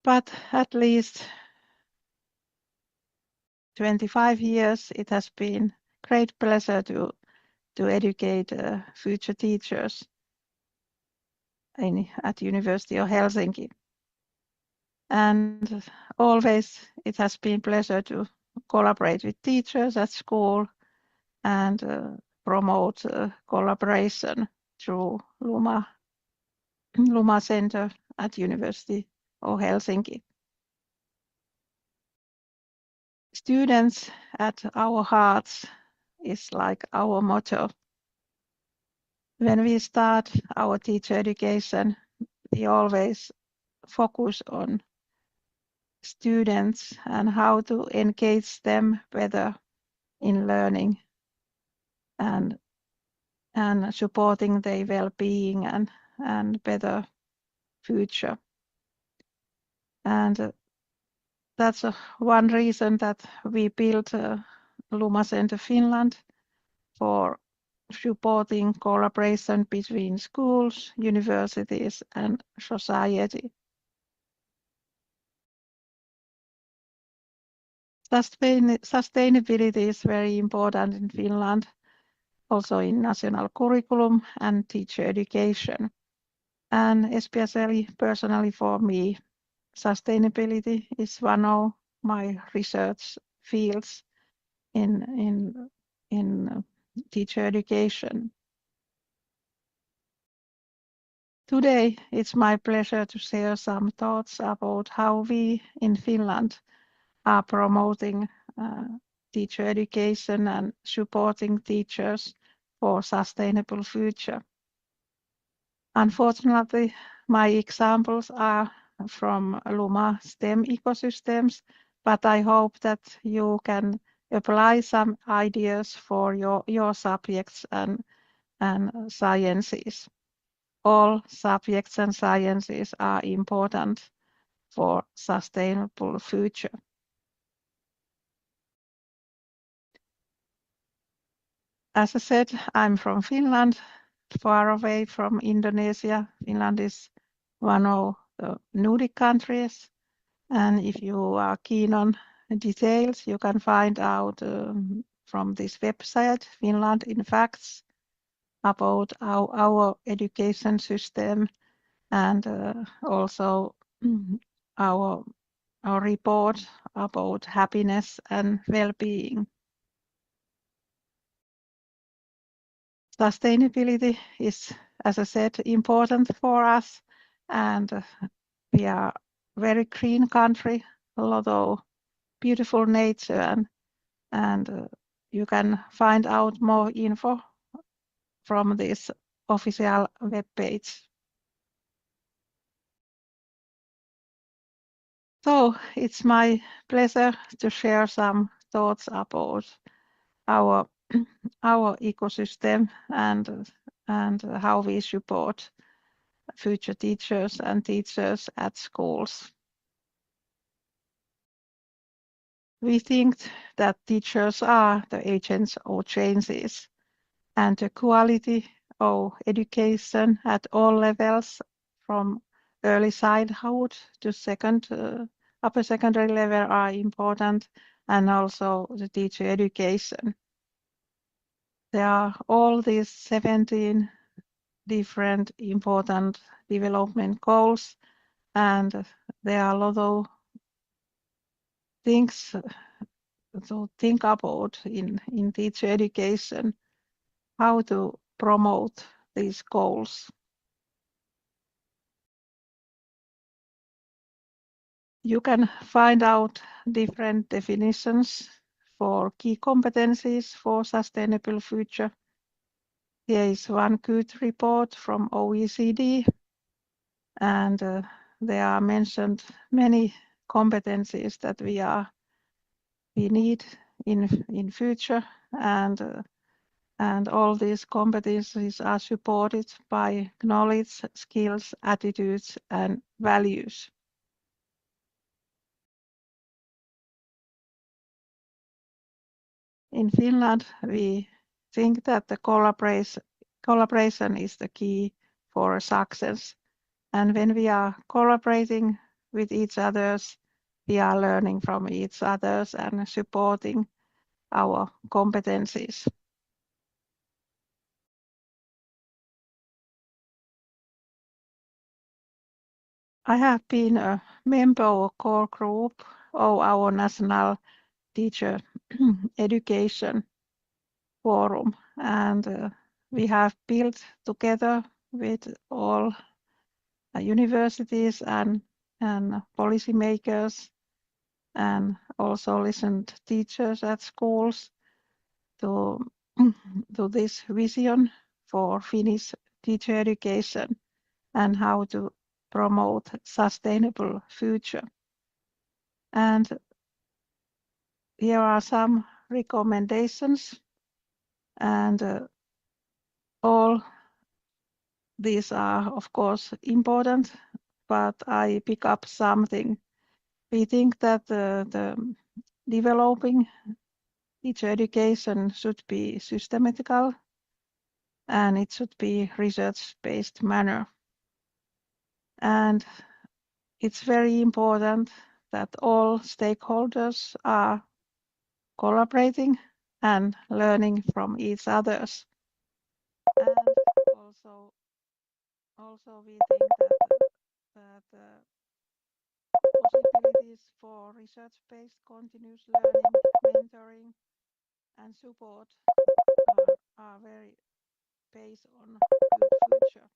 But at least 25 years, it has been great pleasure to educate future teachers at University of Helsinki. And always it has been pleasure to collaborate with teachers at school and promote collaboration through Luma Center at University of Helsinki. Students at our hearts is like our motto. When we start our teacher education, we always focus on students and how to engage them better in learning and supporting their well-being and better future. And that's one reason that we built Luma Center Finland for supporting collaboration between schools, universities, and society. Sustainability is very important in Finland, also in national curriculum and teacher education. And especially personally for me, sustainability is one of my research fields in teacher education. Today, it's my pleasure to share some thoughts about how we in Finland are promoting teacher education and supporting teachers for sustainable future. Unfortunately, my examples are from Luma STEM ecosystems, but I hope that you can apply some ideas for your subjects and and sciences. All subjects and sciences are important for sustainable future. As I said, I'm from Finland, far away from Indonesia. Finland is one of the Nordic countries. And if you are keen on details, you can find out from this website, Finland in Facts, about our education system and also our report about happiness and well-being. Sustainability is, as I said, important for us, and we are a very green country, a lot of beautiful nature, and you can find out more info from this official web page. So it's my pleasure to share some thoughts about our ecosystem and how we support future teachers and teachers at schools. We think that teachers are the agents of changes, and the quality of education at all levels, from early childhood to upper secondary level, are important, and also the teacher education. There are all these 17 different important development goals, and there are a lot of things to think about in teacher education, how to promote these goals. You can find out different definitions for key competencies for sustainable future. Here is one good report from OECD, and there are mentioned many competencies that we need in future, and all these competencies are supported by knowledge, skills, attitudes, and values. In Finland, we think that the collaboration is the key for success. And when we are collaborating with each others, we are learning from each others and supporting our competencies. I have been a member of a core group of our National Teacher Education Forum, and we have built together with all universities and policymakers, and also listened teachers at schools to this vision for Finnish teacher education and how to promote sustainable future. And here are some recommendations, and all these are of course important, but I pick up something. We think that the developing teacher education should be systematical, and it should be research-based manner. And it's very important that all stakeholders are collaborating and learning from each others. And also we think that possibilities for research-based continuous learning, mentoring, and support are very based on good future.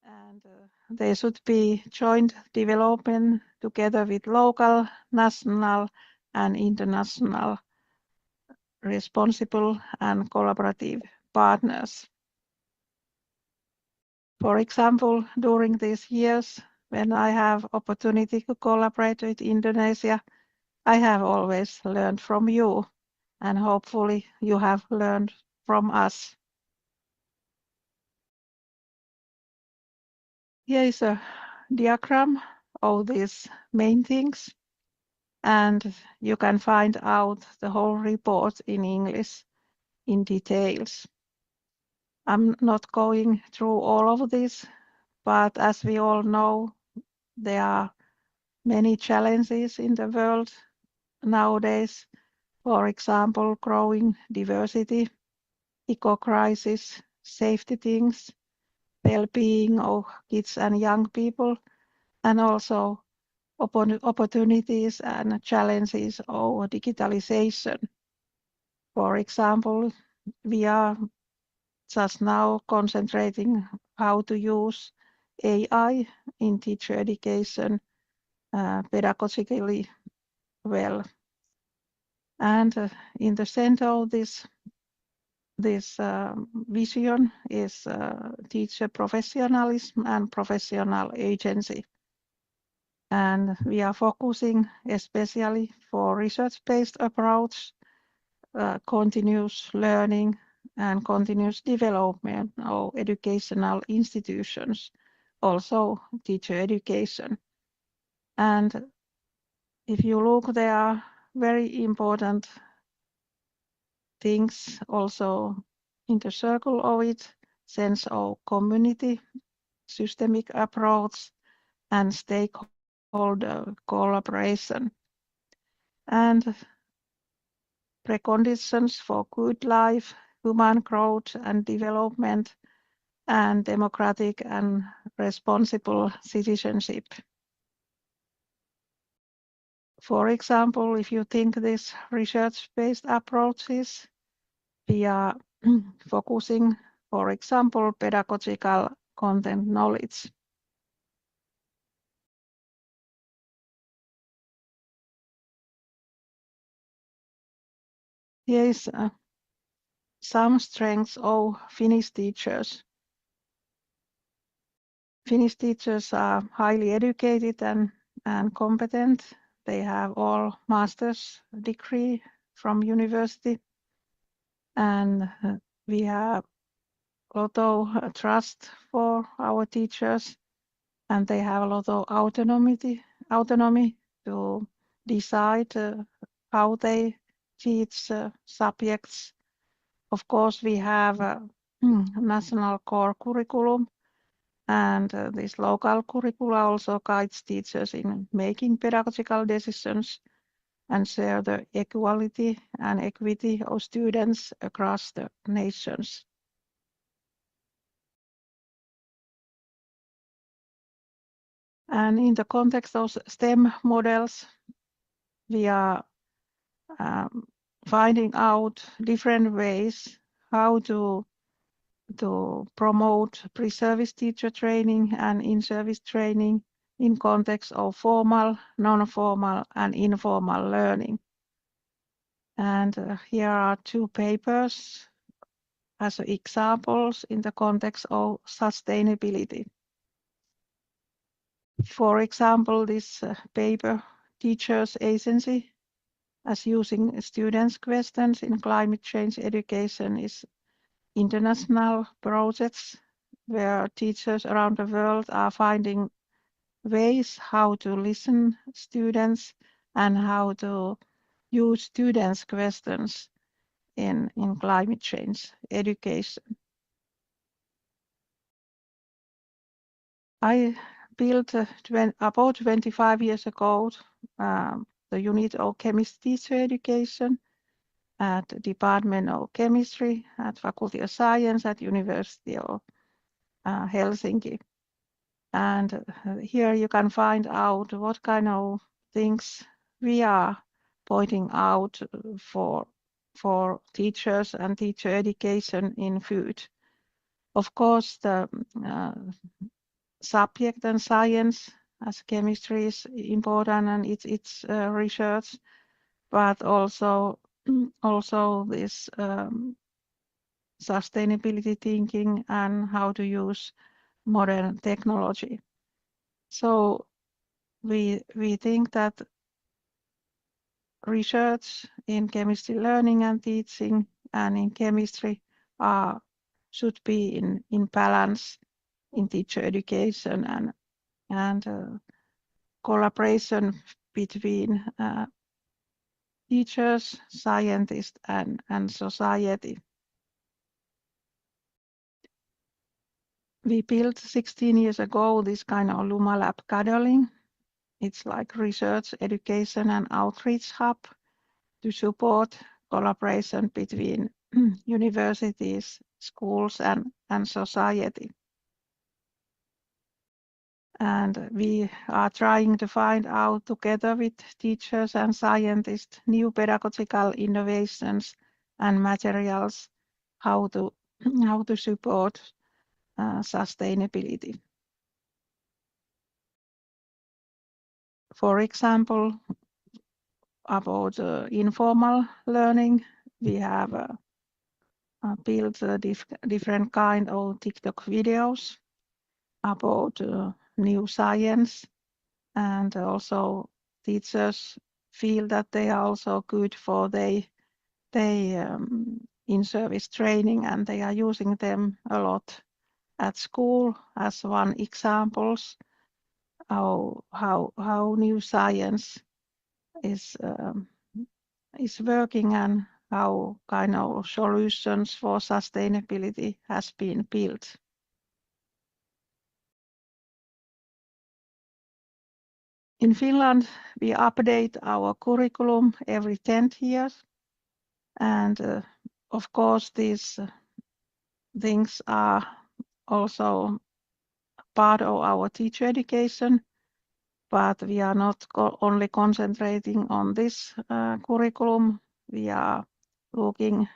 And there should be joint development together with local, national, and international responsible and collaborative partners. For example, during these years, when I have opportunity to collaborate with Indonesia, I have always learned from you, and hopefully you have learned from us. Here is a diagram of these main things, and you can find out the whole report in English in details. I'm not going through all of this, but as we all know, there are many challenges in the world nowadays. For example, growing diversity, eco-crisis, safety things, well-being of kids and young people, and also opportunities and challenges of digitalization. For example, we are just now concentrating how to use AI in teacher education pedagogically well. And in the center of this vision is teacher professionalism and professional agency. And we are focusing especially for research-based approach, continuous learning and continuous development of educational institutions, also teacher education. And if you look, there are very important things also in the circle of it, sense of community, systemic approach, and stakeholder collaboration. And preconditions for good life, human growth and development, and democratic and responsible citizenship. For example, if you think this research-based approaches, we are focusing, for example, pedagogical content knowledge. Here is some strengths of Finnish teachers. Finnish teachers are highly educated and competent. They have all master's degree from university, and we have a lot of trust for our teachers, and they have a lot of autonomy to decide how they teach subjects. Of course, we have a national core curriculum, and this local curricula also guides teachers in making pedagogical decisions and share the equality and equity of students across the nations. And in the context of STEM models, we are finding out different ways how to promote pre-service teacher training and in-service training in context of formal, non-formal, and informal learning. And here are two papers as examples in the context of sustainability. For example, this paper, Teachers' Agency as Using Students' Questions in Climate Change Education, is international projects where teachers around the world are finding ways how to listen students and how to use students' questions in climate change education. I built about 25 years ago the unit of chemistry teacher education at the Department of Chemistry at Faculty of Science at University of Helsinki. And here you can find out what kind of things we are pointing out for teachers and teacher education in food. Of course, the subject and science as chemistry is important and it's research, but also this sustainability thinking and how to use modern technology. So we think that research in chemistry learning and teaching and in chemistry should be in balance in teacher education and collaboration between teachers, scientists, and society. We built 16 years ago this kind of Luma Lab Cuddling. It's like research, education, and outreach hub to support collaboration between universities, schools, and society. And we are trying to find out together with teachers and scientists new pedagogical innovations and materials how to support sustainability. For example, about informal learning, we have built different kind of TikTok videos about new science, and also teachers feel that they are also good for they in-service training, and they are using them a lot at school as one examples how new science is working and how kind of solutions for sustainability has been built. In Finland, we update our curriculum every 10 years, and of course these things are also part of our teacher education, but we are not only concentrating on this curriculum. We are looking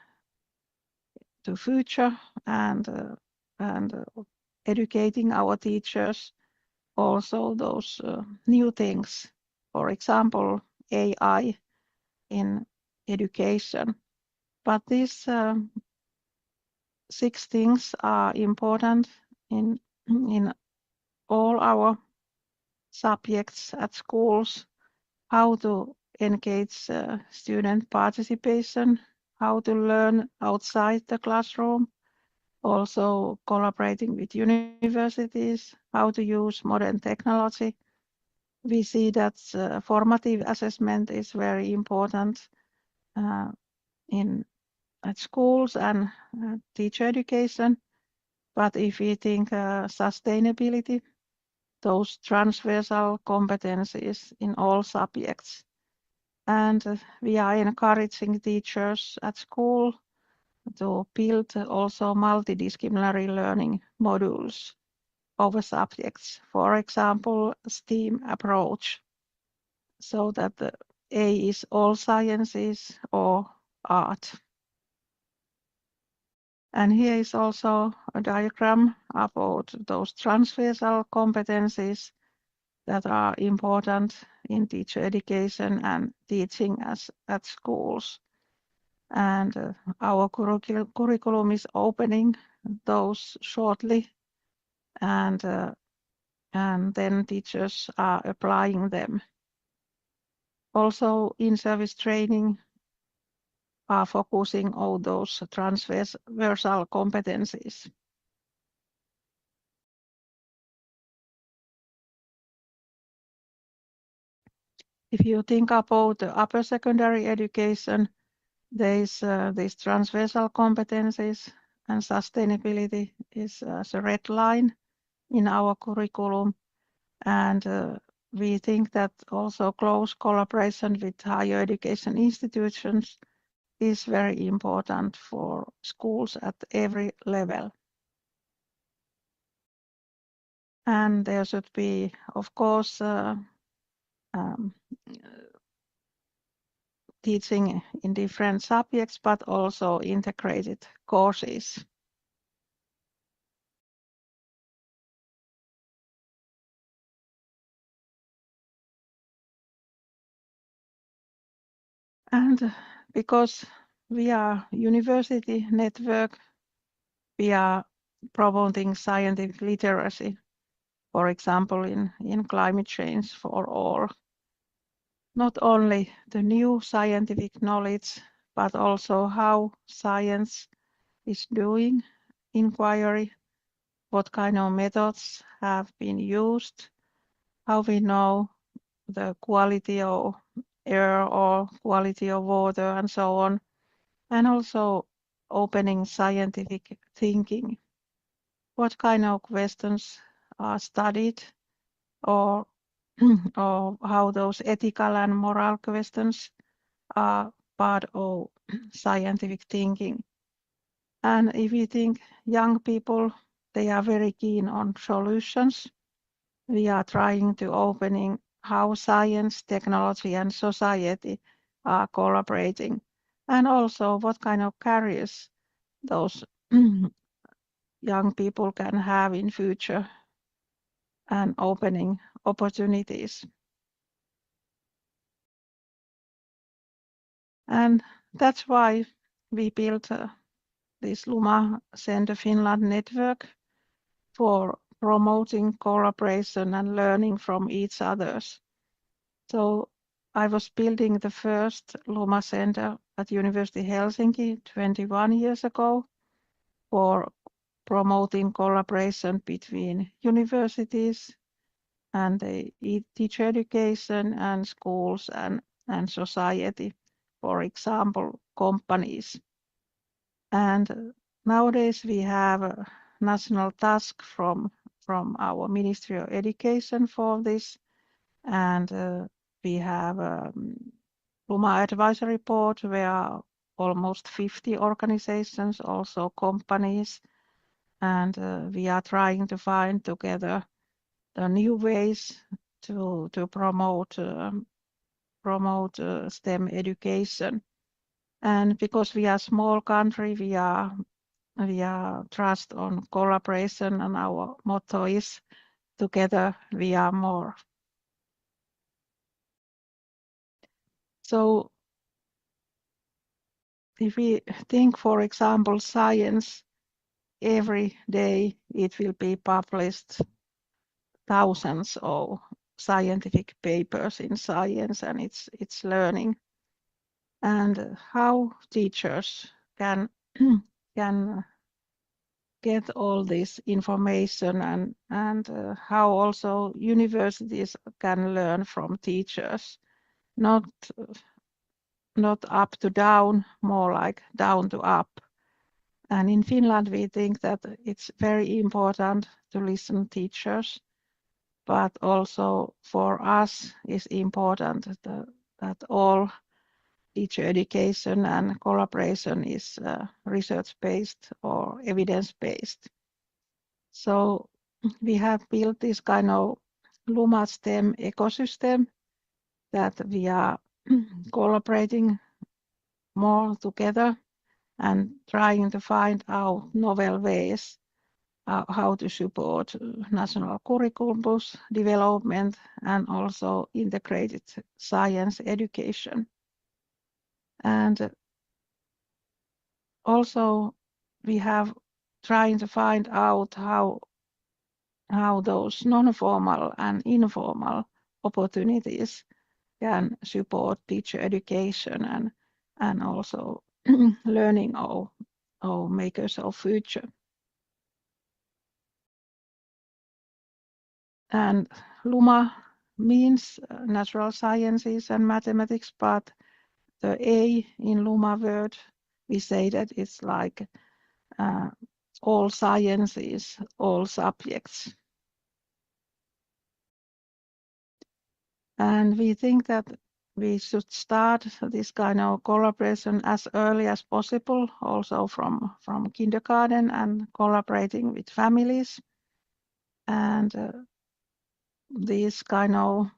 to future and educating our teachers also those new things. For example, AI in education. But these 6 things are important in all our subjects at schools: how to engage student participation, how to learn outside the classroom, also collaborating with universities, how to use modern technology. We see that formative assessment is very important at schools and teacher education. But if we think sustainability, those transversal competencies in all subjects. And we are encouraging teachers at school to build also multidisciplinary learning modules of subjects, for example, STEAM approach, so that the A is all sciences or art. And here is also a diagram about those transversal competencies that are important in teacher education and teaching at schools. And our curriculum is opening those shortly, and then teachers are applying them. Also, in-service training are focusing on those transversal competencies. If you think about the upper secondary education, there is these transversal competencies, and sustainability is the red line in our curriculum. And we think that also close collaboration with higher education institutions is very important for schools at every level. And there should be, of course, teaching in different subjects, but also integrated courses. And because we are university network, we are promoting scientific literacy, for example, in climate change for all. Not only the new scientific knowledge, but also how science is doing inquiry, what kind of methods have been used, how we know the quality of air or quality of water and so on, and also opening scientific thinking. What kind of questions are studied, or how those ethical and moral questions are part of scientific thinking. And if you think young people, they are very keen on solutions. We are trying to opening how science, technology, and society are collaborating, and also what kind of careers those young people can have in future, and opening opportunities. And that's why we built this Luma Center Finland network for promoting collaboration and learning from each others. So I was building the first Luma Center at University Helsinki 21 years ago for promoting collaboration between universities and the teacher education and schools and society, for example, companies. And nowadays we have a national task from our Ministry of Education for this, and we have Luma Advisory Board where almost 50 organizations, also companies, and we are trying to find together the new ways to promote STEM education. And because we are a small country, we are trust on collaboration, and our motto is together we are more. So if we think, for example, science, every day it will be published thousands of scientific papers in science, and it's learning. And how teachers can get all this information, and how also universities can learn from teachers, not up to down, more like down to up. And in Finland, we think that it's very important to listen to teachers, but also for us it's important that all teacher education and collaboration is research-based or evidence-based. So we have built this kind of Luma STEM ecosystem that we are collaborating more together and trying to find out novel ways how to support national curriculum development and also integrated science education. And also we have trying to find out how those non-formal and informal opportunities can support teacher education and also learning of makers of future. And Luma means natural sciences and mathematics, but the A in Luma word, we say that it's like all sciences, all subjects. And we think that we should start this kind of collaboration as early as possible, also from kindergarten, and collaborating with families. And these kind of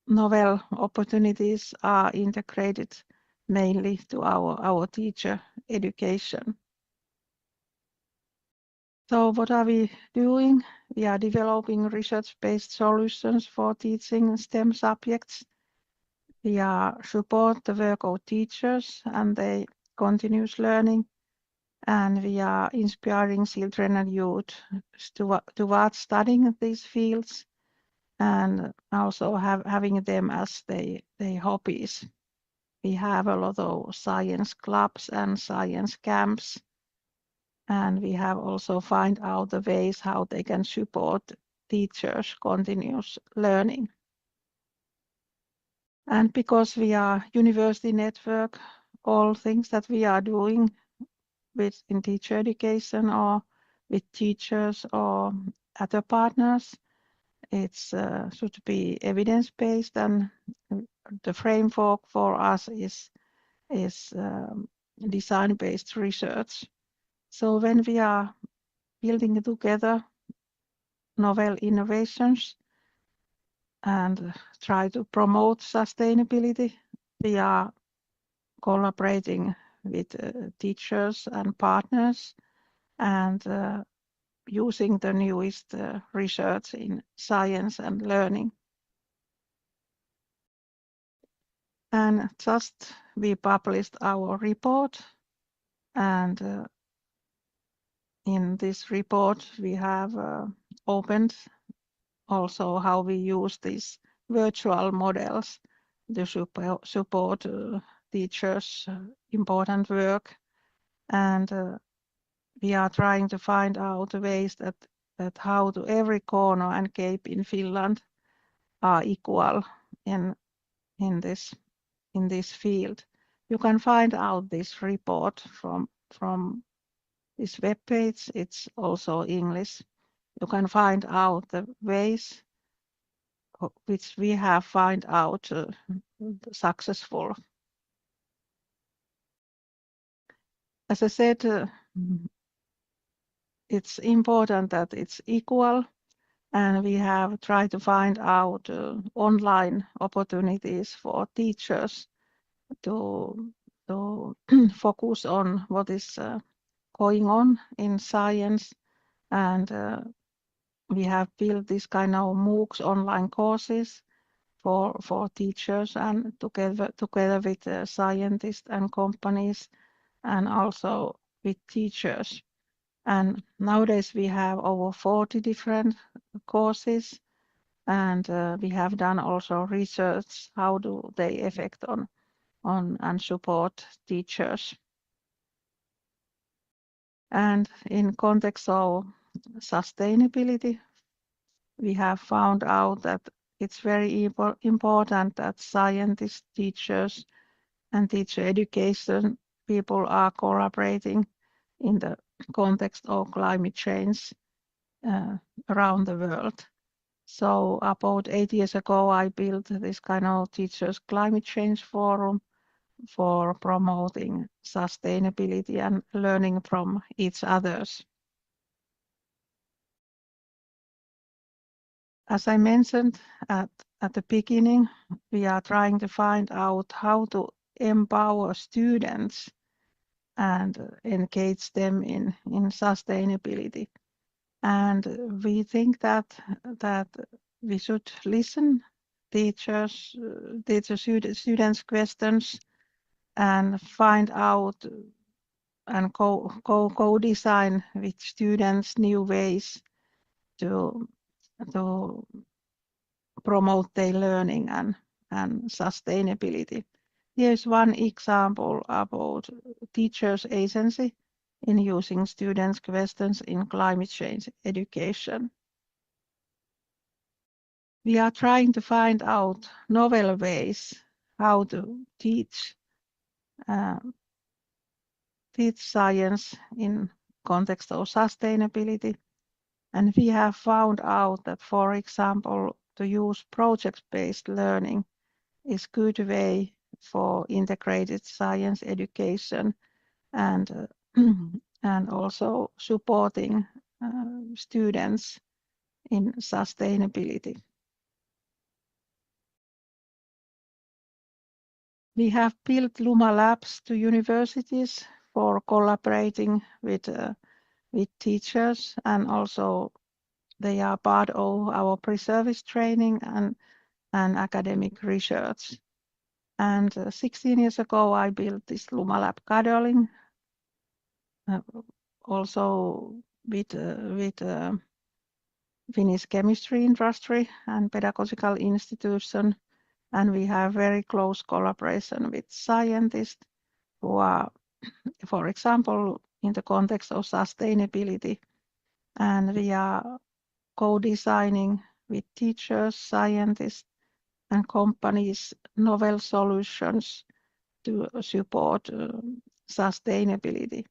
novel opportunities are integrated mainly to our teacher education. So what are we doing? We are developing research-based solutions for teaching STEM subjects. We are support the work of teachers and their continuous learning, and we are inspiring children and youth towards studying these fields, and also having them as their hobbies. We have a lot of science clubs and science camps, And we have also find out the ways how they can support teachers' continuous learning. And because we are university network, all things that we are doing in teacher education or with teachers or other partners, it's should be evidence-based, and the framework for us is design-based research. So when we are building together novel innovations and try to promote sustainability, we are collaborating with teachers and partners and using the newest research in science and learning. And just we published our report, and in this report we have opened also how we use these virtual models to support teachers' important work, and we are trying to find out ways that how to every corner and cape in Finland are equal in this field. You can find out this report from this webpage. It's also English. You can find out the ways which we have found out successful. As I said, it's important that it's equal, and we have tried to find out online opportunities for teachers to focus on what is going on in science, and we have built this kind of MOOCs online courses for teachers and together with scientists and companies, and also with teachers. And nowadays we have over 40 different courses, and we have done also research how do they affect on and support teachers. And in context of sustainability, we have found out that it's very important that scientists, teachers, and teacher education people are collaborating in the context of climate change around the world. So about 8 years ago, I built this kind of teachers climate change forum for promoting sustainability and learning from each others. As I mentioned at the beginning, we are trying to find out how to empower students and engage them in sustainability. And we think that we should listen teachers, students' questions, and find out and co-design with students new ways to promote their learning and sustainability. Here's one example about teachers' agency in using students' questions in climate change education. We are trying to find out novel ways how to teach science in context of sustainability. And we have found out that, for example, to use project-based learning is a good way for integrated science education and and also supporting students in sustainability. We have built Luma Labs to universities for collaborating with teachers, and also they are part of our pre-service training and academic research. And 16 years ago, I built this Luma Lab Cuddling, also with Finnish chemistry industry and pedagogical institution. And we have very close collaboration with scientists who are, for example, in the context of sustainability. And we are co-designing with teachers, scientists, and companies novel solutions to support sustainability.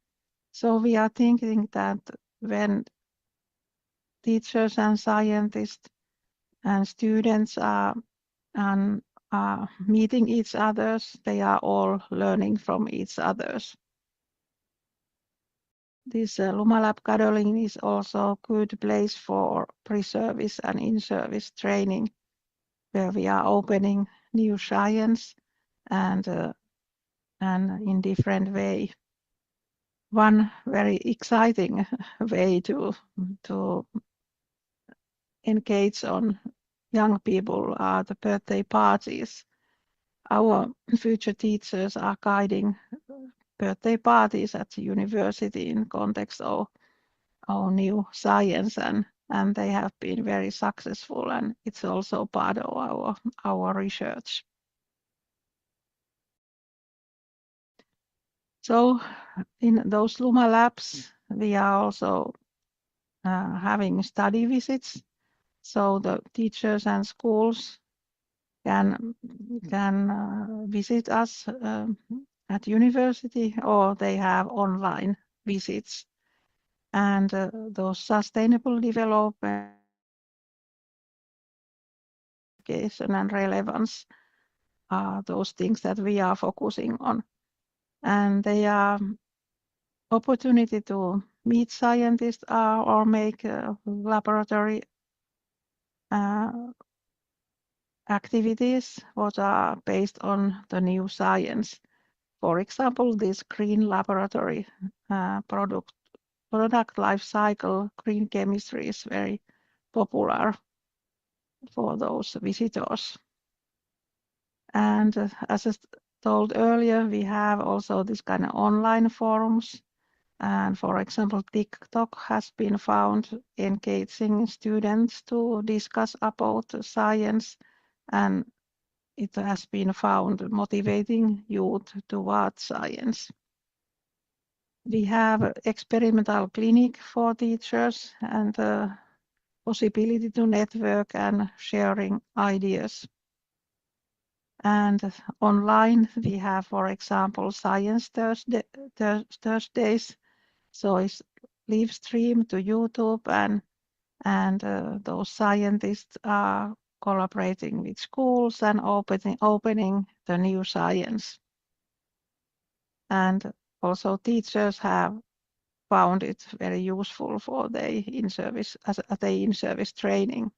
So we are thinking that when teachers and scientists and students are meeting each other, they are all learning from each other. This LumaLab Cuddling is also a good place for pre-service and in-service training, where we are opening new science and in different way. One very exciting way to engage on young people are the birthday parties. Our future teachers are guiding birthday parties at the university in context of our new science, and they have been very successful, and it's also part of our research. So in those Luma labs, we are also having study visits. So the teachers and schools can visit us at university, or they have online visits. And those sustainable development and relevance are those things that we are focusing on. And they are opportunity to meet scientists or make laboratory activities what are based on the new science. For example, this green laboratory product life cycle, green chemistry is very popular for those visitors. And as I told earlier, we have also this kind of online forums. And for example, TikTok has been found engaging students to discuss about science, and it has been found motivating youth towards science. We have experimental clinic for teachers and the possibility to network and sharing ideas. And online, we have, for example, Science Thursdays. So it's live stream to YouTube, and those scientists are collaborating with schools and opening the new science. And also teachers have found it very useful for their in-service training.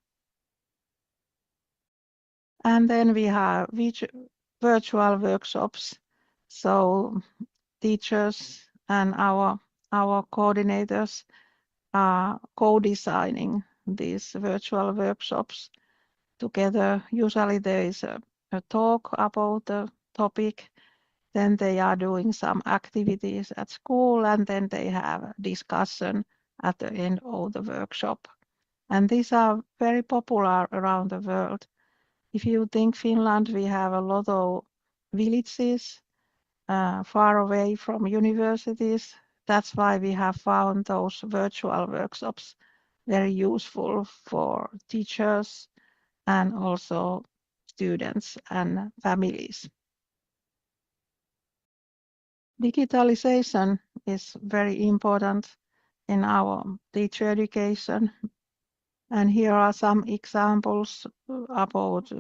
And then we have virtual workshops. So teachers and our coordinators are co-designing these virtual workshops together. Usually there is a talk about the topic, then they are doing some activities at school, and then they have a discussion at the end of the workshop. And these are very popular around the world. If you think Finland, we have a lot of villages far away from universities. That's why we have found those virtual workshops very useful for teachers and also students and families. Digitalization is very important in our teacher education. And here are some examples about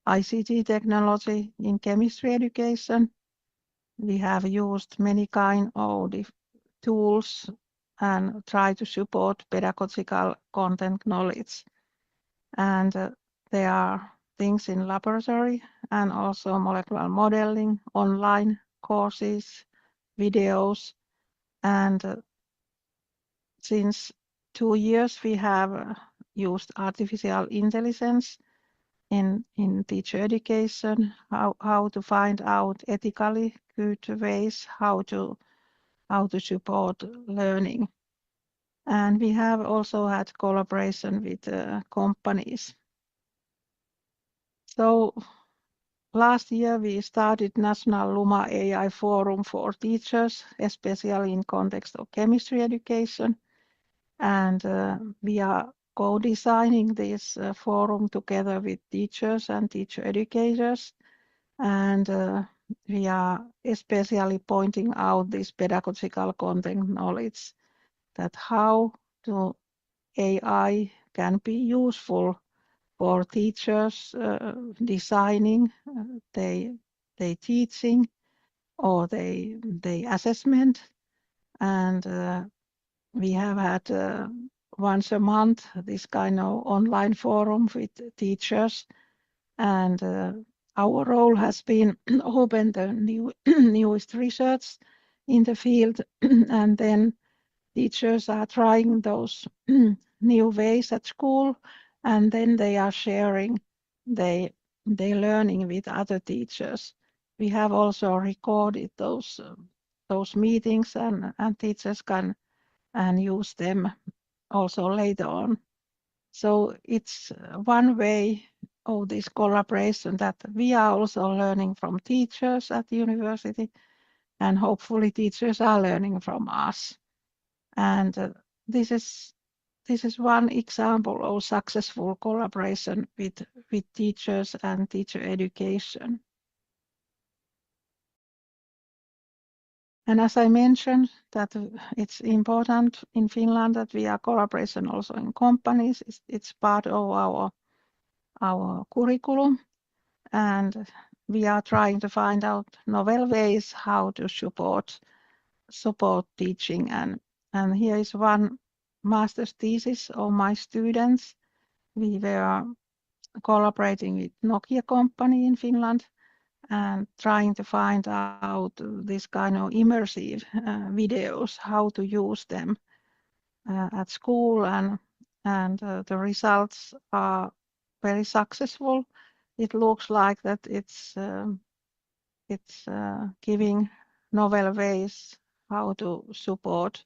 ICT technology in chemistry education. We have used many kind of tools and try to support pedagogical content knowledge. And there are things in laboratory and also molecular modeling, online courses, videos, and since 2 years we have used artificial intelligence in teacher education, how to find out ethically good ways how to support learning. And we have also had collaboration with companies. So last year we started National Luma AI Forum for teachers, especially in context of chemistry education. And we are co-designing this forum together with teachers and teacher educators. And we are especially pointing out this pedagogical content knowledge, that how to AI can be useful for teachers designing they teaching or they assessment. And we have had once a month this kind of online forum with teachers, and our role has been open the newest research in the field and then teachers are trying those new ways at school, and then they are sharing they learning with other teachers. We have also recorded those meetings, and teachers can use them also later on. So it's one way of this collaboration that we are also learning from teachers at the university, and hopefully teachers are learning from us. And this is one example of successful collaboration with teachers and teacher education. And as I mentioned, that it's important in Finland that we are collaboration also in companies. It's part of our curriculum, and we are trying to find out novel ways how to support teaching. And here is one master's thesis of my students. We were collaborating with Nokia company in Finland and trying to find out this kind of immersive videos, how to use them at school, and the results are very successful. It looks like that it's giving novel ways how to support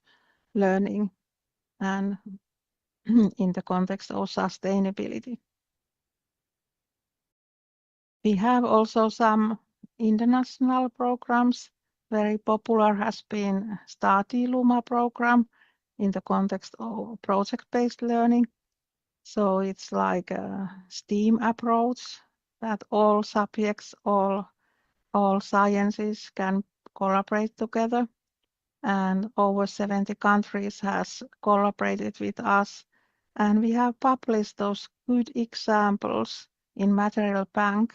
learning and in the context of sustainability. We have also some international programs. Very popular has been Starti Luma program in the context of project-based learning. So it's like a STEAM approach that all subjects, all sciences can collaborate together. And over 70 countries has collaborated with us. And we have published those good examples in Material Bank,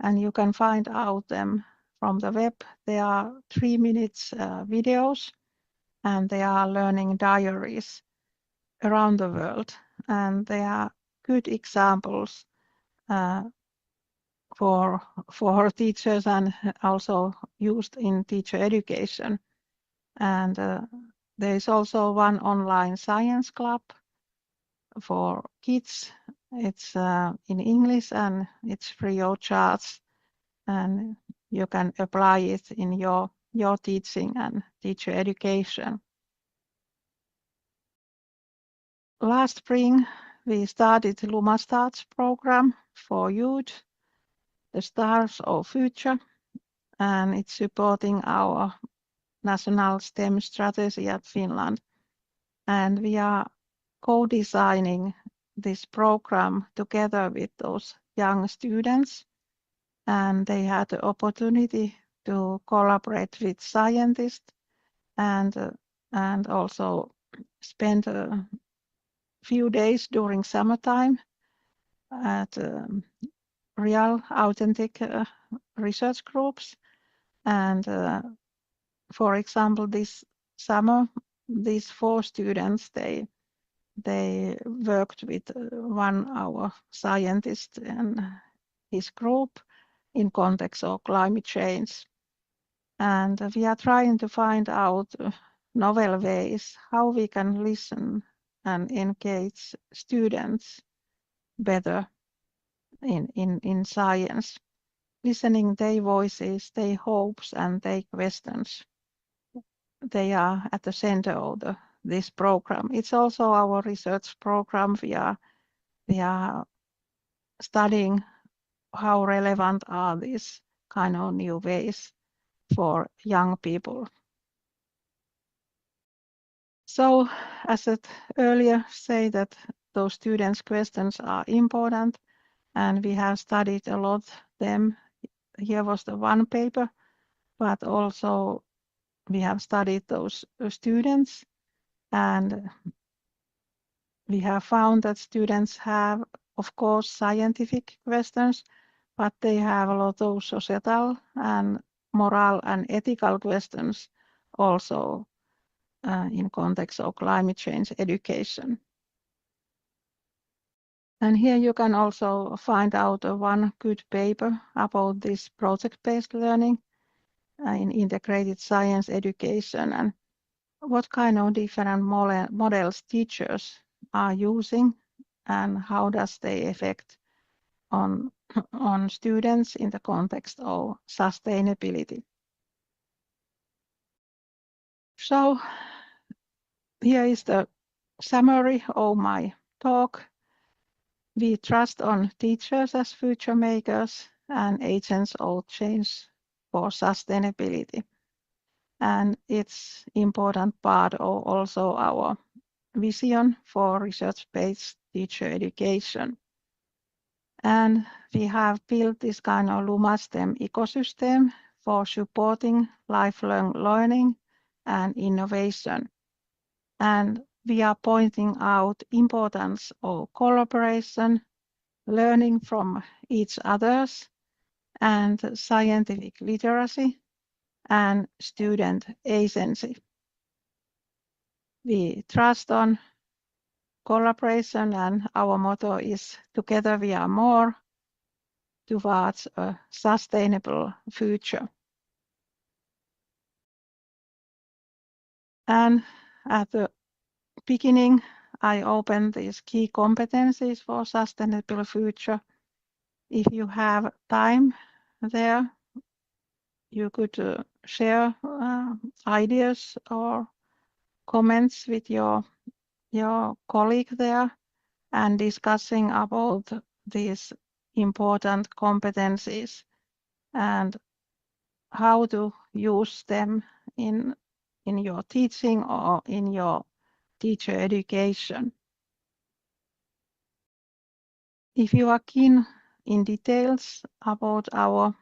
and you can find out them from the web. They are 3 minutes videos, and they are learning diaries around the world. And they are good examples for teachers and also used in teacher education. And there is also one online science club for kids. It's in English and it's free of charge, and you can apply it in your teaching and teacher education. Last spring, we started Luma Starts program for youth, the stars of future, and it's supporting our national STEM strategy at Finland. And we are co-designing this program together with those young students, and they had the opportunity to collaborate with scientists and also spend a few days during summertime at real authentic research groups. And for example, this summer, these 4 students, they worked with one our scientist and his group in context of climate change. And we are trying to find out novel ways how we can listen and engage students better in science, listening their voices, their hopes and their questions. They are at the center of this program. It's also our research program. We are studying how relevant are these kind of new ways for young people. So as I earlier say that those students' questions are important, and we have studied a lot them. Here was the one paper, but also we have studied those students, and we have found that students have, of course, scientific questions, but they have a lot of societal and moral and ethical questions also in context of climate change education. And here you can also find out one good paper about this project-based learning in integrated science education and what kind of different models teachers are using and how does they affect on students in the context of sustainability. So here is the summary of my talk. We trust on teachers as future makers and agents of change for sustainability. And it's important part of also our vision for research-based teacher education. And we have built this kind of LumaSTEM ecosystem for supporting lifelong learning and innovation. And we are pointing out importance of collaboration, learning from each others, and scientific literacy and student agency. We trust on collaboration, and our motto is "Together we are more" towards a sustainable future. And at the beginning, I opened these key competencies for sustainable future. If you have time there, you could share ideas or comments with your colleague there and discussing about these important competencies and how to use them in your teaching or in your teacher education. If you are keen in details about our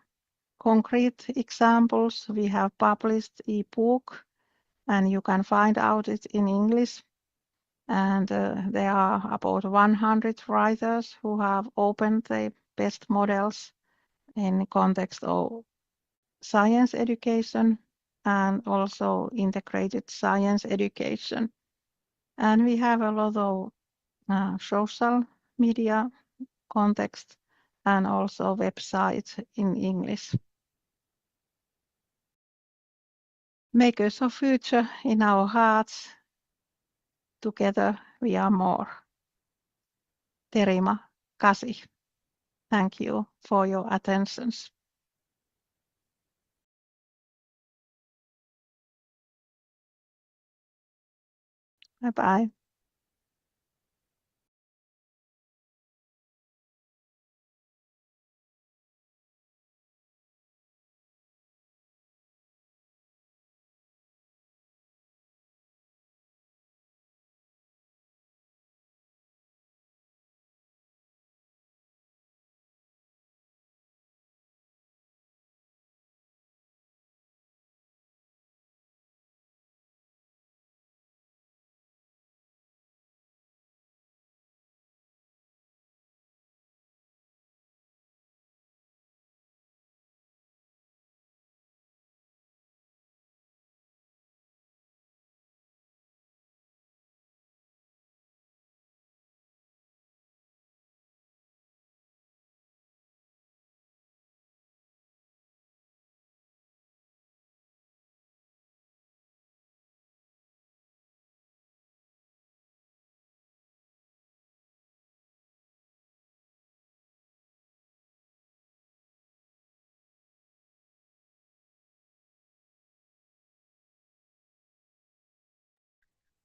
concrete examples, we have published e-book and you can find out it in English. And there are about 100 writers who have opened the best models in the context of science education and also integrated science education. And we have a lot of social media context and also websites in English. Makers of future in our hearts. Together we are more. Terima kasih. Thank you for your attention. Bye-bye.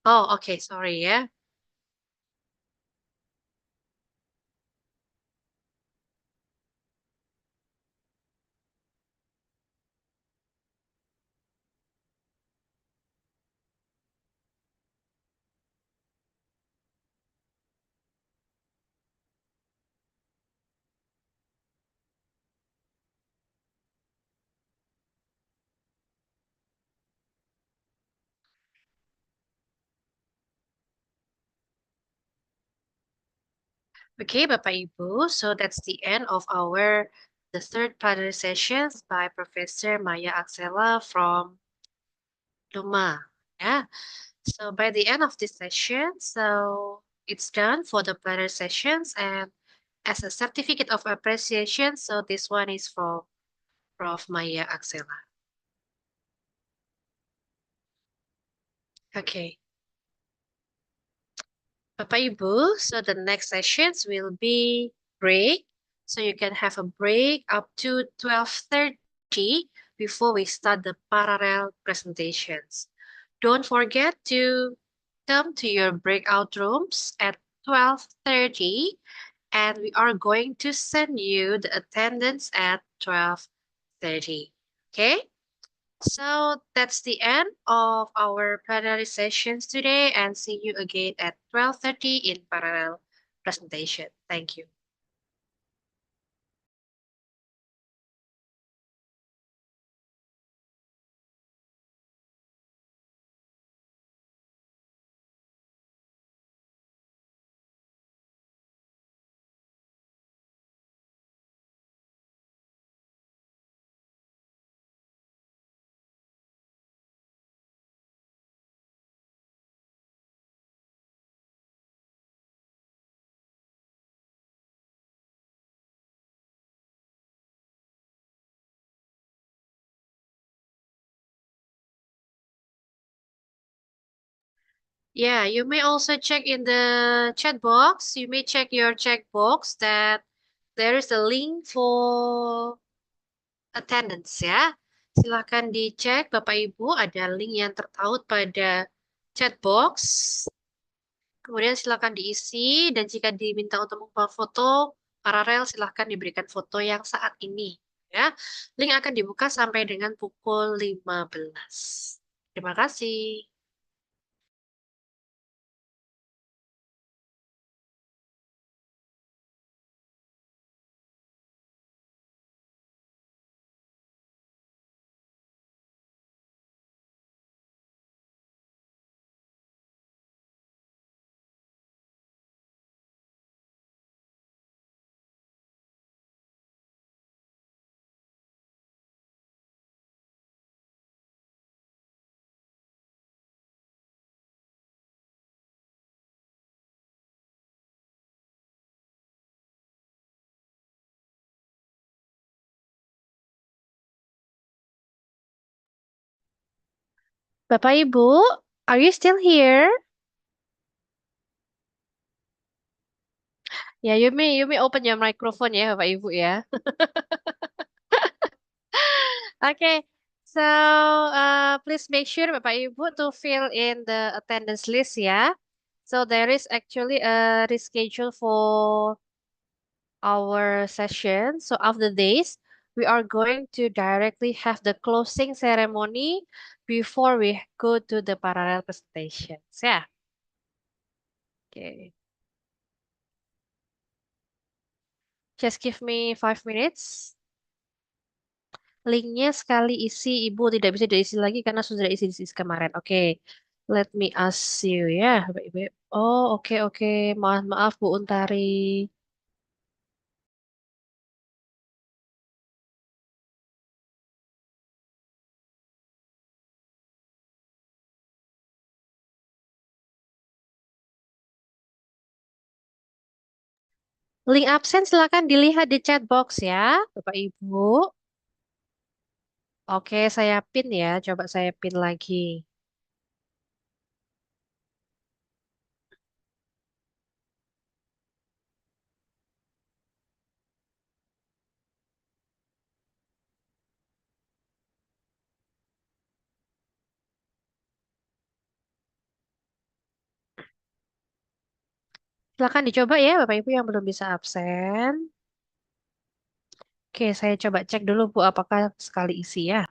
Oh, okay, sorry, yeah. Okay, Bapak Ibu, so that's the end of the third plenary sessions by Professor Maya Axela from Luma. Yeah. So by the end of this session, so it's done for the plenary sessions, and as a certificate of appreciation, so this one is from Prof. Maya Axela. Okay. Bapak Ibu, so the next sessions will be break. So you can have a break up to 12:30 before we start the parallel presentations. Don't forget to come to your breakout rooms at 12:30, and we are going to send you the attendance at 12:30. Okay? So that's the end of our plenary sessions today, and see you again at 12:30 in parallel presentation. Thank you. Yeah, you may also check in the chat box. You may check your chat box that there is a link for attendance ya. Silakan dicek Bapak Ibu, ada link yang tertaut pada chat box. Kemudian silakan diisi, dan jika diminta untuk membuat foto paralel, silakan diberikan foto yang saat ini. Ya, link akan dibuka sampai dengan pukul 15. Terima kasih. Bapak Ibu, are you still here? Ya, you may open your microphone ya, Bapak Ibu ya. Okay, so please make sure Bapak Ibu to fill in the attendance list ya. So there is actually a reschedule for our session. So after this, we are going to directly have the closing ceremony before we go to the parallel presentations. Yeah. Okay. Just give me 5 minutes. Linknya sekali isi, Ibu tidak bisa diisi lagi karena sudah isi kemarin. Oke, let me ask you ya, Bapak Ibu. Oh, oke. Maaf, Bu Untari. Link absen silakan dilihat di chat box ya, Bapak Ibu. Oke, saya pin ya. Coba saya pin lagi. Silakan dicoba ya, Bapak Ibu yang belum bisa absen. Oke, saya coba cek dulu Bu, apakah sekali isi ya.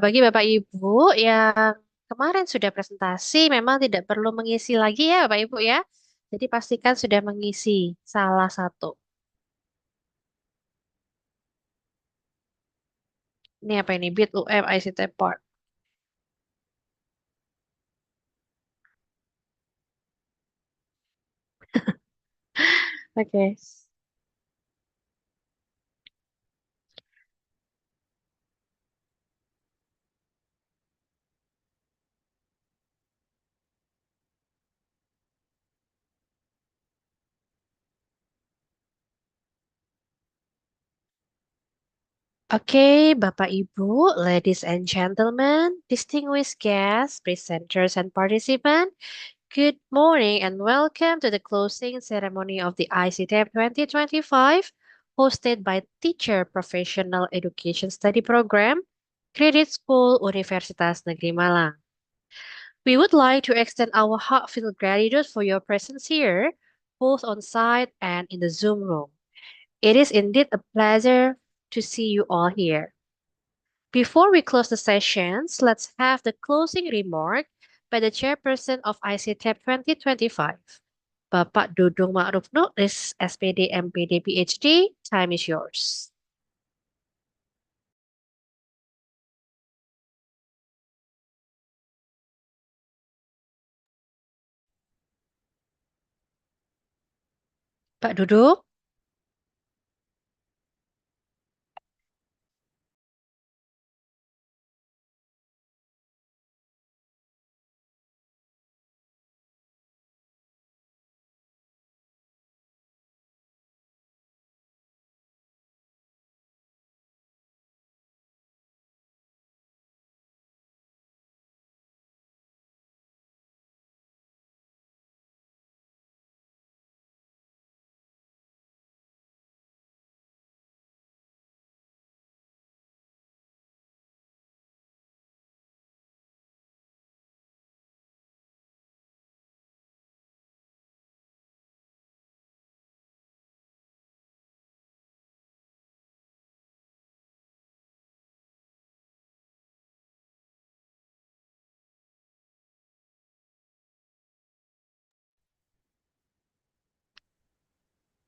Bagi Bapak Ibu yang kemarin sudah presentasi, memang tidak perlu mengisi lagi ya Bapak Ibu ya. Jadi pastikan sudah mengisi salah satu. Ini apa ini? Bit UM ICT Part. Oke. Okay, Bapak Ibu, ladies and gentlemen, distinguished guests, presenters, and participants, good morning and welcome to the closing ceremony of the ICITEP 2025, hosted by Teacher Professional Education Study Program, Credit School Universitas Negeri Malang. We would like to extend our heartfelt gratitude for your presence here, both on site and in the Zoom room. It is indeed a pleasure to see you all here. Before we close the sessions, let's have the closing remark by the chairperson of ICTEP 2025, Bapak Dudung Ma'ruf Nuris, SPD, MPD, PhD. Time is yours. Pak Dudung?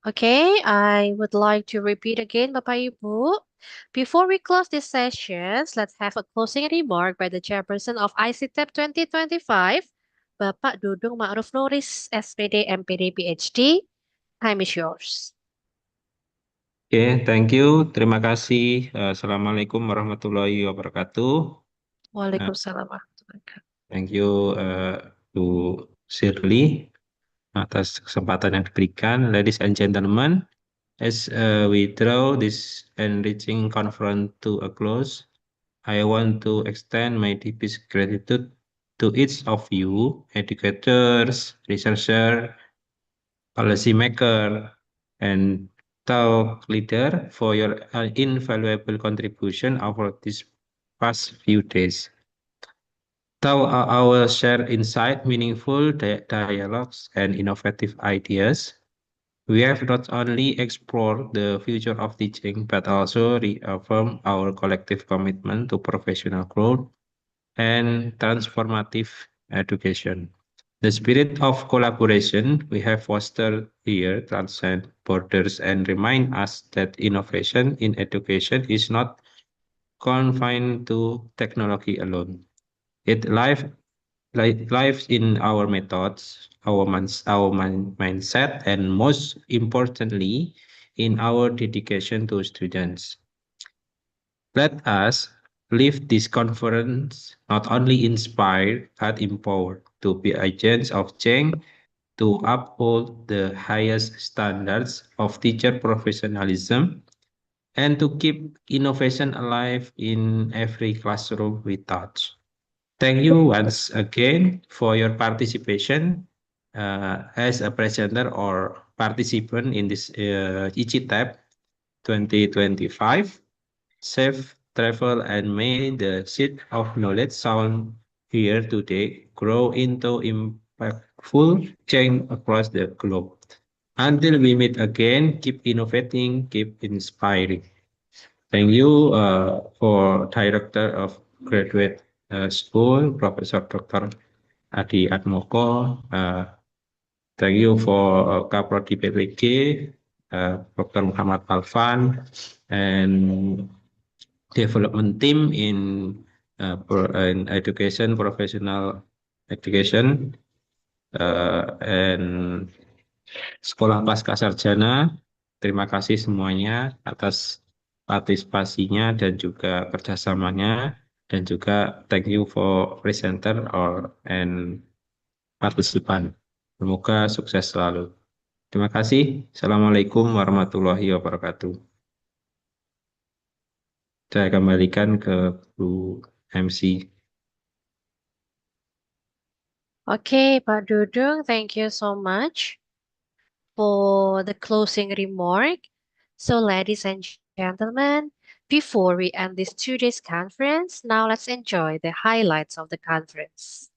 Okay, I would like to repeat again, Bapak Ibu. Before we close these sessions, let's have a closing remark by the chairperson of ICTEP 2025, Bapak Dudung Ma'ruf Nuris, SPD, MPD, PhD. Time is yours. Oke, thank you. Terima kasih. Assalamualaikum warahmatullahi wabarakatuh. Waalaikumsalam warahmatullahi wabarakatuh. Thank you to Shirley atas kesempatan yang diberikan. Ladies and gentlemen, as we draw this enriching conference to a close, I want to extend my deepest gratitude to each of you, educators, researchers, policymaker, and thought leader for your invaluable contribution over these past few days. Through our shared insight, meaningful dialogues, and innovative ideas, we have not only explored the future of teaching, but also reaffirmed our collective commitment to professional growth and transformative education. The spirit of collaboration we have fostered here transcends borders and remind us that innovation in education is not confined to technology alone. It lives in our methods, our mindset, and most importantly, in our dedication to students. Let us leave this conference not only inspired but empowered to be agents of change, to uphold the highest standards of teacher professionalism, and to keep innovation alive in every classroom we touch. Thank you once again for your participation as a presenter or participant in this ICITEP 2025. Safe travel and may the seed of knowledge sown here today grow into impactful change across the globe. Until we meet again, keep innovating, keep inspiring. Thank you for Director of Graduate School, Professor Dr. Adi Atmoko. Thank you for Kaprodi PPG, Dr. Muhammad Alfan, and development team in education, professional education, and Sekolah Pasca Sarjana. Terima kasih semuanya atas partisipasinya dan juga kerjasamanya, dan juga thank you for presenter and participant. Semoga sukses selalu. Terima kasih. Assalamualaikum warahmatullahi wabarakatuh. Saya kembalikan ke Bu MC. Okay, Pak Dudung, thank you so much for the closing remark. So, ladies and gentlemen, before we end this 2 days conference, now let's enjoy the highlights of the conference.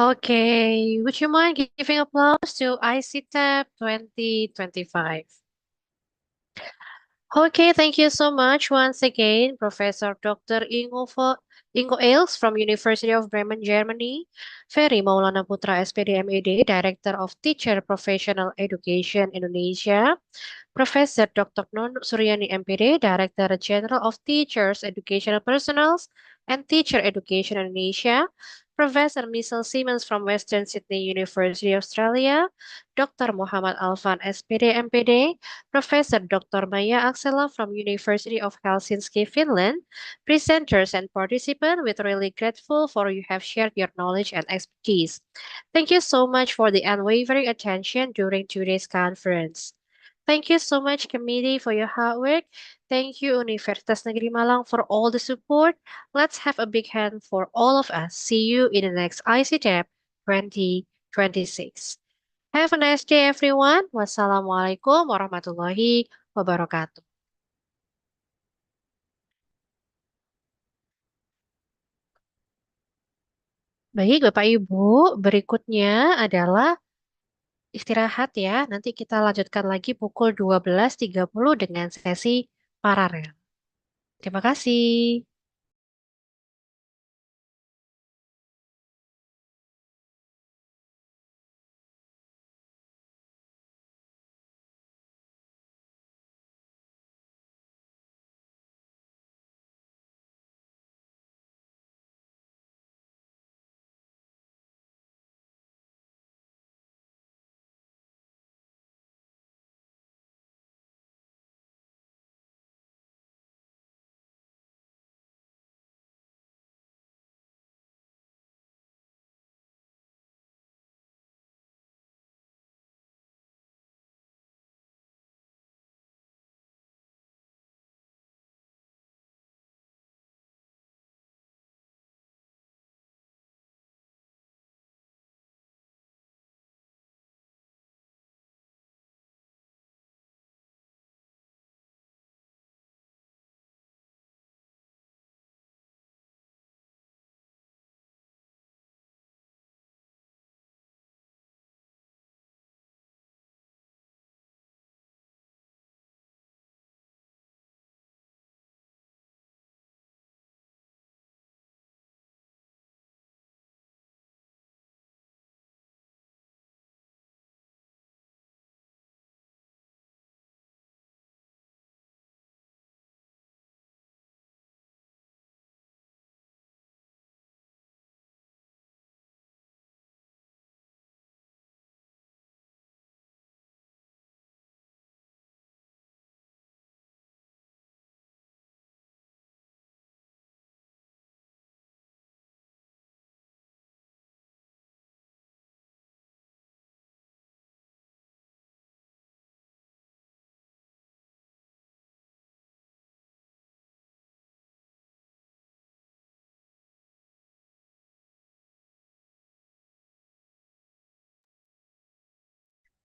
Okay, would you mind giving applause to ICITEP 2025? Okay, thank you so much once again, Professor Dr. Ingo Eils from University of Bremen, Germany, Ferry Maulana Putra SPD MED, Director of Teacher Professional Education Indonesia, Professor Dr. Non Suryani MPD, Director General of Teachers, Educational Personnels, and Teacher Education Indonesia, Professor Michelle Simmons from Western Sydney University, Australia, Dr. Muhammad Alfan SPD MPD, Professor Dr. Maya Aksela from University of Helsinki, Finland, presenters and participants, we're really grateful for you have shared your knowledge and expertise. Thank you so much for the unwavering attention during today's conference. Thank you so much, committee, for your hard work. Thank you, Universitas Negeri Malang, for all the support. Let's have a big hand for all of us. See you in the next ICTEP 2026. Have a nice day, everyone. Wassalamualaikum warahmatullahi wabarakatuh. Baik, Bapak Ibu, berikutnya adalah istirahat ya. Nanti kita lanjutkan lagi pukul 12.30 dengan sesi paralel. Terima kasih.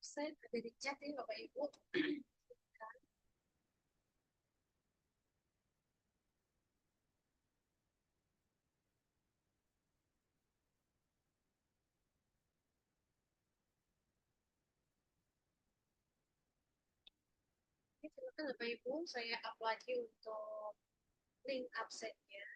Saya ada di chat ya, Bapak Ibu. Silakan Bapak Ibu, saya up lagi untuk link absennya.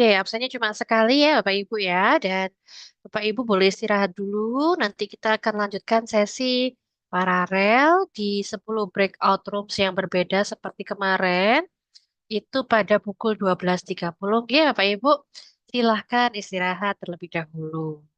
Ya, absennya cuma sekali ya Bapak Ibu ya. Dan Bapak Ibu boleh istirahat dulu. Nanti kita akan lanjutkan sesi paralel di 10 breakout rooms yang berbeda seperti kemarin. Itu pada pukul 12.30. Ya Bapak Ibu, silahkan istirahat terlebih dahulu.